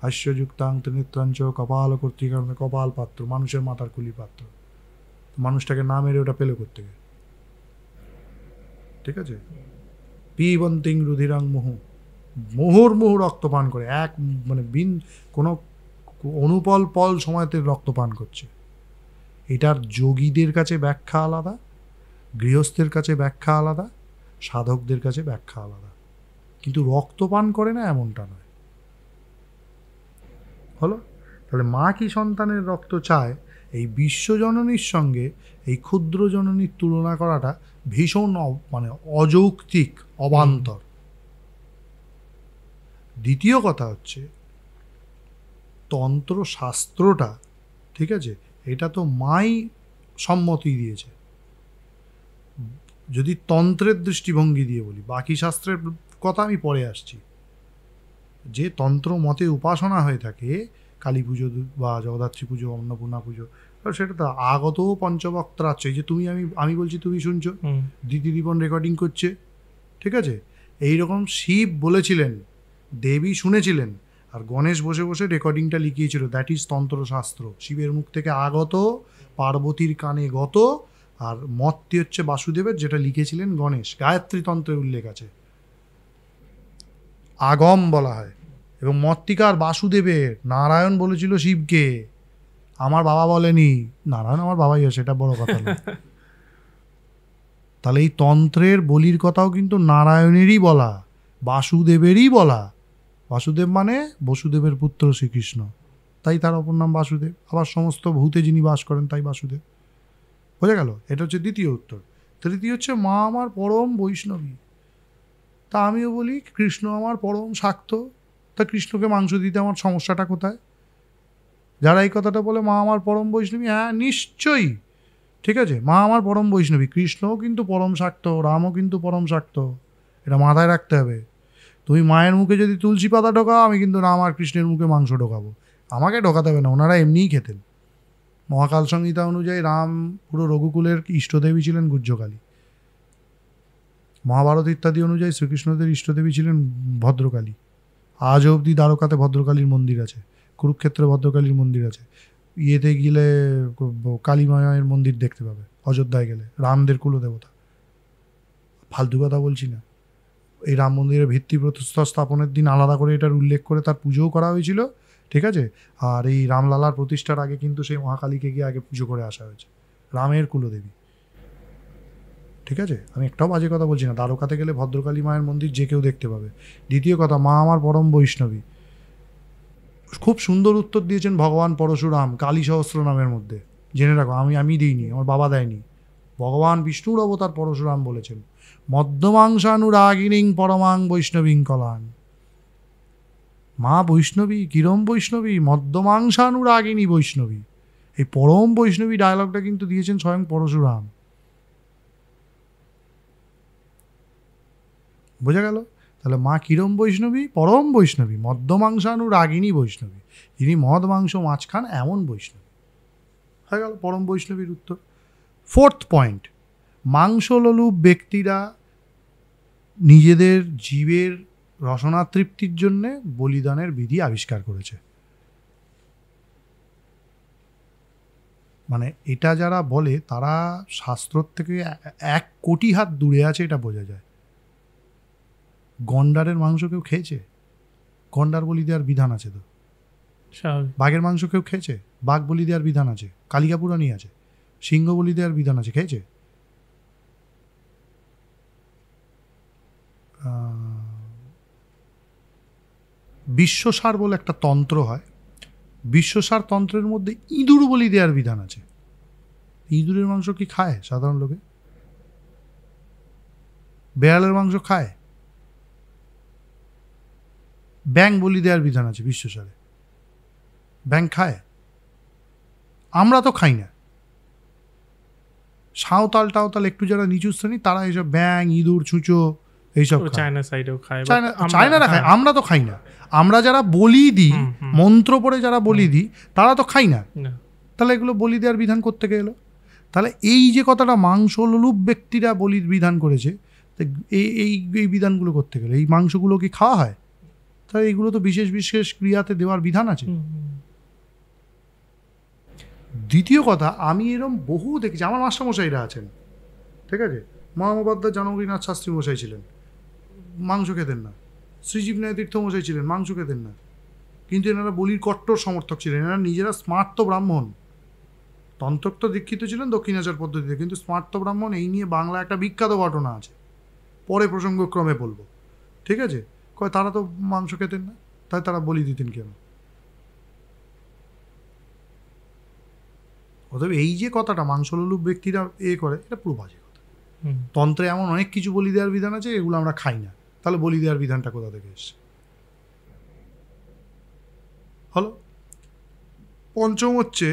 হাস্যযুক্তাং ত্রিনেত্রাঞ্চ কপাল কর্তৃক, কপাল পাত্র মানুষের মাথার কুলি পাত্র। মানুষটাকে না মেরে ওটা পেলে করতে গেলে, ঠিক আছে। পিবন্তিং রুধিরাং মুহু, মুহুর্মুহু রক্ত পান করে, এক মানে কোনো অনুপল পল সময়তে রক্ত পান করছে। এটার যোগীদের কাছে ব্যাখ্যা আলাদা, গৃহস্থের কাছে ব্যাখ্যা আলাদা, সাধকদের কাছে ব্যাখ্যা আলাদা, কিন্তু রক্ত পান করে না এমনটা নয়। হলো? তাহলে মা কি সন্তানের রক্ত চায়, এই বিশ্বজননীর সঙ্গে এই ক্ষুদ্র জননীর তুলনা করাটা ভীষণ মানে অযৌক্তিক, অবান্তর। দ্বিতীয় কথা হচ্ছে তন্ত্রশাস্ত্রটা, ঠিক আছে, এটা তো মাই সম্মতি দিয়েছে। যদি তন্ত্রের দৃষ্টিভঙ্গি দিয়ে বলি, বাকি শাস্ত্রের কথা আমি পরে আসছি। যে তন্ত্র মতে উপাসনা হয়ে থাকে, কালী পুজো বা জগদ্ধাত্রী পুজো, অন্নপূর্ণা পুজো, সেটা তো আগত পঞ্চবক্তা আছে। যে তুমি আমি বলছি তুমি শুনছো, দিদিবন রেকর্ডিং করছে, ঠিক আছে। এইরকম শিব বলেছিলেন, দেবী শুনেছিলেন, আর গণেশ বসে বসে রেকর্ডিংটা লিখিয়েছিল। দ্যাট ইজ তন্ত্রশাস্ত্র, শিবের মুখ থেকে আগত, পার্বতীর কানে গত, আর মতটি হচ্ছে বাসুদেবের, যেটা লিখেছিলেন গণেশ। গায়ত্রী তন্ত্রে উল্লেখ আছে, আগম বলা হয়। এবং মত্তিকার বাসুদেবের, নারায়ণ বলেছিল শিবকে, আমার বাবা বলেনি। নারায়ণ আমার বাবাই আছে, এটা বড় কথা না। তাহলে এই তন্ত্রের বলির কথাও কিন্তু নারায়ণেরই বলা, বাসুদেবেরই বলা। বাসুদেব মানে বসুদেবের পুত্র শ্রীকৃষ্ণ, তাই তার অপর নাম বাসুদেব। আবার সমস্ত ভূতে যিনি বাস করেন, তাই বাসুদেব। বোঝা গেল? এটা হচ্ছে দ্বিতীয় উত্তর। তৃতীয় হচ্ছে মা আমার পরম বৈষ্ণবী। তা আমিও বলি কৃষ্ণ আমার পরম শাক্ত, তা কৃষ্ণকে মাংস দিতে আমার সমস্যাটা কোথায়? যারা এই কথাটা বলে মা আমার পরম বৈষ্ণবী, হ্যাঁ নিশ্চয়ই, ঠিক আছে, মা আমার পরম বৈষ্ণবী, কৃষ্ণও কিন্তু পরম শাক্ত, রামও কিন্তু পরম শাক্ত, এটা মাথায় রাখতে হবে। তুমি মায়ের মুখে যদি তুলসী পাতা ঢোকাও, আমি কিন্তু রাম আর কৃষ্ণের মুখে মাংস ঢোকাবো। আমাকে ঢোকাতে হবে না, ওনারা এমনিই খেতেন। মহাকাল সংহিতা অনুযায়ী রাম পুরো রঘুকুলের ইষ্টদেবী ছিলেন গুহ্যকালী। মহাভারত ইত্যাদি অনুযায়ী শ্রীকৃষ্ণদের ইষ্টদেবী ছিলেন ভদ্রকালী। আজ অবধি দ্বারকাতে ভদ্রকালীর মন্দির আছে, কুরুক্ষেত্রে ভদ্রকালীর মন্দির আছে, ইয়েতে গেলে কালীমায়ের মন্দির দেখতে পাবে, অযোধ্যায় গেলে রামদের কুলদেবতা। ফালতু কথা বলছি না। এই রাম মন্দিরের ভিত্তি প্রস্তর স্থাপনের দিন আলাদা করে এটার উল্লেখ করে তার পুজোও করা হয়েছিল, ঠিক আছে। আর এই রামলালার প্রতিষ্ঠার আগে কিন্তু সেই মহাকালীকে গিয়ে আগে পুজো করে আসা হয়েছে, রামের কুলদেবী, ঠিক আছে। আমি একটাও বাজে কথা বলছি না। দ্বারকাতে গেলে ভদ্রকালী মায়ের মন্দির যে কেউ দেখতে পাবে। দ্বিতীয় কথা, মা আমার পরম বৈষ্ণবী। খুব সুন্দর উত্তর দিয়েছেন ভগবান পরশুরাম কালী সহস্র নামের মধ্যে, জেনে রাখো। আমি দিইনি, আমার বাবা দেয়নি। ভগবান বিষ্ণুর অবতার পরশুরাম বলেছেন, মধ্যমাংসানুরাগিনীং পরমাং বৈষ্ণবীং কলাং। মা বৈষ্ণবী, কিরম বৈষ্ণবী? মধ্যমাংসানুরাগিনী বৈষ্ণবী। এই পরম বৈষ্ণবী ডায়লগটা কিন্তু দিয়েছেন স্বয়ং পরশুরাম। বোঝা গেল? তাহলে মা কিরম বৈষ্ণবী? পরম বৈষ্ণবী, মধ্যমাংসানুরাগিনী বৈষ্ণবী। যিনি মদ মাংস মাছ খান এমন বৈষ্ণবী। হয়ে গেল পরম বৈষ্ণবীর উত্তর। ফোর্থ পয়েন্ট, মাংসলোলুপ ব্যক্তিরা নিজেদের জীবের রসনা তৃপ্তির জন্যে বলিদানের বিধি আবিষ্কার করেছে। মানে এটা যারা বলে তারা শাস্ত্রর থেকে 1 কোটি হাত দূরে আছে, এটা বোঝা যায়। গন্ডারের মাংস কেউ খেয়েছে? গন্ডার বলি দেওয়ার বিধান আছে তো। বাঘের মাংস কেউ খেয়েছে? বাঘ বলি দেওয়ার বিধান আছে, কালিকা পুরাণী আছে। সিংহ বলি দেওয়ার বিধান আছে, খেয়েছে? বিশ্বসার বলে একটা তন্ত্র হয়, বিশ্বসার তন্ত্রের মধ্যে ইঁদুর বলি দেওয়ার বিধান আছে। ইঁদুরের মাংস কি খায় সাধারণ লোকে? বেড়ালের মাংস খায়? ব্যাঙ বলি দেওয়ার বিধান আছে বিশ্বসারে। ব্যাঙ খায়? আমরা তো খাই না। সাঁওতাল টাওতাল একটু যারা নিচু শ্রেণী তারা এইসব ব্যাঙ, ইঁদুর, ছুঁচো এইসব
চায়না সাইডেও খায়,
চায়নারা খায়, আমরা তো খাই না। আমরা যারা বলি দিই, মন্ত্র পড়ে যারা বলি দিই, তারা তো খাই না। তাহলে এগুলো বলি দেওয়ার বিধান কোত্থেকে এলো? তাহলে এই যে কথাটা মাংসলোলুপ ব্যক্তিরা বলির বিধান করেছে, এই বিধানগুলো কোত্থেকে এলো? এই মাংসগুলো কি খাওয়া হয়? তাহলে এইগুলো তো বিশেষ বিশেষ ক্রিয়াতে দেওয়ার বিধান আছে। দ্বিতীয় কথা, আমি এরম বহু দেখেছি, আমার মাস্টারমশাইরা আছেন, ঠিক আছে। মহামোপাধ্যায় জনগণনাথ শাস্ত্রী মশাই ছিলেন, মাংস খেতেন না। শ্রীজীব ন্যায় তীর্থ মশাই ছিলেন, মাংস খেতেন না। কিন্তু এনারা বলির কট্টর সমর্থক ছিলেন। এনারা নিজেরা স্মার্ত ব্রাহ্মণ, তন্ত্রোক্ত দীক্ষিত ছিলেন দক্ষিণাচার পদ্ধতিতে, কিন্তু স্মার্ত ব্রাহ্মণ। এই নিয়ে বাংলা একটা বিখ্যাত ঘটনা আছে, পরে প্রসঙ্গক্রমে বলবো, ঠিক আছে। কয় তারা তো মাংস খেতেন না, তাই তারা বলি দিতেন কেন? অতএব এই যে কথাটা মাংসলোলুপ ব্যক্তিরা করে, এটা পুরো বাজে কথা। তন্ত্রে এমন অনেক কিছু বলি দেওয়ার বিধান আছে, এগুলো আমরা খাই না। তাহলে বলি দেওয়ার বিধানটা কোথা থেকে এসছে? হলো। পঞ্চম হচ্ছে,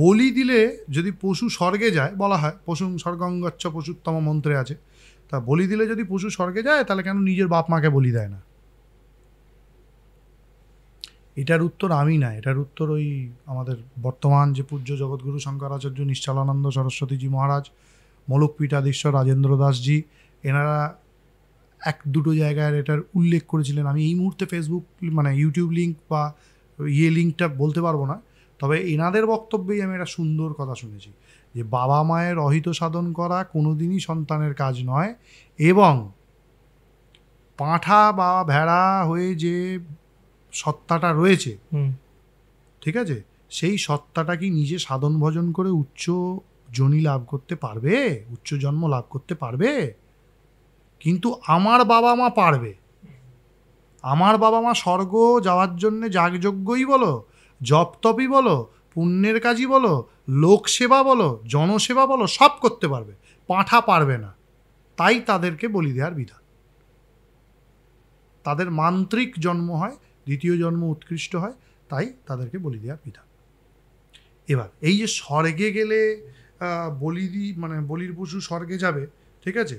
বলি দিলে যদি পশু স্বর্গে যায়, বলা হয় পশু স্বর্গঙ্গচ্ছ পশুত্তম মন্ত্রে আছে, তা বলি দিলে যদি পশু স্বর্গে যায়, তাহলে কেন নিজের বাপ মাকে বলি দেয় না? এটার উত্তর আমি না, এটার উত্তর ওই আমাদের বর্তমান যে পূজ্য জগৎগুরু শঙ্করাচার্য নিশ্চলানন্দ সরস্বতীজি মহারাজ, মলুকপীঠাধীশ্বর রাজেন্দ্র দাসজি, এনারা 1-2 জায়গায় এটার উল্লেখ করেছিলেন। আমি এই মুহূর্তে ফেসবুক মানে ইউটিউব লিঙ্ক বা লিঙ্কটা বলতে পারবো না, তবে এনাদের বক্তব্যেই আমি একটা সুন্দর কথা শুনেছি, যে বাবা মায়ের অহিত সাধন করা কোনোদিনই সন্তানের কাজ নয়, এবং পাঁঠা বা ভেড়া হয়ে যে সত্তাটা রয়েছে, ঠিক আছে, সেই সত্তাটা কি নিজে সাধন ভজন করে উচ্চ যোনি লাভ করতে পারবে, উচ্চ জন্ম লাভ করতে পারবে? কিন্তু আমার বাবা মা পারবে। আমার বাবা মা স্বর্গ যাওয়ার জন্য যাগযজ্ঞই বলো, জপতপই বলো, পুণ্যের কাজই বলো, লোকসেবা বলো, জনসেবা বলো, সব করতে পারবে। পাঁঠা পারবে না, তাই তাদেরকে বলি দেওয়ার বিধান। তাদের মান্ত্রিক জন্ম হয়, দ্বিতীয় জন্ম উৎকৃষ্ট হয়, তাই তাদেরকে বলি দেওয়ার বিধান। এবার এই যে স্বর্গে গেলে বলির পশু স্বর্গে যাবে, ঠিক আছে,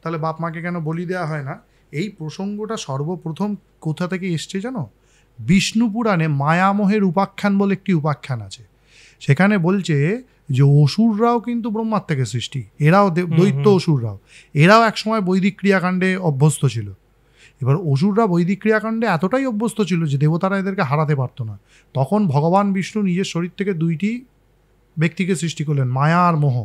তাহলে বাপ মাকে কেন বলি দেওয়া হয় না? এই প্রসঙ্গটা সর্বপ্রথম কোথা থেকে এসছে জানো? বিষ্ণু পুরাণে মায়ামোহের উপাখ্যান বলে একটি উপাখ্যান আছে। সেখানে বলছে যে অসুররাও কিন্তু ব্রহ্মার থেকে সৃষ্টি, এরাও দৈত্য অসুররাও, এরাও একসময় বৈদিক ক্রিয়াকাণ্ডে অভ্যস্ত ছিল। এবার অসুররা বৈদিক ক্রিয়াকাণ্ডে এতটাই অভ্যস্ত ছিল যে দেবতারা এদেরকে হারাতে পারতো না। তখন ভগবান বিষ্ণু নিজের শরীর থেকে দুইটি ব্যক্তিকে সৃষ্টি করলেন, মায়া আর মোহ।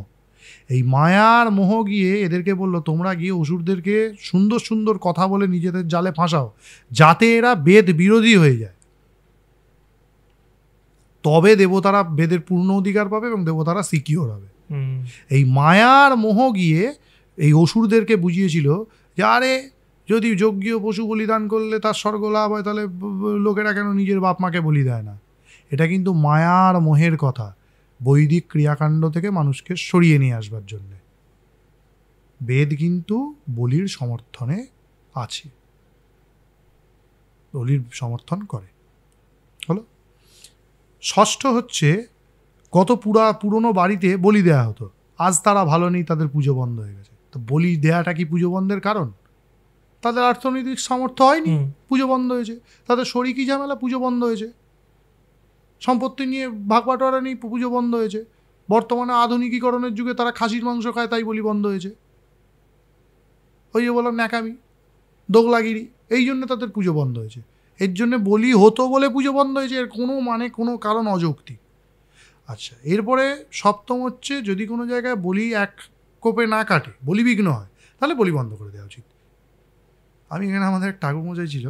এই মায়ার মোহ গিয়ে এদেরকে বললো, তোমরা গিয়ে অসুরদেরকে সুন্দর সুন্দর কথা বলে নিজেদের জালে ফাঁসাও, যাতে এরা বেদ বিরোধী হয়ে যায়। তবে দেবতারা বেদের পূর্ণ অধিকার পাবে এবং দেবতারা সিকিওর হবে। এই মায়ার মোহ গিয়ে এই অসুরদেরকে বুঝিয়েছিল যে আরে যদি যজ্ঞীয় পশু বলিদান করলে তার স্বর্গ লাভ হয়, তাহলে লোকেরা কেন নিজের বাপ মাকে বলি দেয় না। এটা কিন্তু মায়ার মোহের কথা, বৈদিক ক্রিয়াকাণ্ড থেকে মানুষকে সরিয়ে নিয়ে আসবার জন্য। বেদ কিন্তু বলির সমর্থনে আছে, বলির সমর্থন করে। হলো ষষ্ঠ হচ্ছে, কত পুরনো বাড়িতে বলি দেয়া হতো, আজ তারা ভালো নেই, তাদের পুজো বন্ধ হয়ে গেছে। তো বলি দেয়াটা কি পুজো বন্ধের কারণ? তাদের অর্থনৈতিক সামর্থ্য হয়নি, পুজো বন্ধ হয়েছে। তাদের শরিকি ঝামেলা, পুজো বন্ধ হয়েছে। সম্পত্তি নিয়ে ভাগবাটোয়ারা নেই, পুজো বন্ধ হয়েছে। বর্তমানে আধুনিকীকরণের যুগে তারা খাসির মাংস খায়, তাই বলি বন্ধ হয়েছে। ওই যে বললাম ন্যাকামি, দোগলাগিরি, এই জন্য তাদের পুজো বন্ধ হয়েছে। এর জন্য বলি হতো বলে পুজো বন্ধ হয়েছে, এর কোনো কোনো কারণ অযৌক্তিক। আচ্ছা, এরপরে সপ্তম হচ্ছে, যদি কোনো জায়গায় বলি এক কোপে না কাটে, বলি বিঘ্ন হয়, তাহলে বলি বন্ধ করে দেওয়া উচিত। আমি এখানে, আমাদের এক ঠাকুর মশাই ছিল,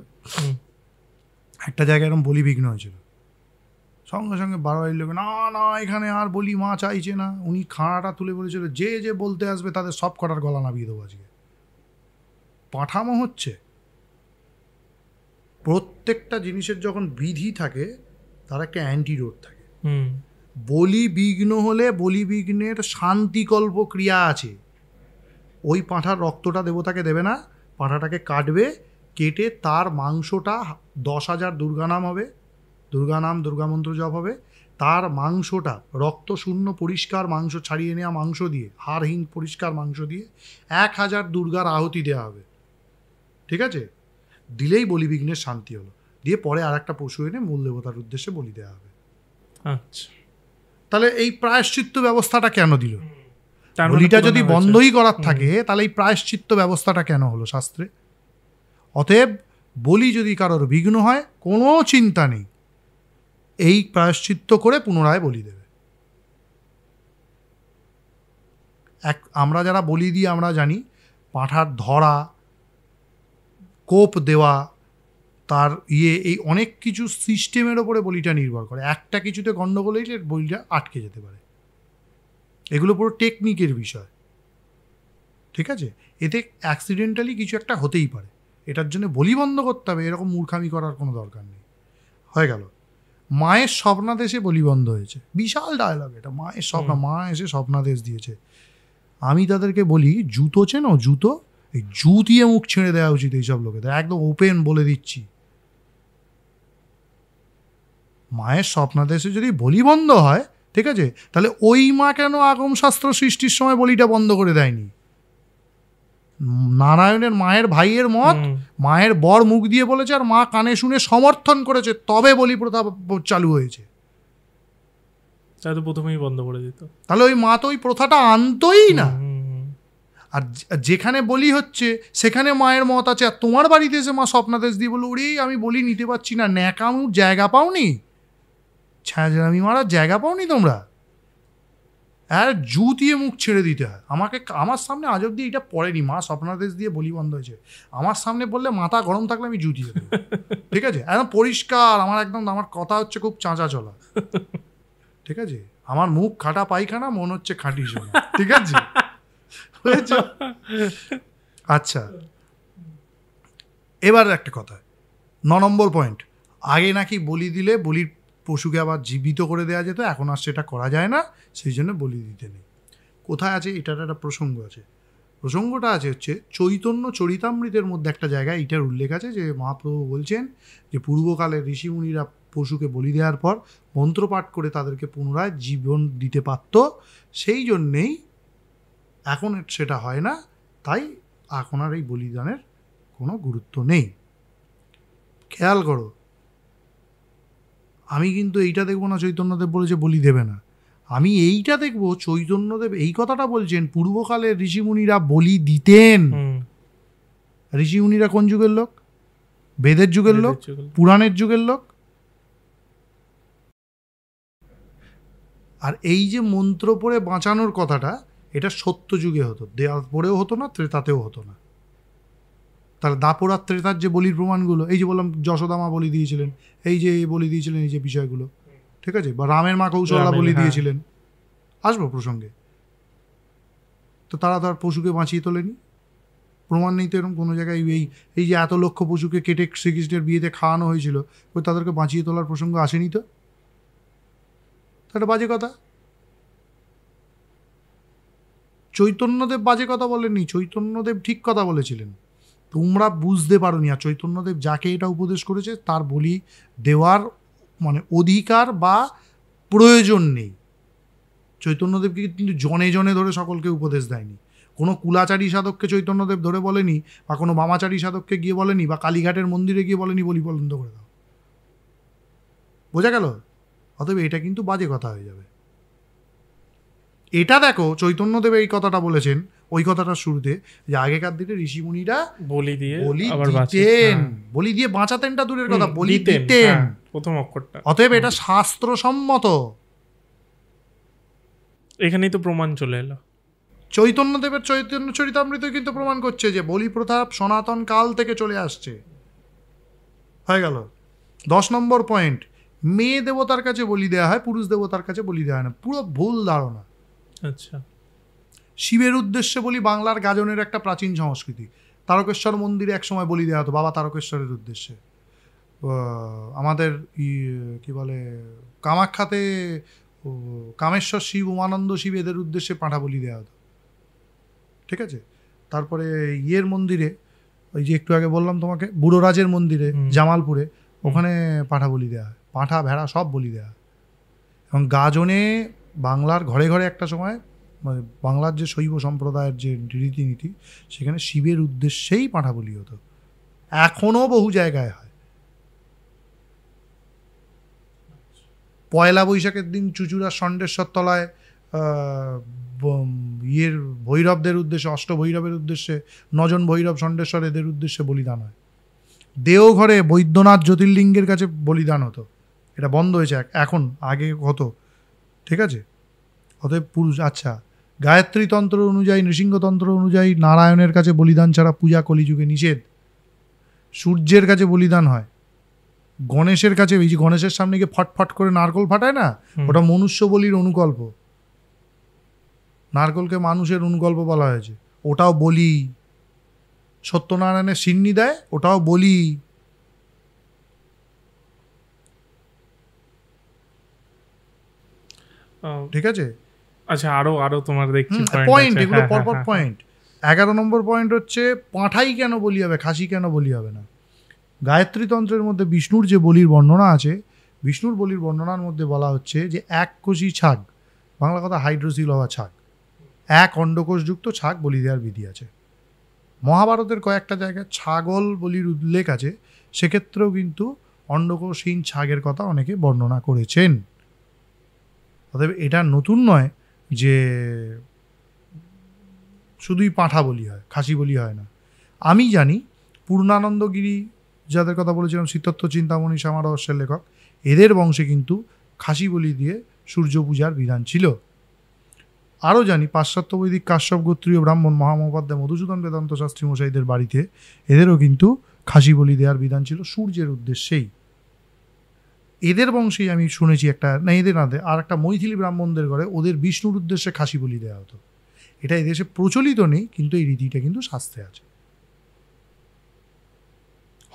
একটা জায়গায় এরকম বলি বিঘ্ন হয়েছিল, সঙ্গে সঙ্গে বাড়াবাড়ির লোক, না না এখানে আর বলি মা চাইছে না। উনি খাঁড়াটা তুলে বলেছিল, যে যে বলতে আসবে তাদের সব কটার গলা নামিয়ে দেবো আজকে। পাঠামো হচ্ছে, প্রত্যেকটা জিনিসের যখন বিধি থাকে তার একটা অ্যান্টিডোট থাকে। বলি বিঘ্ন হলে বলি বিঘ্নের শান্তিকল্প ক্রিয়া আছে। ওই পাঁঠার রক্তটা দেবতাকে দেবে না, পাঁঠাটাকে কাটবে, কেটে তার মাংসটা 10,000 দুর্গানাম হবে, দুর্গানাম দুর্গামন্ত্র জপ হবে, তার মাংসটা রক্ত শূন্য পরিষ্কার মাংস, ছাড়িয়ে নেওয়া মাংস দিয়ে, হাড়হীন পরিষ্কার মাংস দিয়ে 1000 দুর্গার আহুতি দেওয়া হবে। ঠিক আছে, দিলেই বলি বিঘ্নের শান্তি হলো। দিয়ে পরে আর একটা পশু এনে মূল দেবতার উদ্দেশ্যে বলি দেওয়া হবে।
আচ্ছা,
তাহলে এই প্রায়শ্চিত্ত ব্যবস্থাটা কেন দিল? বলিটা যদি বন্ধই করার থাকে, তাহলে এই প্রায়শ্চিত্ত ব্যবস্থাটা কেন হলো শাস্ত্রে? অতএব বলি যদি কারোর বিঘ্ন হয়, কোনো চিন্তা নেই, এই প্রায়শ্চিত্ত করে পুনরায় বলি দেবে। আমরা যারা বলি দিই আমরা জানি, পাঁঠার ধরা, কোপ দেওয়া, তার এই অনেক কিছু সিস্টেমের ওপরে বলিটা নির্ভর করে। একটা কিছুতে গণ্ডগোল হইলে বলিটা আটকে যেতে পারে। এগুলো পুরো টেকনিকের বিষয়। ঠিক আছে, এতে অ্যাক্সিডেন্টালি কিছু একটা হতেই পারে, এটার জন্য বলি বন্ধ করতে হবে, এরকম মূর্খামি করার কোনো দরকার নেই। হয়ে গেল, মায়ের স্বপ্নাদেশে বলি বন্ধ হয়েছে, বিশাল ডায়লগ এটা। মায়ের স্বপ্ন, মা এসে স্বপ্নাদেশ দিয়েছে। আমি তাদেরকে বলি, জুতো চেনো? জুতো, এই জু দিয়ে মুখ ছেড়ে দেওয়া উচিত এইসব লোকেদের, একদম ওপেন বলে দিচ্ছি। মায়ের স্বপ্নাদেশে যদি বলি বন্ধ হয়, ঠিক আছে, তাহলে ওই মা কেন আগম শাস্ত্র সৃষ্টির সময় বলিটা বন্ধ করে দেয়নি? নারায়ণের মায়ের ভাইয়ের মত, মায়ের বর মুখ দিয়ে বলেছে আর মা কানে শুনে সমর্থন করেছে, তবে বলি প্রথা চালু হয়েছে।
প্রথমেই বন্ধ করে দিত,
তাহলে ওই মা তো ওই প্রথাটা আনতোই না। আর যেখানে বলি হচ্ছে সেখানে মায়ের মত আছে, আর তোমার বাড়িতে এসে মা স্বপ্নাদেশ দিয়ে বললো, ওরে আমি বলি নিতে পারছি না, ন্যাকামুর জায়গা পাওনি, ছ্যাঁচড়ামি মারার জায়গা পাওনি তোমরা। আর জুতিয়ে মুখ ছেড়ে দিতে হয়। আমার সামনে আজ অব্দি এটা পড়েনি, মা স্বপ্নাদেশ দিয়ে বলি বন্ধ হয়েছে। আমার সামনে বললে মাথা গরম থাকলে আমি জুতিয়ে দেবো। ঠিক আছে, একদম পরিষ্কার, আমার কথা হচ্ছে খুব চাঁচা চলা। ঠিক আছে, আমার মুখ খাটা পায়খানা, মন হচ্ছে খাঁটি সোনা। ঠিক আছে, আচ্ছা, এবার একটা কথা, 9 নম্বর পয়েন্ট। আগে নাকি বলি দিলে বলির পশুকে আবার জীবিত করে দেওয়া যেত, এখন আর সেটা করা যায় না, সেই জন্য বলি দিতে নেই। কোথায় আছে এটার একটা প্রসঙ্গ আছে। প্রসঙ্গটা আছে হচ্ছে চৈতন্য চরিতামৃতের মধ্যে একটা জায়গায় এটার উল্লেখ আছে, যে মহাপ্রভু বলছেন যে পূর্বকালে ঋষিমুনিরা পশুকে বলি দেওয়ার পর মন্ত্রপাঠ করে তাদেরকে পুনরায় জীবন দিতে পারত, সেই জন্যেই এখন সেটা হয় না, তাই এখন আর এই বলিদানের কোনো গুরুত্ব নেই। খেয়াল করো, আমি কিন্তু এইটা দেখবো না চৈতন্যদেব বলেছে বলি দেবে না, আমি এইটা দেখবো চৈতন্যদেব এই কথাটা বলছেন পূর্বকালের ঋষিমুনিরা বলি দিতেন। ঋষিমুনিরা কোন যুগের লোক? বেদের যুগের লোক, পুরাণের যুগের লোক। আর এই যে মন্ত্র পড়ে বাঁচানোর কথাটা, এটা সত্য যুগে হতো, দেয়াল পড়েও হতো না, ত্রেতাতেও হতো না। তাহলে দাপরার ত্রেতার যে বলির প্রমাণগুলো, এই যে বললাম যশোদামা বলি দিয়েছিলেন, এই যে বলি দিয়েছিলেন, এই যে বিষয়গুলো, ঠিক আছে, বা রামের মা কৌশল্যা বলি দিয়েছিলেন, আসবো প্রসঙ্গে, তো তারা তার পশুকে বাঁচিয়ে তোলেনি, প্রমাণ নেই তো এরকম কোনো জায়গায়। এই যে এত লক্ষ পশুকে কেটে শ্রীকৃষ্ণের বিয়েতে খাওয়ানো হয়েছিল, ওই তাদেরকে বাঁচিয়ে তোলার প্রসঙ্গ আসেনি তো, একটা বাজে কথা। চৈতন্যদেব বাজে কথা বলেননি, চৈতন্যদেব ঠিক কথা বলেছিলেন, তোমরা বুঝতে পারোনি। আর চৈতন্যদেব যাকে এটা উপদেশ করেছে তার বলি দেওয়ার মানে অধিকার বা প্রয়োজন নেই। চৈতন্যদেবকে কিন্তু জনে জনে ধরে সকলকে উপদেশ দেয়নি। কোনো কুলাচারী সাধককে চৈতন্যদেব ধরে বলেনি, বা কোনো বামাচারী সাধককে গিয়ে বলেনি, বা কালীঘাটের মন্দিরে গিয়ে বলেনি বলি বন্ধ করে দাও। বোঝা গেল? অতএব এটা কিন্তু বাজে কথা হয়ে যাবে। এটা দেখো চৈতন্যদেব এই কথাটা বলেছেন ওই কথাটার শুরুতে, যে আগেকার দিনে ঋষিমুনিরা
বলি দিয়ে
দিতেন, বলি দিয়ে বাঁচাতেনটা দূরের কথা, বলি দিতেন,
প্রথম অক্ষরটা।
অতএব এটা শাস্ত্রসম্মত।
এখানেই তো প্রমাণ চলে এলো।
চৈতন্যদেবের চৈতন্য চরিতামৃত কিন্তু প্রমাণ করছে যে বলি প্রথা সনাতন কাল থেকে চলে আসছে। হয়ে গেল 10 নম্বর পয়েন্ট। মেয়ে দেবতার কাছে বলি দেওয়া হয়, পুরুষ দেবতার কাছে বলি দেওয়া হয় না, পুরো ভুল ধারণা।
আচ্ছা,
শিবের উদ্দেশ্যে বলি বাংলার গাজনের একটা প্রাচীন সংস্কৃতি। তারকেশ্বর মন্দিরে একসময় বলি দেওয়া হতো বাবা তারকেশ্বরের উদ্দেশ্যে। আমাদের কি বলে কামাখ্যাতে কামেশ্বর শিব, উমানন্দ শিব, এদের উদ্দেশ্যে পাঁঠা বলি দেওয়া হতো, ঠিক আছে। তারপরে ইয়ের মন্দিরে, ওই যে একটু আগে বললাম তোমাকে, বুড়োরাজের মন্দিরে জামালপুরে, ওখানে পাঁঠা বলি দেওয়া হয়, পাঁঠা ভেড়া সব বলি দেওয়া হয়। এবং গাজনে বাংলার ঘরে ঘরে একটা সময় মানে বাংলার যে শৈব সম্প্রদায়ের যে রীতিনীতি, সেখানে শিবের উদ্দেশ্যেই পাঁঠা বলি হতো, এখনও বহু জায়গায় হয়। পয়লা বৈশাখের দিন চুচুড়ার ষণ্ডেশ্বর তলায় ইয়ের ভৈরবদের উদ্দেশ্যে, অষ্টভৈরবের উদ্দেশ্যে, 9 জন ভৈরব ষণ্ডেশ্বর এদের উদ্দেশ্যে বলিদান হয়। দেওঘরে বৈদ্যনাথ জ্যোতির্লিঙ্গের কাছে বলিদান হতো, এটা বন্ধ হয়েছে এখন, আগে হতো, ঠিক আছে। অতএব পুরুষ, আচ্ছা, গায়ত্রী তন্ত্র অনুযায়ী, নৃসিংহতন্ত্র অনুযায়ী নারায়ণের কাছে বলিদান ছাড়া পূজা কলিযুগে নিষেধ। সূর্যের কাছে বলিদান হয়, গণেশের কাছে, এই যে গণেশের সামনে গিয়ে ফটফট করে নারকল ফাটায় না, ওটা মনুষ্য বলির অনুকল্প। নারকলকে মানুষের অনুকল্প বলা হয়েছে, ওটাও বলি। সত্যনারায়ণের সিন্নি দেয়, ওটাও বলি। ঠিক আছে।
আচ্ছা, আরো তোমার দেখছি
পয়েন্ট, এগুলো পরপর পয়েন্ট। 11 নম্বর পয়েন্ট হচ্ছে পাঁঠাই কেন বলি হবে, খাসি কেন বলি হবে না। গায়ত্রী তন্ত্রের মধ্যে বিষ্ণুর যে বলির বর্ণনা আছে, বিষ্ণুর বলির বর্ণনার মধ্যে বলা হচ্ছে যে 1 কোষী ছাগ, বাংলা কথা হাইড্রোসিল হওয়া ছাগ, 1 অন্ডকোষযুক্ত ছাগ বলি দেওয়ার বিধি আছে। মহাভারতের কয়েকটা জায়গায় ছাগল বলির উল্লেখ আছে, সেক্ষেত্রেও কিন্তু অন্ডকোষহীন ছাগের কথা অনেকে বর্ণনা করেছেন। অতএব এটা নতুন নয় যে শুধুই পাঁঠা বলি হয়, খাসি বলি হয় না। আমি জানি পূর্ণানন্দগিরি যাদের কথা বলেছিলাম, শীতত্ব চিন্তামণি সমারহস্যের লেখক, এদের বংশে কিন্তু খাসি বলি দিয়ে সূর্য পূজার বিধান ছিল। আরও জানি পাশ্চাত্য বৈদিক কাশ্যপ গোত্রীয় ব্রাহ্মণ মহামহোপাধ্যায় মধুসূদন বেদান্ত শাস্ত্রী মশাইদের বাড়িতে এদেরও কিন্তু খাসি বলি দেওয়ার বিধান ছিল সূর্যের উদ্দেশ্যেই। এদের বংশেই আমি শুনেছি একটা, না এদের না, আর একটা মৈথিলি ব্রাহ্মণদের ঘরে ওদের বিষ্ণুর উদ্দেশ্যে খাসি বলি দেওয়া হতো। এটা এদেশে প্রচলিত নেই, কিন্তু এই রীতিটা কিন্তু শাস্ত্রে আছে।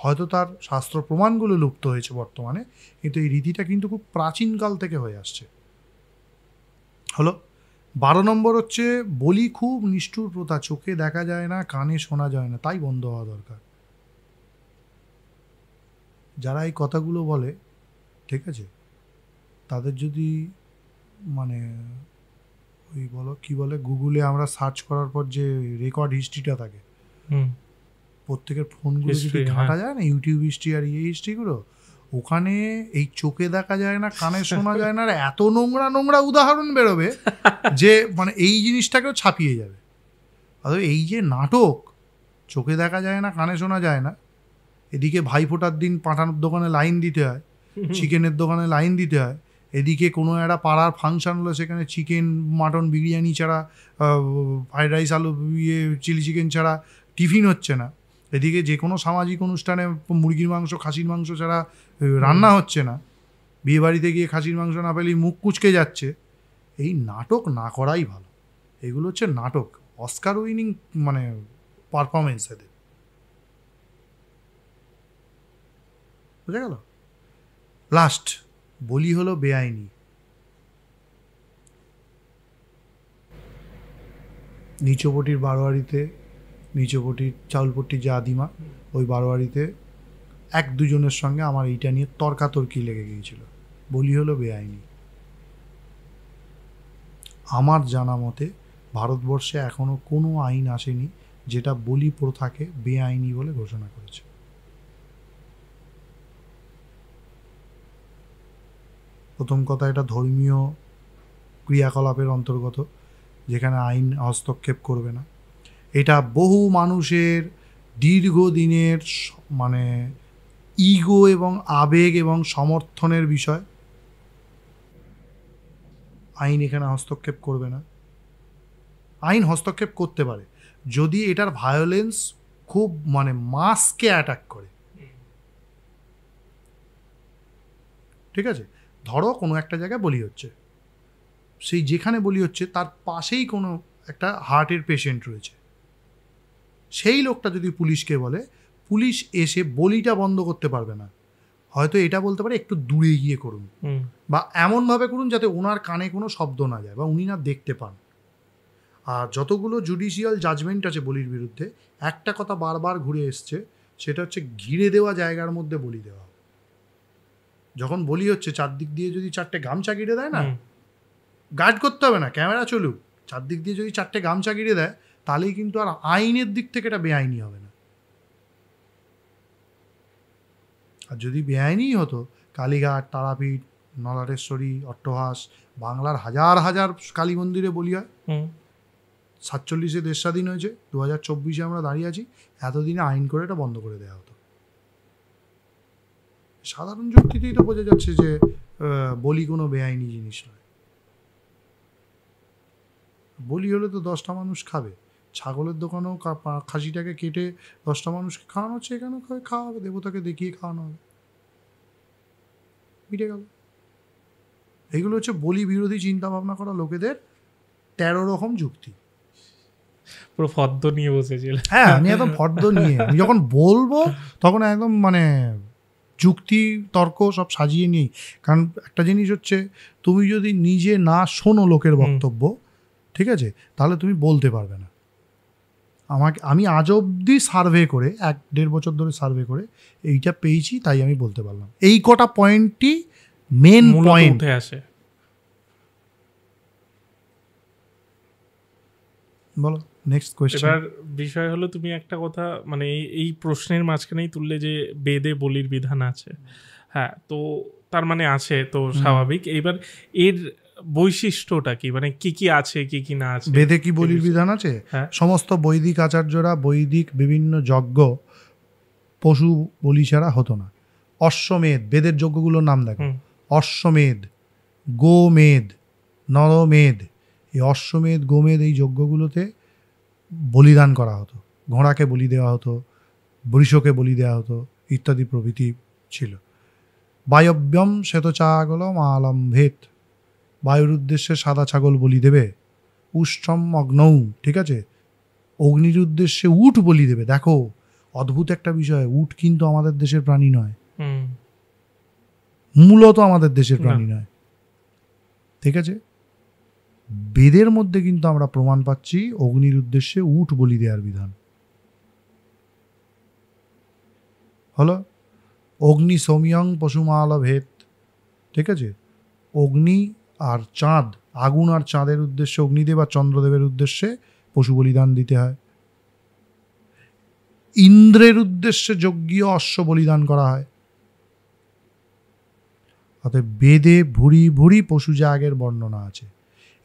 হয়তো তার শাস্ত্র প্রমাণগুলো লুপ্ত হয়েছে বর্তমানে, কিন্তু এই রীতিটা কিন্তু খুব প্রাচীনকাল থেকে হয়ে আসছে। হলো 12 নম্বর হচ্ছে বলি খুব নিষ্ঠুর প্রথা, চোখে দেখা যায় না, কানে শোনা যায় না, তাই বন্ধ হওয়া দরকার। যারা এই কথাগুলো বলে, ঠিক আছে, তাদের যদি মানে ওই বলো কি বলে, গুগলে আমরা সার্চ করার পর যে রেকর্ড হিস্ট্রিটা থাকে, প্রত্যেকের ফোনগুলো যদি ঘাঁটা যায় না, ইউটিউব হিস্ট্রি আর হিস্ট্রিগুলো, ওখানে এই চোখে দেখা যায় না, কানে শোনা যায় না, আর এত নোংরা নোংরা উদাহরণ বেরোবে যে মানে এই জিনিসটাকেও ছাপিয়ে যাবে। অথবা এই যে নাটক, চোখে দেখা যায় না, কানে শোনা যায় না, এদিকে ভাইফোঁটার দিন পাঠানোর দোকানে লাইন দিতে হয়, চিকেনের দোকানে লাইন দিতে হয়, এদিকে কোনো একটা পাড়ার ফাংশন হলো সেখানে চিকেন মাটন বিরিয়ানি ছাড়া, ফ্রাইড রাইস আলু চিলি চিকেন ছাড়া টিফিন হচ্ছে না, এদিকে যে কোনো সামাজিক অনুষ্ঠানে মুরগির মাংস খাসির মাংস ছাড়া রান্না হচ্ছে না, বিয়েবাড়িতে গিয়ে খাসির মাংস না পেলেই মুখ কুঁচকে যাচ্ছে। এই নাটক না করাই ভালো। এগুলো হচ্ছে নাটক, অস্কার উইনিং মানে পারফরমেন্স এদের। বুঝা গেল? লাস্ট বলি হলো বেআইনি। নিচপটির বারোয়ারিতে, নিচপটির চাউলপট্টির যে আদিমা, ওই বারোয়ারিতে এক দুজনের সঙ্গে আমার এইটা নিয়ে তর্কাতর্কি লেগে গিয়েছিল। বলি হলো বেআইনি। আমার জানা মতে ভারতবর্ষে এখনো কোনো আইন আসেনি যেটা বলি প্রথাকে বেআইনি বলে ঘোষণা করেছে। প্রথম কথা, এটা ধর্মীয় ক্রিয়াকলাপের অন্তর্গত, যেখানে আইন হস্তক্ষেপ করবে না। এটা বহু মানুষের দীর্ঘদিনের মানে ইগো এবং আবেগ এবং সমর্থনের বিষয়। আইন এখানে হস্তক্ষেপ করবে না। আইন হস্তক্ষেপ করতে পারে যদি এটার ভায়োলেন্স খুব মানে মাসকে অ্যাটাক করে। ঠিক আছে, ধরো কোনো একটা জায়গায় বলি হচ্ছে, সেই যেখানে বলি হচ্ছে তার পাশেই কোনো একটা হার্টের পেশেন্ট রয়েছে, সেই লোকটা যদি পুলিশকে বলে, পুলিশ এসে বলিটা বন্ধ করতে পারবে না। হয়তো এটা বলতে পারে একটু দূরে গিয়ে করুন, বা এমনভাবে করুন যাতে ওনার কানে কোনো শব্দ না যায় বা উনি না দেখতে পান। আর যতগুলো জুডিশিয়াল জাজমেন্ট আছে বলির বিরুদ্ধে, একটা কথা বারবার ঘুরে এসছে, সেটা হচ্ছে ঘিরে দেওয়া জায়গার মধ্যে বলি দেওয়া। যখন বলি হচ্ছে চারদিক দিয়ে যদি 4টে গামছা ঘিরে দেয় না, গার্ড করতে হবে না, ক্যামেরা চলুক, চারদিক দিয়ে যদি 4টে গামছা ঘিরে দেয়, তাহলেই কিন্তু আর আইনের দিক থেকে এটা বেআইনি হবে না। আর যদি বেআইনি হতো, কালীঘাট, তারাপীঠ, নলাটেশ্বরী, অট্টহাস, বাংলার হাজার হাজার কালী মন্দিরে বলি হয়। 47-এ দেশ স্বাধীন হয়েছে, 2024-এ আমরা দাঁড়িয়ে আছি, এতদিনে আইন করে এটা বন্ধ করে দেওয়া হতো। সাধারণ যুক্তিতেই তো বোঝা যাচ্ছে যে বলি কোনো বেআইনি জিনিস নয়। বলি হলে তো 10টা মানুষ খাবে। ছাগলের দোকানেও খাসিটাকে কেটে 10টা মানুষকে খাওয়ানো হচ্ছে, এখানেও খাওয়া হবে, দেবতাকে দেখিয়ে খাওয়ানো হবে, মিটে গেল। এইগুলো হচ্ছে বলি বিরোধী চিন্তা ভাবনা করা লোকেদের 13 রকম যুক্তি।
পুরো ফর্দ নিয়ে বসেছিল।
হ্যাঁ, আমি একদম ফর্দ নিয়ে, আমি যখন বলবো তখন একদম মানে যুক্তি তর্ক সব সাজিয়ে নিই। কারণ একটা জিনিস হচ্ছে, তুমি যদি নিজে না শোনো লোকের বক্তব্য, ঠিক আছে, তাহলে তুমি বলতে পারবে না। আমি আজ অবধি সার্ভে করে 1-1.5 বছর ধরে সার্ভে করে এইটা পেয়েছি, তাই আমি বলতে পারলাম। এই কটা পয়েন্টই মেন পয়েন্ট
উঠে আসে।
বলো নেক্সট কোয়েশ্চেন।
এবার বিষয় হলো, তুমি একটা কথা মানে এই প্রশ্নের মাঝখানেই তুললে যে বেদে বলির বিধান আছে। হ্যাঁ, তো তার মানে আছে তো স্বাভাবিক। এইবার এর বৈশিষ্ট্যটা কি, মানে কি কি আছে কি কি না আছে?
বেদে কি বলির বিধান আছে?
হ্যাঁ,
সমস্ত বৈদিক আচার্যরা বৈদিক বিভিন্ন যজ্ঞ পশু বলি ছাড়া হতো না। অশ্বমেধ, বেদের যজ্ঞগুলোর নাম দেখো, অশ্বমেধ, গোমেধ, নরমেধ। এই অশ্বমেধ গোমেধ এই যজ্ঞগুলোতে বলিদান করা হতো, ঘোড়াকে বলি দেওয়া হতো, বৃষকে বলি দেওয়া হতো ইত্যাদি প্রভৃতি ছিল। বায়ব্যম শ্বেতচাগলম আলম্ভেত, বায়ুর উদ্দেশ্যে সাদা ছাগল বলি দেবে। উষ্ট্রম অগ্নৌ, ঠিক আছে, অগ্নির উদ্দেশ্যে উট বলি দেবে। দেখো অদ্ভুত একটা বিষয়, উট কিন্তু আমাদের দেশের প্রাণী নয়, মূলত আমাদের দেশের প্রাণী নয়, ঠিক আছে। বেদের মধ্যে কিন্তু আমরা প্রমাণ পাচ্ছি অগ্নির উদ্দেশ্যে উট বলি দেওয়ার বিধান হলো। অগ্নি সৌমিয়ং পশুমালভেদ, ঠিক আছে, অগ্নি আর চাঁদ, আগুন আর চাঁদের উদ্দেশ্যে অগ্নিদেব আর চন্দ্রদেবের উদ্দেশ্যে পশু বলিদান দিতে হয়। ইন্দ্রের উদ্দেশ্যে যজ্ঞীয় অশ্ব বলিদান করা হয়। অতএব বেদে ভুরি ভুরি পশু যাগের বর্ণনা আছে,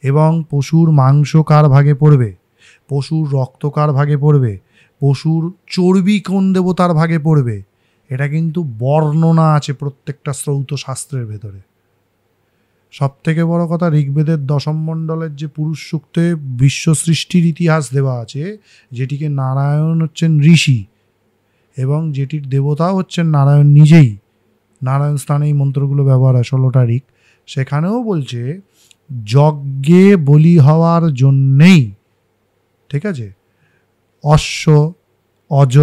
এবং পশুর মাংস কার ভাগে পড়বে, পশুর রক্ত কার ভাগে পড়বে, পশুর চর্বি কোন দেবতার ভাগে পড়বে, এটা কিন্তু বর্ণনা আছে প্রত্যেকটা শ্রৌত শাস্ত্রের ভেতরে। সব থেকে বড় কথা, ঋগ্বেদের দশম মণ্ডলের যে পুরুষ সূক্তে বিশ্ব সৃষ্টির ইতিহাস দেওয়া আছে, যেটিকে নারায়ণ হচ্ছেন ঋষি এবং যেটির দেবতা হচ্ছেন নারায়ণ নিজেই, নারায়ণ স্থানে এই মন্ত্রগুলো ব্যবহার হয় 16টা ঋক, সেখানেও বলছে যজ্ঞে বলি হওয়ার জন্যেই, ঠিক আছে, অশ্ব, অজ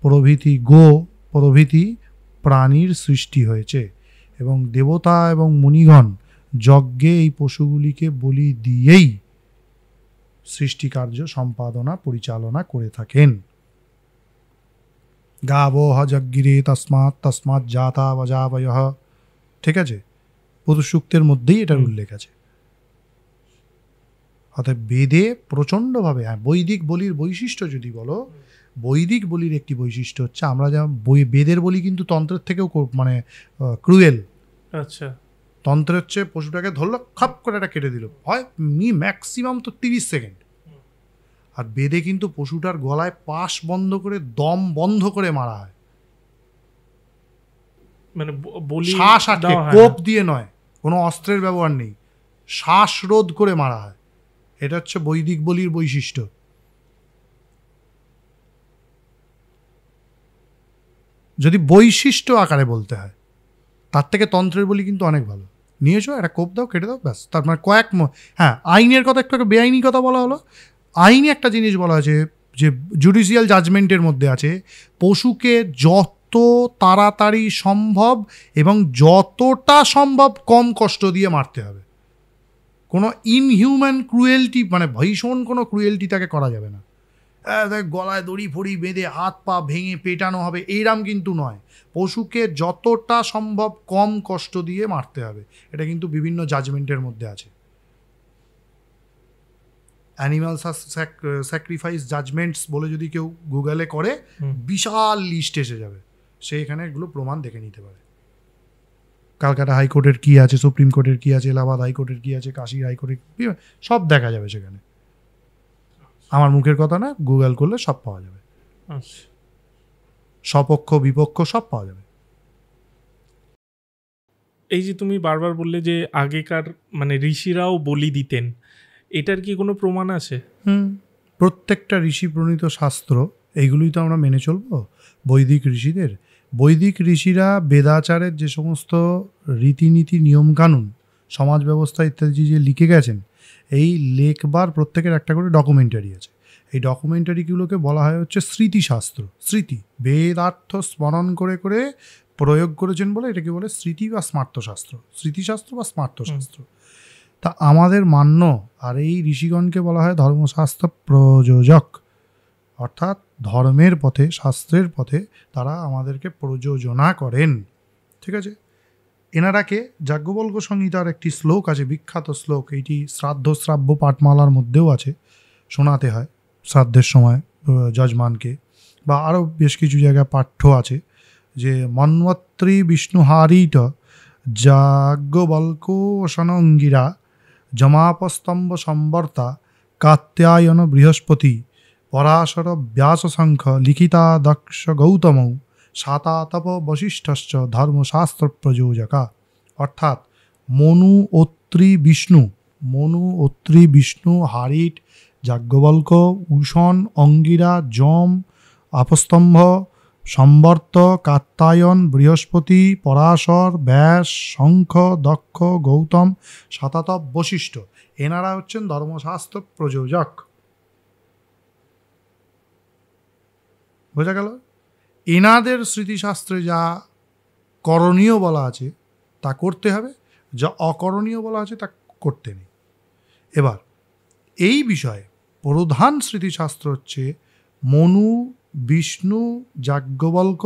প্রভৃতি, গো প্রভৃতি প্রাণীর সৃষ্টি হয়েছে, এবং দেবতা এবং মুনিগণ যজ্ঞে এই পশুগুলিকে বলি দিয়েই সৃষ্টিকার্য সম্পাদনা পরিচালনা করে থাকেন। গাবো যজ্ঞিরে তসমাৎ তসমাৎ জাতা বজাবয়ঃ, ঠিক আছে, পুরুষ সূক্তের মধ্যেই এটার উল্লেখ আছে। অর্থাৎ বেদে প্রচণ্ডভাবে, হ্যাঁ, বৈদিক বলির বৈশিষ্ট্য যদি বলো, বৈদিক বলির একটি বৈশিষ্ট্য হচ্ছে, আমরা যা বেদের বলি কিন্তু তন্ত্রের থেকেও মানে ক্রুয়েল।
আচ্ছা,
তন্ত্র হচ্ছে পশুটাকে ধরলো, খাপ করে এটা কেটে দিল, হয় ম্যাক্সিমাম তো 30 সেকেন্ড। আর বেদে কিন্তু পশুটার গলায় পাশ বন্ধ করে, দম বন্ধ করে মারা হয়,
মানে বলি
শ্বাস আটকে, কোপ দিয়ে নয়, কোনো অস্ত্রের ব্যবহার নেই, শ্বাসরোধ করে মারা হয়। এটা হচ্ছে বৈদিক বলির বৈশিষ্ট্য। যদি বৈশিষ্ট্য আকারে বলতে হয়, তার থেকে তন্ত্রের বলি কিন্তু অনেক ভালো। নিয়েছো, একটা কোপ দাও, কেটে দাও, ব্যাস। তার মানে হ্যাঁ, আইনের কথা একটু বেআইনি কথা বলা হলো। আইনে একটা জিনিস বলা আছে, যে জুডিশিয়াল জাজমেন্টের মধ্যে আছে, পশুকে যত তাড়াতাড়ি সম্ভব এবং যতটা সম্ভব কম কষ্ট দিয়ে মারতে হবে। কোনো ইনহিউম্যান ক্রুয়েলটি, মানে ভীষণ কোনো ক্রুয়েলটি তাকে করা যাবে না। গলায় দড়ি ফড়ি বেঁধে হাত পা ভেঙে পেটানো হবে, এইরকম কিন্তু নয়। পশুকে যতটা সম্ভব কম কষ্ট দিয়ে মারতে হবে। এটা কিন্তু বিভিন্ন জাজমেন্টের মধ্যে আছে। অ্যানিমাল স্যাক্রিফাইস জাজমেন্টস বলে যদি কেউ গুগলে করে, বিশাল লিস্ট এসে যাবে, সে এখানে এগুলো প্রমাণ দেখে নিতে পারে। কলকাতা হাইকোর্টের কী আছে, সুপ্রিম কোর্টের কী আছে, এলাহাবাদ হাইকোর্টের কী আছে, কাশী হাইকোর্টের সব দেখা যাবে সেখানে। আমার মুখের কথা না, গুগল করলে সব পাওয়া যাবে, সপক্ষ বিপক্ষ সব পাওয়া যাবে।
এই যে তুমি বারবার বললে যে আগেকার মানে ঋষিরাও বলি দিতেন, এটার কি কোনো প্রমাণ আছে?
প্রত্যেকটা ঋষি প্রণীত শাস্ত্র, এইগুলোই তো আমরা মেনে চলবো। বৈদিক ঋষিদের, বৈদিক ঋষিরা বেদাচারের যে সমস্ত রীতিনীতি নিয়মকানুন, সমাজ ব্যবস্থা ইত্যাদি যে লিখে গেছেন, এই লেখবার প্রত্যেকের একটা করে ডকুমেন্টারি আছে। এই ডকুমেন্টারিগুলোকে বলা হয় হচ্ছে স্মৃতিশাস্ত্র। স্মৃতি, বেদার্থ স্মরণ করে করে প্রয়োগ করেছেন বলে এটাকে বলে স্মৃতি বা স্মার্তশাস্ত্র, স্মৃতিশাস্ত্র বা স্মার্তশাস্ত্র। তা আমাদের মান্য, আর এই ঋষিগণকে বলা হয় ধর্মশাস্ত্র প্রযোজক, অর্থাৎ ধর্মের পথে, শাস্ত্রের পথে তারা আমাদেরকে প্রযোজনা করেন, ঠিক আছে। এনারাকে যাজ্ঞবল্ক সংহিতার একটি শ্লোক আছে, বিখ্যাত শ্লোক, এইটি শ্রাদ্ধ শ্রাব্য পাঠমালার মধ্যেও আছে, শোনাতে হয় শ্রাদ্ধের সময় যজমানকে, বা আরও বেশ কিছু জায়গায় পাঠ্য আছে, যে মন্বত্রী বিষ্ণুহারিত যাজ্ঞবল্ক সনঙ্গিরা জমাপস্তম্ভ সম্বর্তা কাত্যায়ন বৃহস্পতি পরাশর ব্যাসশঙ্খ লিখিতা দক্ষ গৌতমৌ সাতাতপ বশিষ্ঠশ্চ ধর্মশাস্ত্র প্রযোজকা। অর্থাৎ মনু অত্রি বিষ্ণু হারিট যাজ্ঞবল্ক উষণ অঙ্গিরা যম আপস্তম্ভ সম্বর্ত কাত্যায়ন বৃহস্পতি পরাশর ব্যাস শঙ্খ দক্ষ গৌতম সাতাতপ বশিষ্ঠ, এনারা হচ্ছেন ধর্মশাস্ত্র প্রযোজক। বোঝা গেল? এনাদের স্মৃতিশাস্ত্রে যা করণীয় বলা আছে তা করতে হবে, যা অকরণীয় বলা আছে তা করতে নেই। এবার এই বিষয়ে প্রধান স্মৃতিশাস্ত্র হচ্ছে মনু, বিষ্ণু, যাজ্ঞবল্ক,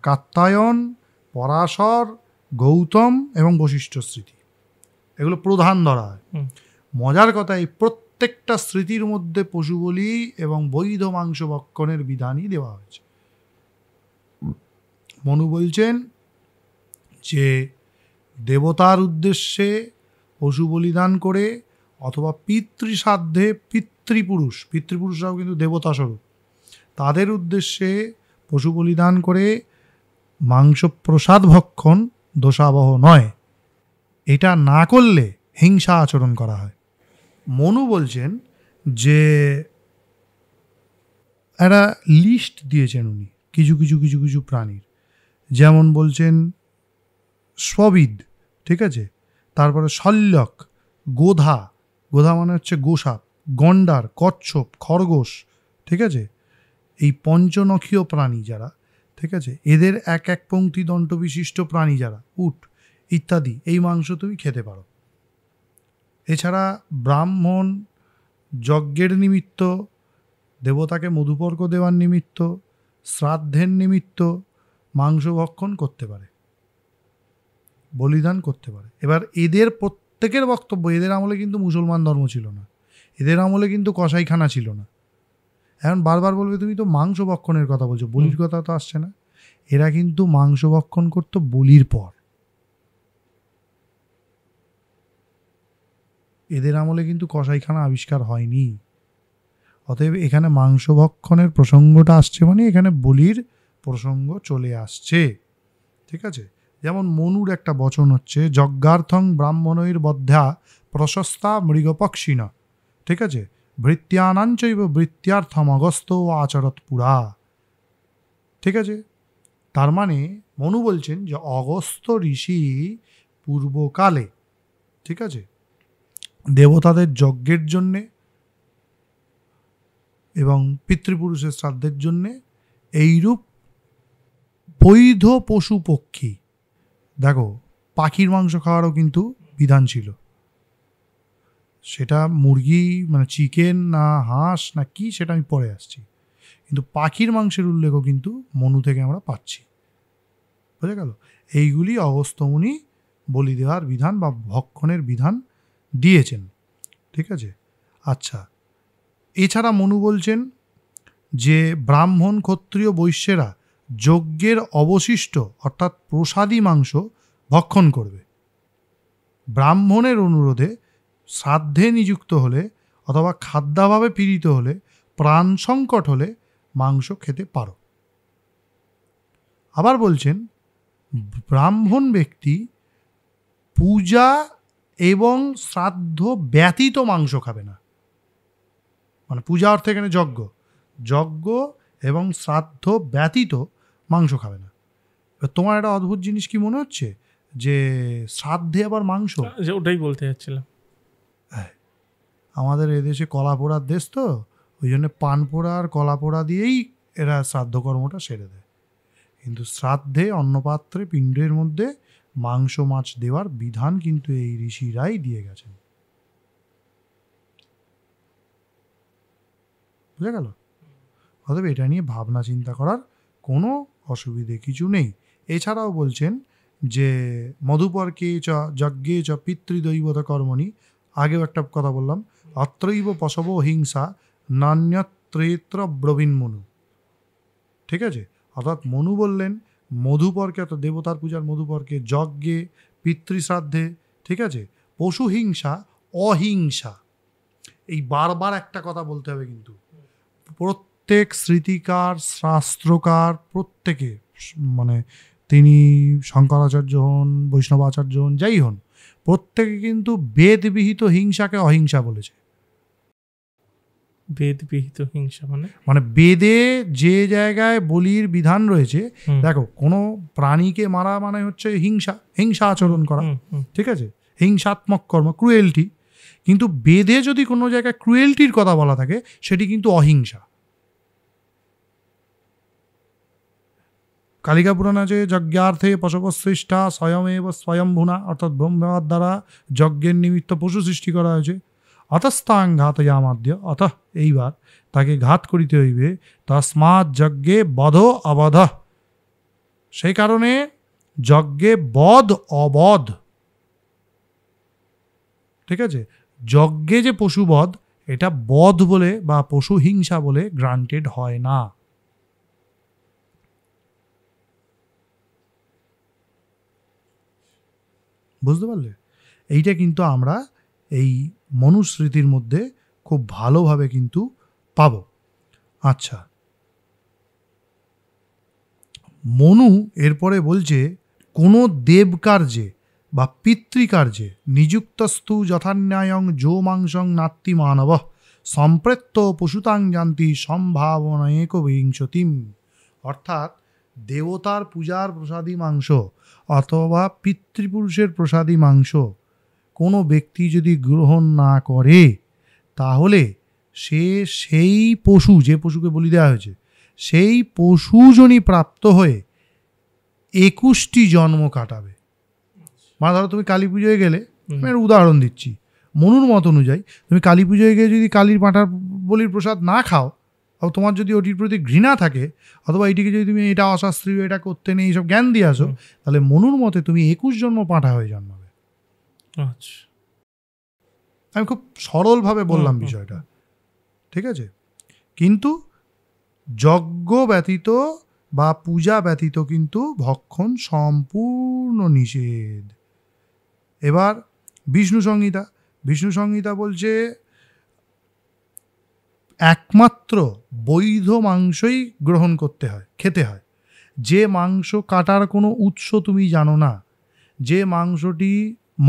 কাত্যায়ন, পরাশর, গৌতম এবং বশিষ্ঠ স্মৃতি, এগুলো প্রধান ধরা হয়। মজার কথা, এই প্রত্যেকটা স্মৃতির মধ্যে পশু বলি এবং বৈধ মাংস ভক্ষণের বিধানই দেওয়া হয়েছে। মনু বলছেন যে দেবতার উদ্দেশ্যে পশু বলিদান করে অথবা পিতৃশ্রাদ্ধে পিতৃপুরুষরাও কিন্তু দেবতা স্বরূপ, তাদের উদ্দেশ্যে পশু বলিদান করে মাংস প্রসাদ ভক্ষণ দোষাবহ নয়। এটা না করলে হিংসা আচরণ করা হয়। মনু বলছেন যে একটা লিস্ট দিয়েছেন উনি কিছু কিছু কিছু কিছু প্রাণীর, যেমন বলছেন স্ববিদ, ঠিক আছে, তারপরে শল্যক, গোধা মানে হচ্ছে গোসাপ, গন্ডার, কচ্ছপ, খরগোশ, ঠিক আছে, এই পঞ্চনখীয় প্রাণী যারা, ঠিক আছে, এদের এক এক পংক্তি দন্ত বিশিষ্ট প্রাণী যারা, উট ইত্যাদি, এই মাংস তুমি খেতে পারো। এছাড়া ব্রাহ্মণ যজ্ঞের নিমিত্ত, দেবতাকে মধুপর্ক দেওয়ার নিমিত্ত, শ্রাদ্ধের নিমিত্ত মাংস ভক্ষণ করতে পারে, বলিদান করতে পারে। এবার এদের প্রত্যেকের বক্তব্য, এদের আমলে কিন্তু মুসলমান ধর্ম ছিল না, এদের আমলে কিন্তু কসাইখানা ছিল না। এখন বারবার বলবে তুমি তো মাংস ভক্ষণের কথা বলছো, বলির কথা তো আসছে না। এরা কিন্তু মাংস ভক্ষণ করতো বলির পর, এদের আমলে কিন্তু কসাইখানা আবিষ্কার হয়নি। অতএব এখানে মাংস ভক্ষণের প্রসঙ্গটা আসছে মানে এখানে বলির প্রসঙ্গ চলে আসছে, ঠিক আছে। যেমন মনুর একটা বচন হচ্ছে যজ্ঞার্থং ব্রাহ্মণৈর বধ্যা প্রশস্তা মৃগপক্ষিণা, ঠিক আছে, ভৃত্যানাঞ্চৈব ভৃত্যার্থম অগস্ত আচরত পুরা, ঠিক আছে। তার মানে মনু বলছেন যে অগস্ত্য ঋষি পূর্বকালে, ঠিক আছে, দেবতাদের যজ্ঞের জন্যে এবং পিতৃপুরুষের শ্রাদ্ধের জন্যে এইরূপ বৈধ পশু পক্ষী, দেখো পাখির মাংস খাওয়ারও কিন্তু বিধান ছিল, সেটা মুরগি মানে চিকেন না হাঁস না কি সেটা আমি পরে আসছি, কিন্তু পাখির মাংসের উল্লেখও কিন্তু মনু থেকে আমরা পাচ্ছি, বুঝে গেল। এইগুলি অগস্ত্য মুনি বলি দেওয়ার বিধান বা ভক্ষণের বিধান দিয়েছেন, ঠিক আছে। আচ্ছা, এছাড়া মনু বলছেন যে ব্রাহ্মণ ক্ষত্রিয় বৈশ্যেরা যজ্ঞের অবশিষ্ট অর্থাৎ প্রসাদী মাংস ভক্ষণ করবে। ব্রাহ্মণের অনুরোধে শ্রাদ্ধে নিযুক্ত হলে অথবা খাদ্যাভাবে পীড়িত হলে, প্রাণ সংকট হলে মাংস খেতে পারো। আবার বলছেন ব্রাহ্মণ ব্যক্তি পূজা এবং শ্রাদ্ধ ব্যতীত মাংস খাবে না, মানে পূজা অর্থে এখানে যজ্ঞ এবং শ্রাদ্ধ ব্যতীত মাংস খাবে না। তোমার একটা অদ্ভুত জিনিস কি মনে হচ্ছে যে শ্রাদ্ধে আবার মাংস?
ওটাই বলতে যাচ্ছিলাম।
আমাদের এদেশে কলা পোড়ার দেশ তো, ওই জন্য পান পোড়া আর কলা পোড়া দিয়েই এরা শ্রাদ্ধ কর্মটা সেরে দেয়। কিন্তু শ্রাদ্ধে অন্নপাত্রে পিণ্ডের মধ্যে মাংস মাছ দেওয়ার বিধান কিন্তু এই ঋষিরাই দিয়ে গেছেন, বুঝা গেল। অতএব এটা নিয়ে ভাবনা চিন্তা করার কোনো অসুবিধে কিছু নেই। এছাড়াও বলছেন যে মধুপর্কে চ যজ্ঞে চ পিতৃদৈবত কর্মণি, আগেও একটা কথা বললাম, অত্রৈব পশব হিংসা নান্যত্রেত্র ব্রবীণ মনু, ঠিক আছে। অর্থাৎ মনু বললেন মধুপর্কে অর্থাৎ দেবতার পূজার মধুপর্কে, যজ্ঞে, পিতৃশ্রাদ্ধে, ঠিক আছে, পশু হিংসা অহিংসা, এই বারবার একটা কথা বলতে হবে কিন্তু, প্রত্যেক স্মৃতিকার শাস্ত্রকার প্রত্যেকে, মানে তিনি শঙ্করাচার্য হন, বৈষ্ণবাচার্য হন, যাই হন, প্রত্যেকে কিন্তু বেদবিহিত হিংসাকে অহিংসা বলেছে।
বেদবিহিত হিংসা
মানে বেদে যে জায়গায় বলির বিধান রয়েছে, দেখো কোনো প্রাণীকে মারা মানে হচ্ছে হিংসা আচরণ করা, ঠিক আছে, হিংসাত্মক কর্ম, ক্রুয়েলটি। কিন্তু বেদে যদি কোনো জায়গায় ক্রুয়েলটির কথা বলা থাকে সেটি কিন্তু অহিংসা। কালিকা পুরাণ আছে যজ্ঞার্থে পশবসৃষ্টা স্বয়মেব স্বয়ম্ভুনা, অর্থাৎ ব্রহ্মার দ্বারা যজ্ঞের নিমিত্ত পশু সৃষ্টি করা হয়েছে। অতস্তাং ঘাতয়ামাদ্য, অতঃ এইবার তাকে ঘাত করিতে হইবে। তস্মাৎ যজ্ঞে বধ অবধ, সেই কারণে যজ্ঞে বধ অবধ, ঠিক আছে, যজ্ঞে যে পশুবধ এটা বধ বলে বা পশু হিংসা বলে গ্রান্টেড হয় না। বুঝতে পারলে? এইটা কিন্তু আমরা এই মনুস্মৃতির মধ্যে খুব ভালোভাবে কিন্তু পাব। আচ্ছা, মনু এরপরে বলছে কোনো দেবকার্যে বা পিতৃকার্যে নিযুক্তস্তু যথান্যায়ং যো মাংসং নাত্তি মানব সম্প্রেত্য পশুতাং জান্তি সম্ভাবনা একবিংশতিম। অর্থাৎ দেবতার পূজার প্রসাদী মাংস অথবা পিতৃপুরুষের প্রসাদী মাংস কোনো ব্যক্তি যদি গ্রহণ না করে, তাহলে সে সেই পশু, যে পশুকে বলি দেওয়া হয়েছে, সেই পশুজনই প্রাপ্ত হয়ে 21টি জন্ম কাটাবে। মানে ধরো তুমি কালী পুজোয় গেলে, আমি একটা উদাহরণ দিচ্ছি, মনুর মত অনুযায়ী তুমি কালী পুজোয় গিয়ে যদি কালীর পাঁঠার বলির প্রসাদ না খাও, অথবা তোমার যদি ওটির প্রতি ঘৃণা থাকে, অথবা এইটিকে যদি তুমি এটা অশাস্ত্রীয়, এটা করতে নেই, এইসব জ্ঞান দিয়ে আসো, তাহলে মনুর মতে তুমি 21 জন্ম পাঁঠা হয়ে জন্মাবে।
আচ্ছা,
আমি খুব সরলভাবে বললাম বিষয়টা, ঠিক আছে? কিন্তু যজ্ঞ ব্যতীত বা পূজা ব্যতীত কিন্তু ভক্ষণ সম্পূর্ণ নিষেধ। এবার বিষ্ণু সংহিতা বলছে একমাত্র বৈধ মাংসই গ্রহণ করতে হয়, খেতে হয়। যে মাংস কাটার কোনো উৎস তুমি জানো না, যে মাংসটি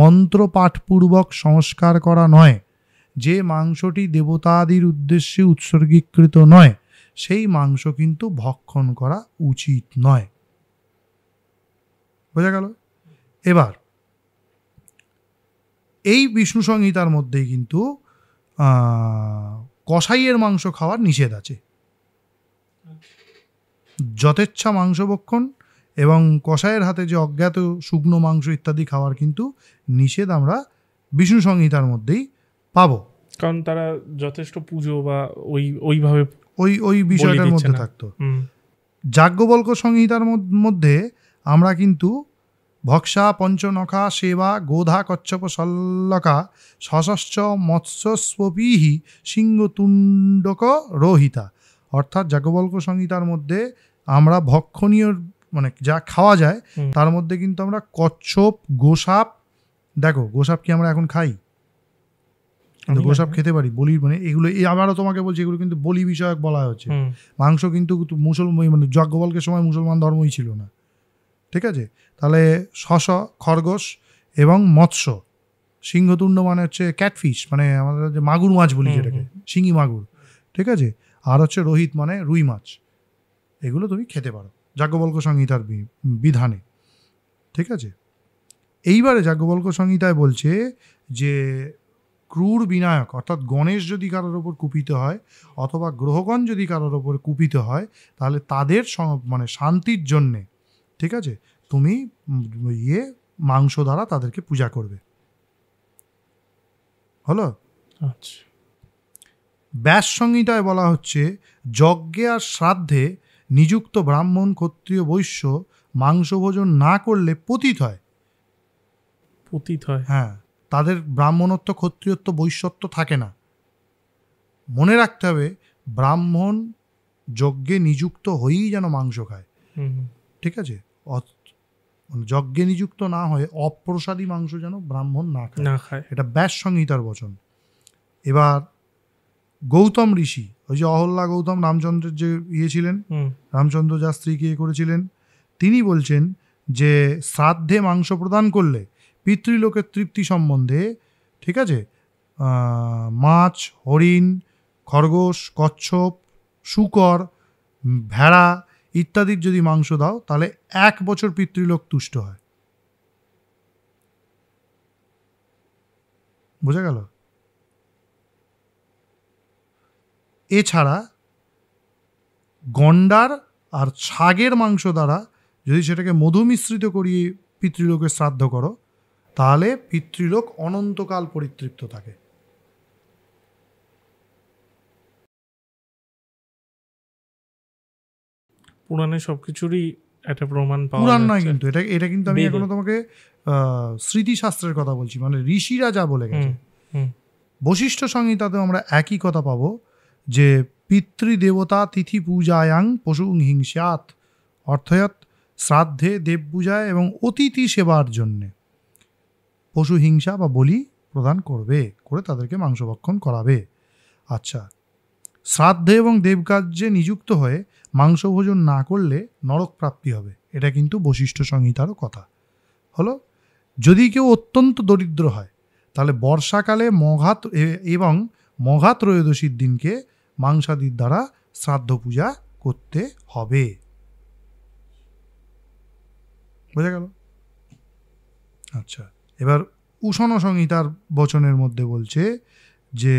মন্ত্রপাঠপূর্বক সংস্কার করা নয়, যে মাংসটি দেবতাদির উদ্দেশ্যে উৎসর্গীকৃত নয়, সেই মাংস কিন্তু ভক্ষণ করা উচিত নয়। বোঝা গেল? এবার এই বিষ্ণু সংহিতার মধ্যেই কিন্তু কসাইয়ের মাংস খাওয়ার নিষেধ আছে। যথেচ্ছা মাংস ভক্ষণ এবং কসাইয়ের হাতে যে অজ্ঞাত শুকনো মাংস ইত্যাদি খাওয়ার কিন্তু নিষেধ আমরা বিষ্ণু সংহিতার মধ্যেই পাবো,
কারণ তারা যথেষ্ট পুজো বা ওইভাবে
ওই বিষয়টার মধ্যে থাকতো। যাজ্ঞবল্ক্য সংহিতার মধ্যে আমরা কিন্তু ভক্ষা পঞ্চনখা সেবা গোধা কচ্ছপ শল্যকা সশস্চ মৎস্যস্বপীহি সিংহতুণ্ডক রোহিতা, অর্থাৎ যাজ্ঞবল্ক্য সংহিতার মধ্যে আমরা ভক্ষণীয় মানে যা খাওয়া যায় তার মধ্যে কিন্তু আমরা কচ্ছপ, গোসাপ, দেখো গোসাপ কি আমরা এখন খাই? গোসাপ খেতে পারি বলি, মানে এগুলো আবারও তোমাকে বলছি, এগুলো কিন্তু বলি বিষয়ক বলা হচ্ছে। মাংস কিন্তু মানে যাজ্ঞবল্ক্যের সময় মুসলমান ধর্মই ছিল না, ঠিক আছে? তাহলে শশ, খরগোশ এবং মৎস্য, সিংহতুণ্ড মানে হচ্ছে ক্যাটফিশ, মানে আমাদের যে মাগুর মাছ বলি যেটাকে, শিঙি মাগুর, ঠিক আছে? আর হচ্ছে রোহিত মানে রুই মাছ, এগুলো তুমি খেতে পারো যাজ্ঞবল্ক্য সংহিতার বিধানে, ঠিক আছে? এইবারে যাজ্ঞবল্ক্য সংহিতায় বলছে যে ক্রূর বিনায়ক অর্থাৎ গণেশ যদি কারোর ওপর কুপিত হয় অথবা গ্রহগণ যদি কারোর ওপর কুপিত হয়, তাহলে তাদের মানে শান্তির জন্যে, ঠিক আছে, তুমি মাংস দ্বারা তাদেরকে পূজা করবে। হলো?
আচ্ছা।
ব্যাস সংহিতায় বলা হচ্ছে যজ্ঞে আর শ্রাদ্ধে নিযুক্ত ব্রাহ্মণ, ক্ষত্রিয়, বৈশ্য মাংস ভোজন না করলে পতিত হয়। হ্যাঁ, তাদের ব্রাহ্মণত্ব, ক্ষত্রিয়ত্ব, বৈশ্যত্ব থাকে না। মনে রাখতে হবে ব্রাহ্মণ যজ্ঞে নিযুক্ত হয়েই যেন মাংস খায়, ঠিক আছে? যজ্ঞে নিযুক্ত না হয়ে অপ্রসাদী মাংস যেন ব্রাহ্মণ না খায়, এটা ব্যাস সংহিতার বচন। এবার গৌতম ঋষি, ওই যে অহল্যা গৌতম রামচন্দ্রের যে ছিলেন, রামচন্দ্র যা স্ত্রীকে করেছিলেন, তিনি বলছেন যে শ্রাদ্ধে মাংস প্রদান করলে পিতৃলোকের তৃপ্তি সম্বন্ধে, ঠিক আছে, মাছ, হরিণ, খরগোশ, কচ্ছপ, শূকর, ভেড়া ইত্যাদির যদি মাংস দাও, তাহলে 1 বছর পিতৃলোক তুষ্ট হয়। বোঝা গেল? এছাড়া গন্ডার আর ছাগের মাংস দ্বারা যদি সেটাকে মধু মিশ্রিত করিয়ে পিতৃলোকে শ্রাদ্ধ করো, তাহলে পিতৃলোক অনন্তকাল পরিতৃপ্ত থাকে।
পুরাণে সবকিছুরই একটা প্রমাণ পাওয়া যায়।
পুরাণ নয় কিন্তু, এটা কিন্তু আমি এখনো তোমাকে স্মৃতিশাস্ত্রের কথা বলছি, মানে ঋষিরা যা বলে গেছে। বশিষ্ঠ সংহিতাতে আমরা একই কথা পাবো যে পিতৃদেবতা তিথি পূজায়াং পশু হিংস্যাৎ, অর্থাৎ শ্রাদ্ধে, দেব পূজায় এবং অতিথি সেবার জন্যে, পশু হিংসা বা বলি প্রদান করবে, করে তাদেরকে মাংস ভক্ষণ করাবে। আচ্ছা, শ্রাদ্ধে এবং দেবকার্যে নিযুক্ত হয়ে মাংস ভোজন না করলে নরক প্রাপ্তি হবে, এটা কিন্তু বশিষ্ঠ সংহিতারও কথা। হলো, যদি কেউ অত্যন্ত দরিদ্র হয় তাহলে বর্ষাকালে এবং মঘা ত্রয়োদশীর দিনকে মাংসাদির দ্বারা শ্রাদ্ধ পূজা করতে হবে। বোঝা গেল? আচ্ছা, এবার উষণ সংহিতার বচনের মধ্যে বলছে যে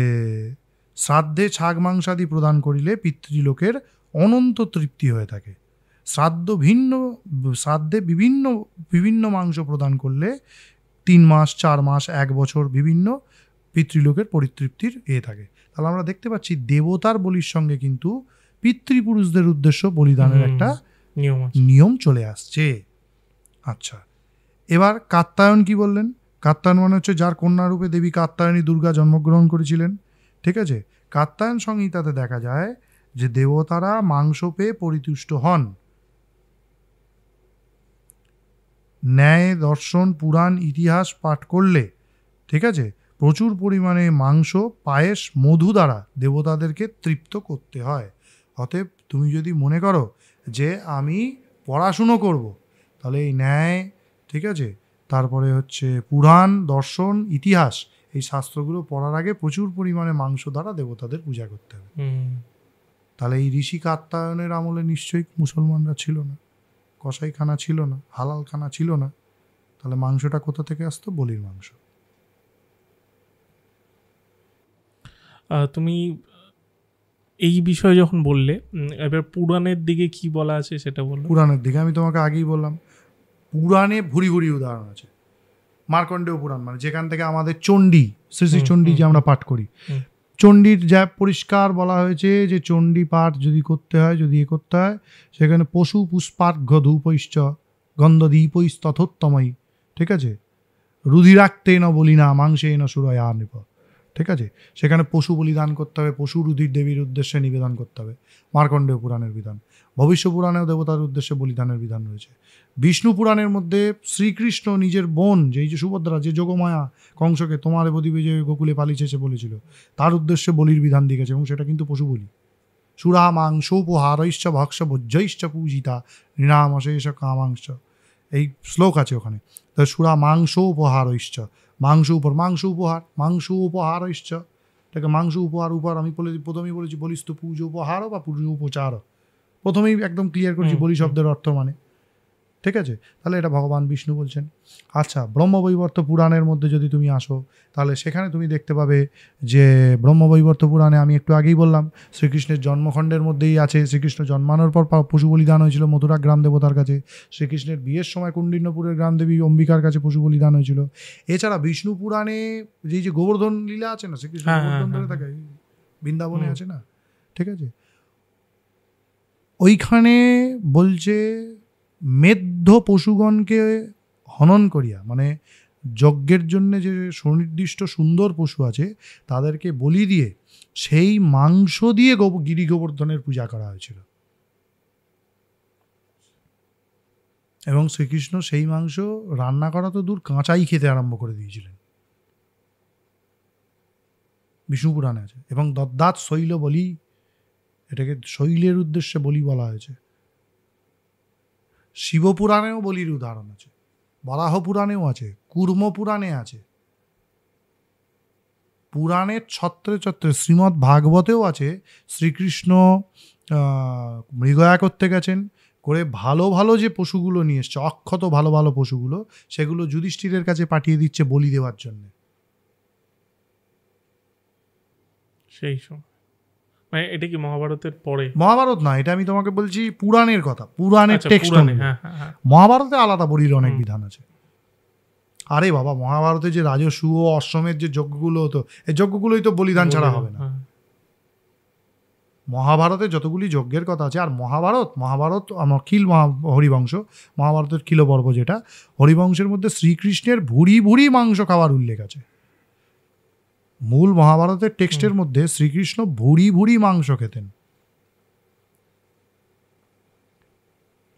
শ্রাদ্ধে ছাগ মাংসাদি প্রদান করিলে পিতৃলোকের অনন্ত তৃপ্তি হয়ে থাকে। শ্রাদ্ধে বিভিন্ন বিভিন্ন মাংস প্রদান করলে 3 মাস 4 মাস 1 বছর বিভিন্ন পিতৃলোকের পরিতৃপ্তির থাকে। তাহলে আমরা দেখতে পাচ্ছি দেবতার বলির সঙ্গে কিন্তু পিতৃপুরুষদের উদ্দেশ্য বলিদানের একটা নিয়ম চলে আসছে। আচ্ছা, এবার কাত্যায়ন কি বললেন? কাত্যায়ন মানে হচ্ছে যার কন্যারূপে দেবী কাত্যায়নী দুর্গা জন্মগ্রহণ করেছিলেন। ঠিক আছে, কাত্যায়ন সংহিতাতে দেখা যায় যে দেবতারা মাংস পেয়ে পরিতুষ্ট হন। ন্যায়, দর্শন, পুরাণ, ইতিহাস পাঠ করলে, ঠিক আছে, প্রচুর পরিমাণে মাংস, পায়েস, মধু দ্বারা দেবতাদেরকে তৃপ্ত করতে হয়। অতএব তুমি যদি মনে করো যে আমি পড়াশুনো করব, তাহলে এই ন্যায়, ঠিক আছে, তারপরে হচ্ছে পুরাণ, দর্শন, ইতিহাস, এই শাস্ত্রগুলো পড়ার আগে প্রচুর পরিমাণে মাংস দ্বারা দেবতাদের পূজা করতে হবে। তাহলে এই ঋষি কাত্যায়নের আমলে নিশ্চয়ই মুসলমানরা ছিল না, কসাইখানা ছিল না, হালালখানা ছিল না। তাহলে মাংসটা কোথা থেকে আসতো? বলির মাংস।
তুমি এই বিষয়ে যখন বললে, এবার পুরাণের দিকে কি বলা আছে সেটা বললো।
পুরাণের দিকে আমি তোমাকে আগেই বললাম, পুরাণে ভুরি ভুরি উদাহরণ আছে। মার্কণ্ডেয় পুরাণ, মানে যেখান থেকে আমাদের চণ্ডী, শ্রী শ্রী চণ্ডী যে আমরা পাঠ করি, চণ্ডীর যা পরিষ্কার বলা হয়েছে যে চণ্ডী পাঠ যদি করতে হয়, যদি করতে হয়, সেখানে পশু পুষ্পার্ঘ ধূপৈশ্চ গন্ধদীপৈস্তথোত্তময়ী, ঠিক আছে, রুধিরাক্তেন বলিনা মাংসেন সুরয়া নৃপ, ঠিক আছে, সেখানে পশু বলিদান করতে হবে, পশু রুধির দেবীর উদ্দেশ্যে নিবেদন করতে হবে, মার্কণ্ডেয় পুরাণের বিধান। ভবিষ্য পুরাণেও দেবতার উদ্দেশ্যে বলিদানের বিধান রয়েছে। বিষ্ণু পুরাণের মধ্যে শ্রীকৃষ্ণ নিজের বোন, যেই যে সুভদ্রা, যে যোগমায়া কংসকে তোমার বদিবে যে গোকুলে পালিয়েছে বলেছিল, তার উদ্দেশ্যে বলির বিধান দিয়েছে, এবং সেটা কিন্তু পশু বলি। সুরা মাংসোপহারৈশ্চ ভক্ষ ভোজ্যৈশ্চ পূজিতা নৃণামশেষ কামাংশ, এই শ্লোক আছে ওখানে। তো সুরা মাংসোপহারৈশ্চ, মাংস উপহার, মাংস উপহারৈশ্চ, এটাকে মাংস উপহার আমি প্রথমেই বলেছি বলিস্তু পূজ উপহারও বা পূজ উপচার, প্রথমেই একদম ক্লিয়ার করছি বলি শব্দের অর্থ মানে, ঠিক আছে। তাহলে এটা ভগবান বিষ্ণু বলছেন। আচ্ছা, ব্রহ্মবৈবর্ত পুরাণের মধ্যে যদি তুমি আসো, তাহলে সেখানে তুমি দেখতে পাবে যে ব্রহ্মবৈবর্ত পুরাণে আমি একটু আগেই বললাম শ্রীকৃষ্ণের জন্মখণ্ডের মধ্যেই আছে, শ্রীকৃষ্ণ জন্মানোর পর পশু বলিদান হয়েছিল মথুরা গ্রাম দেবতার কাছে, শ্রীকৃষ্ণের বিয়ের সময় কুণ্ডিন্যপুরের গ্রাম দেবী অম্বিকার কাছে পশু বলিদান হয়েছিল। এছাড়া বিষ্ণু পুরাণে যে গোবর্ধন লীলা আছে না, শ্রীকৃষ্ণ গোবর্ধন ধরে থাকে, বৃন্দাবনে আছে না, ঠিক আছে, ওইখানে বলছে মেদ্ধ পশুগণকে হনন করিয়া, মানে যজ্ঞের জন্য যে সুনির্দিষ্ট সুন্দর পশু আছে তাদেরকে বলি দিয়ে সেই মাংস দিয়ে গিরি গোবর্ধনের পূজা করা হয়েছিল, এবং শ্রীকৃষ্ণ সেই মাংস রান্না করা তো দূর, কাঁচাই খেতে আরম্ভ করে দিয়েছিলেন, বিষ্ণু পুরাণে আছে। এবং দদ্দাত শৈল বলি, এটাকে শৈলের উদ্দেশ্যে বলি বলা হয়েছে। শিবপুরাণেও বলির উদাহরণ আছে, বরাহ পুরাণেও আছে, কুর্ম পুরাণে আছে, পুরাণের ছত্রে ছত্রে শ্রীমদ্ ভাগবতেও আছে। শ্রীকৃষ্ণ মৃগয়া করতে গেছেন, করে ভালো ভালো যে পশুগুলো নিয়ে এসছে, অক্ষত ভালো ভালো পশুগুলো, সেগুলো যুধিষ্ঠিরের কাছে পাঠিয়ে দিচ্ছে বলি দেওয়ার জন্য।
সেই সময় মানে এটা কি মহাভারতের পরে?
মহাভারত না, এটা আমি তোমাকে বলছি পুরাণের কথা, পুরাণের টেক্সট। মহাভারতে আলাদা বলির অনেক বিধান আছে। আরে বাবা, মহাভারতে যে রাজসূয় ও অশ্বমেধ যে যজ্ঞগুলো হতো, এই যজ্ঞগুলোই তো বলিদান ছাড়া হবে না। মহাভারতে যতগুলি যজ্ঞের কথা আছে, আর মহাভারত খিল হরিবংশ, মহাভারতের খিল পর্ব যেটা, হরিবংশের মধ্যে শ্রীকৃষ্ণের ভুরি ভুরি মাংস খাওয়ার উল্লেখ আছে। মূল মহাভারতের টেক্সটের মধ্যে শ্রীকৃষ্ণ ভুরি ভুরি মাংস খেতেন,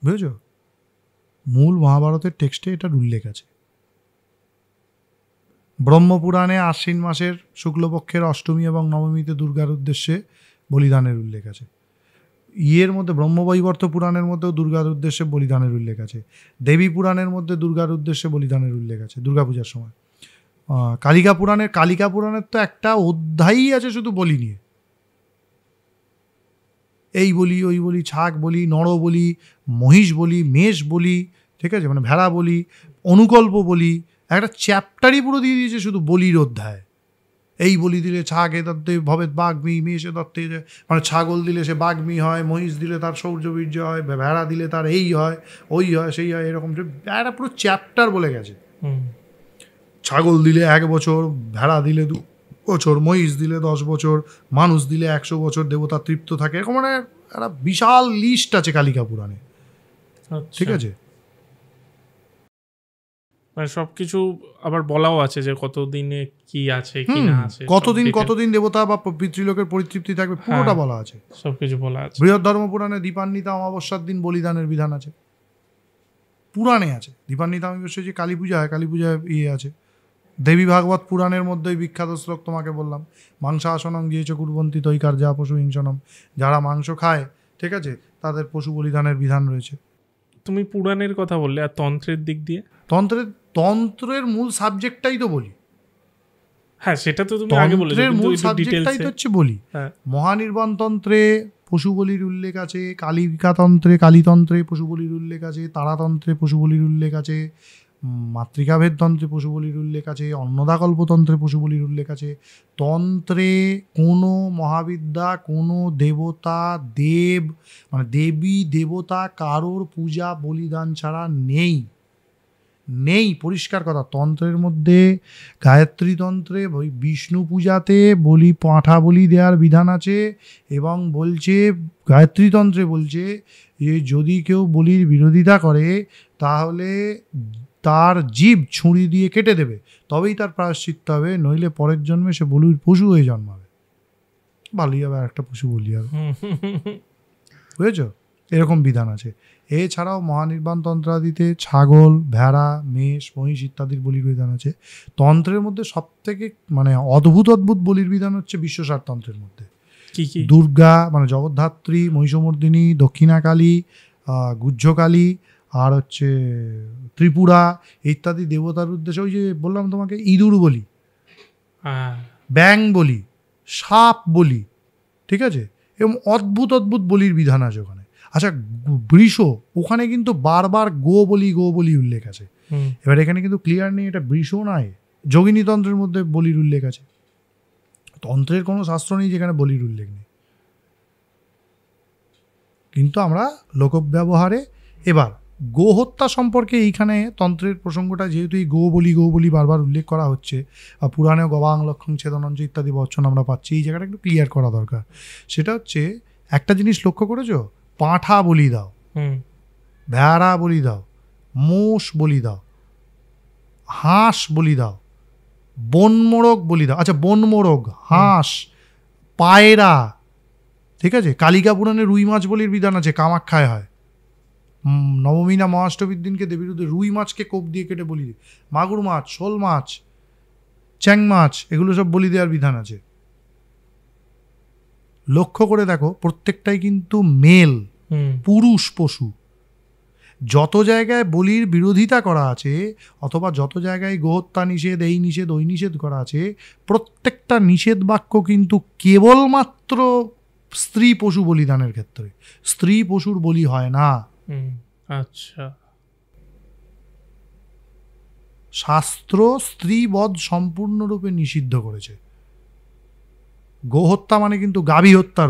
বুঝেছ? মূল মহাভারতের টেক্সটে এটার উল্লেখ আছে। ব্রহ্মপুরাণে আশ্বিন মাসের শুক্লপক্ষের অষ্টমী এবং নবমীতে দুর্গার উদ্দেশ্যে বলিদানের উল্লেখ আছে। ইয়ের মধ্যে ব্রহ্মবৈবর্ত পুরাণের মধ্যেও দুর্গার উদ্দেশ্যে বলিদানের উল্লেখ আছে। দেবী পুরাণের মধ্যে দুর্গার উদ্দেশ্যে বলিদানের উল্লেখ আছে দুর্গাপূজার সময়। কালিকা পুরাণের তো একটা অধ্যায়ই আছে শুধু বলি নিয়ে। এই বলি, ওই বলি, ছাগ বলি, নর বলি, মহিষ বলি, মেষ বলি, ঠিক আছে, মানে ভেড়া বলি, অনুকল্প বলি, একটা চ্যাপ্টারই পুরো দিয়ে দিয়েছে শুধু বলির অধ্যায়। এই বলি দিলে ছাগে দত্তে ভবেত বাগ্মী, মেষে দত্তে মানে ছাগল দিলে সে বাগ্মী হয়, মহিষ দিলে তার শৌর্যবীর্য হয়, ভেড়া দিলে তার এই হয়, ওই হয়, সেই হয়, এরকম একটা পুরো চ্যাপ্টার বলে গেছে। ছাগল দিলে 1 বছর, ভেড়া দিলে 2 বছর, মহিষ দিলে 10 বছর, মানুষ দিলে 100 বছর দেবতা তৃপ্ত থাকে, এরকম মানে একটা বিশাল লিস্ট আছে কালিকা পুরাণে। ঠিক আছে,
মানে সবকিছু আবার বলাও আছে যে কতদিনে কি আছে কি না আছে,
কতদিন দেবতা বা পিতৃলোকের পরিতৃপ্তি থাকবে, পুরোটা বলা আছে,
সবকিছু বলা আছে।
বৃহৎ ধর্ম পুরাণে দীপান্বিতা অমাবস্যার দিন বলিদানের বিধান আছে, পুরাণে আছে। দীপান্বিতা অমাবস্যা যে কালী পূজা হয়, কালী পূজায় আছে। দেবী ভাগবত পুরাণের মধ্যে ওই বিখ্যাত শ্লোক তোমাকে বললাম, মাংসাসনং গিয়েছে কুর্বন্তী তৈকার যা পশু হিংসনম, যারা মাংস খায়, ঠিক আছে, তাদের পশু বলিদানের বিধান রয়েছে।
তুমি পুরাণের কথা বললে, আর তন্ত্রের দিক দিয়ে?
তন্ত্রের মূল সাবজেক্টটাই তো বলি।
হ্যাঁ, সেটা তো তুমি আগে বলেছো,
তন্ত্রের মূল সাবজেক্টটাই তো হচ্ছে বলি। মহানির্বাণ তন্ত্রে পশু বলির উল্লেখ আছে, কালিকা তন্ত্রে, কালীতন্ত্রে পশু বলির উল্লেখ আছে, তারাতন্ত্রে পশু বলির উল্লেখ আছে, মাতৃকাভেদ তন্ত্রে পশু বলির উল্লেখ আছে, অন্নদাকল্পতন্ত্রে পশু বলির উল্লেখ আছে। তন্ত্রে কোনো মহাবিদ্যা, কোনো দেবতা, দেব মানে দেবী দেবতা কারোর পূজা বলিদান ছাড়া নেই, পরিষ্কার কথা। তন্ত্রের মধ্যে গায়ত্রী তন্ত্রে ওই বিষ্ণু পূজাতে বলি, পাঁঠা বলি দেওয়ার বিধান আছে, এবং বলছে গায়ত্রী তন্ত্রে বলছে যে যদি কেউ বলির বিরোধিতা করে তাহলে তার জীব ছুরি দিয়ে কেটে দেবে, তবেই তার প্রায়শ্চিত্ত হবে, নইলে পরের জন্মে সে বলির পশু হয়ে জন্মাবে। ভালোই হবে, আর একটা পশু বলি হবে, বুঝেছ? এরকম বিধান আছে। এছাড়াও মহানির্বাণ তন্ত্রাদিতে ছাগল, ভেড়া, মেষ, মহিষ ইত্যাদির বলির বিধান আছে। তন্ত্রের মধ্যে সবথেকে মানে অদ্ভুত বলির বিধান হচ্ছে বিশ্বসার তন্ত্রের মধ্যে। দুর্গা মানে জগদ্ধাত্রী, মহিষমর্দিনী, দক্ষিণাকালী, গুহ্যকালী, আর হচ্ছে ত্রিপুরা ইত্যাদি দেবতার উদ্দেশ্যে ওই যে বললাম তোমাকে, ইঁদুর বলি, ব্যাং বলি, সাপ বলি, ঠিক আছে, এবং অদ্ভুত বলির বিধান আছে ওখানে। আচ্ছা, বৃষ, ওখানে কিন্তু বারবার গো বলি উল্লেখ আছে। এবার এখানে কিন্তু ক্লিয়ার নেই এটা বৃষ নয়, যোগিনী তন্ত্রের মধ্যে বলির উল্লেখ আছে। তন্ত্রের কোনো শাস্ত্র নেই যেখানে বলির উল্লেখ নেই, কিন্তু আমরা লোকব্যবহারে। এবার গোহত্যা সম্পর্কে এইখানে তন্ত্রের প্রসঙ্গটা, যেহেতু এই গো বলি বারবার উল্লেখ করা হচ্ছে, বা পুরাণে গবাং লক্ষণ ছেদনঞ্জ ইত্যাদি বচন আমরা পাচ্ছি, এই জায়গাটা একটু ক্লিয়ার করা দরকার। সেটা হচ্ছে, একটা জিনিস লক্ষ্য করেছো, পাঁঠা বলি দাও, ভেড়া বলি দাও, মোষ বলি দাও, হাঁস বলি দাও, বনমোরগ বলি দাও। আচ্ছা, বনমোরগ, হাঁস, পায়রা, ঠিক আছে। কালিকা পুরাণে রুই মাছ বলির বিধান আছে, কামাখ্যায় হয়। নবমী না মহাষ্টমীর দিনকে দেবীর উদ্দেশ্যে রুই মাছকে কোপ দিয়ে কেটে বলি, মাগুর মাছ, শোল মাছ, চ্যাং মাছ, এগুলো সব বলি দেওয়ার বিধান আছে। লক্ষ্য করে দেখো, প্রত্যেকটাই কিন্তু মেল, পুরুষ পশু। যত জায়গায় বলির বিরোধিতা করা আছে, অথবা যত জায়গায় গোহত্যা নিষেধ, এই নিষেধ, ওই নিষেধ করা আছে, প্রত্যেকটা নিষেধ বাক্য কিন্তু কেবলমাত্র স্ত্রী পশু বলিদানের ক্ষেত্রে। স্ত্রী পশুর বলি হয় না।
আচ্ছা,
শাস্ত্র স্ত্রীবধ সম্পূর্ণরূপে নিষিদ্ধ করেছে। গোহত্যা মানে কিন্তু গাভী হত্যা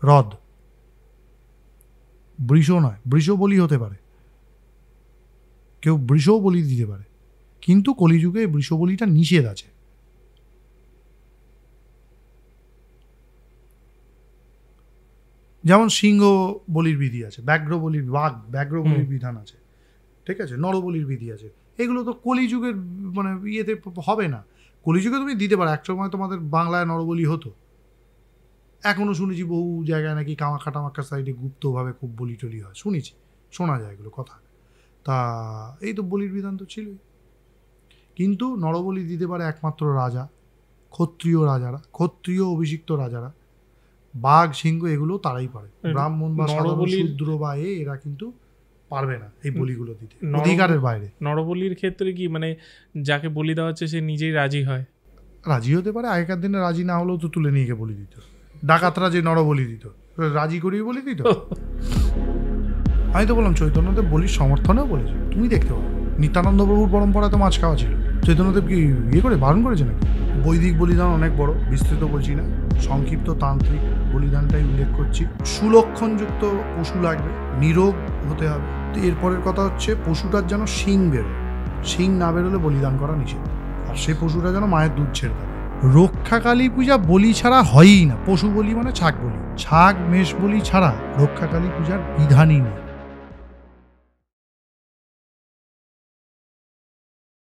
রদ, বৃষ নয়। বৃষ বলি হতে পারে, কেউ বৃষও বলি দিতে পারে, কিন্তু কলিযুগে বৃষ বলিটা নিষেধ আছে। যেমন সিংহ বলির বিধি আছে, ব্যাঘ্র বলির বিধান আছে, ঠিক আছে, নরবলির বিধি আছে। এগুলো তো কলিযুগের মানে ইয়েতে হবে না। কলিযুগে তুমি দিতে পারো, একসময় তোমাদের বাংলায় নরবলি হতো, এখনও শুনেছি বহু জায়গায় নাকি কামাখ্যা সাইডে গুপ্তভাবে খুব বলি টলি হয়, শোনা যায় এগুলো কথা। তা এই তো বলির বিধান তো ছিলই। কিন্তু নরবলি দিতে পারে একমাত্র রাজা, ক্ষত্রিয় রাজারা, ক্ষত্রিয় অভিষিক্ত রাজারা। বাঘ, সিংহ এগুলো তারাই পারে। ব্রাহ্মণ বা সাধারণ শূদ্র বা এরা কিন্তু পারবে না এই বলিগুলো দিতে, অধিকারের বাইরে।
নরবলির ক্ষেত্রে কি মানে যাকে বলি দেওয়া হচ্ছে সে নিজেই রাজি হয়?
রাজি হতে পারে, আগেকার দিনে রাজি না হলেও তো তুলে নিয়ে গিয়ে বলি দিত। ডাকাতরা যে নরবলি দিত, রাজি করিয়ে বলি দিত। আমি তো বললাম চৈতন্যদেব বলির সমর্থনেও বলেছে, তুমি দেখতে পাবে নিত্যানন্দ প্রভুর পরম্পরায় তো মাছ খাওয়া ছিল। চৈতন্যদেব কি করে বারণ করেছে নাকি? বৈদিক বলিদান অনেক বড়, বিস্তৃত বলছি না, সংক্ষিপ্ত তান্ত্রিক বলিদানটাই উল্লেখ করছি। সুলক্ষণযুক্ত পশু লাগবে, নিরোগ হতে হবে। তো এরপরের কথা হচ্ছে পশুটার যেন শিং বেরোয়, শিং না বেরোলে বলিদান করা নিষেধ। আর সে পশুটা যেন মায়ের দুধ ছেড়ে দেবে। রক্ষাকালী পূজা বলি ছাড়া হয়ই না। পশু বলি মানে ছাগ বলি, ছাগ মেষ বলি ছাড়া রক্ষাকালী পূজার বিধানই নেই।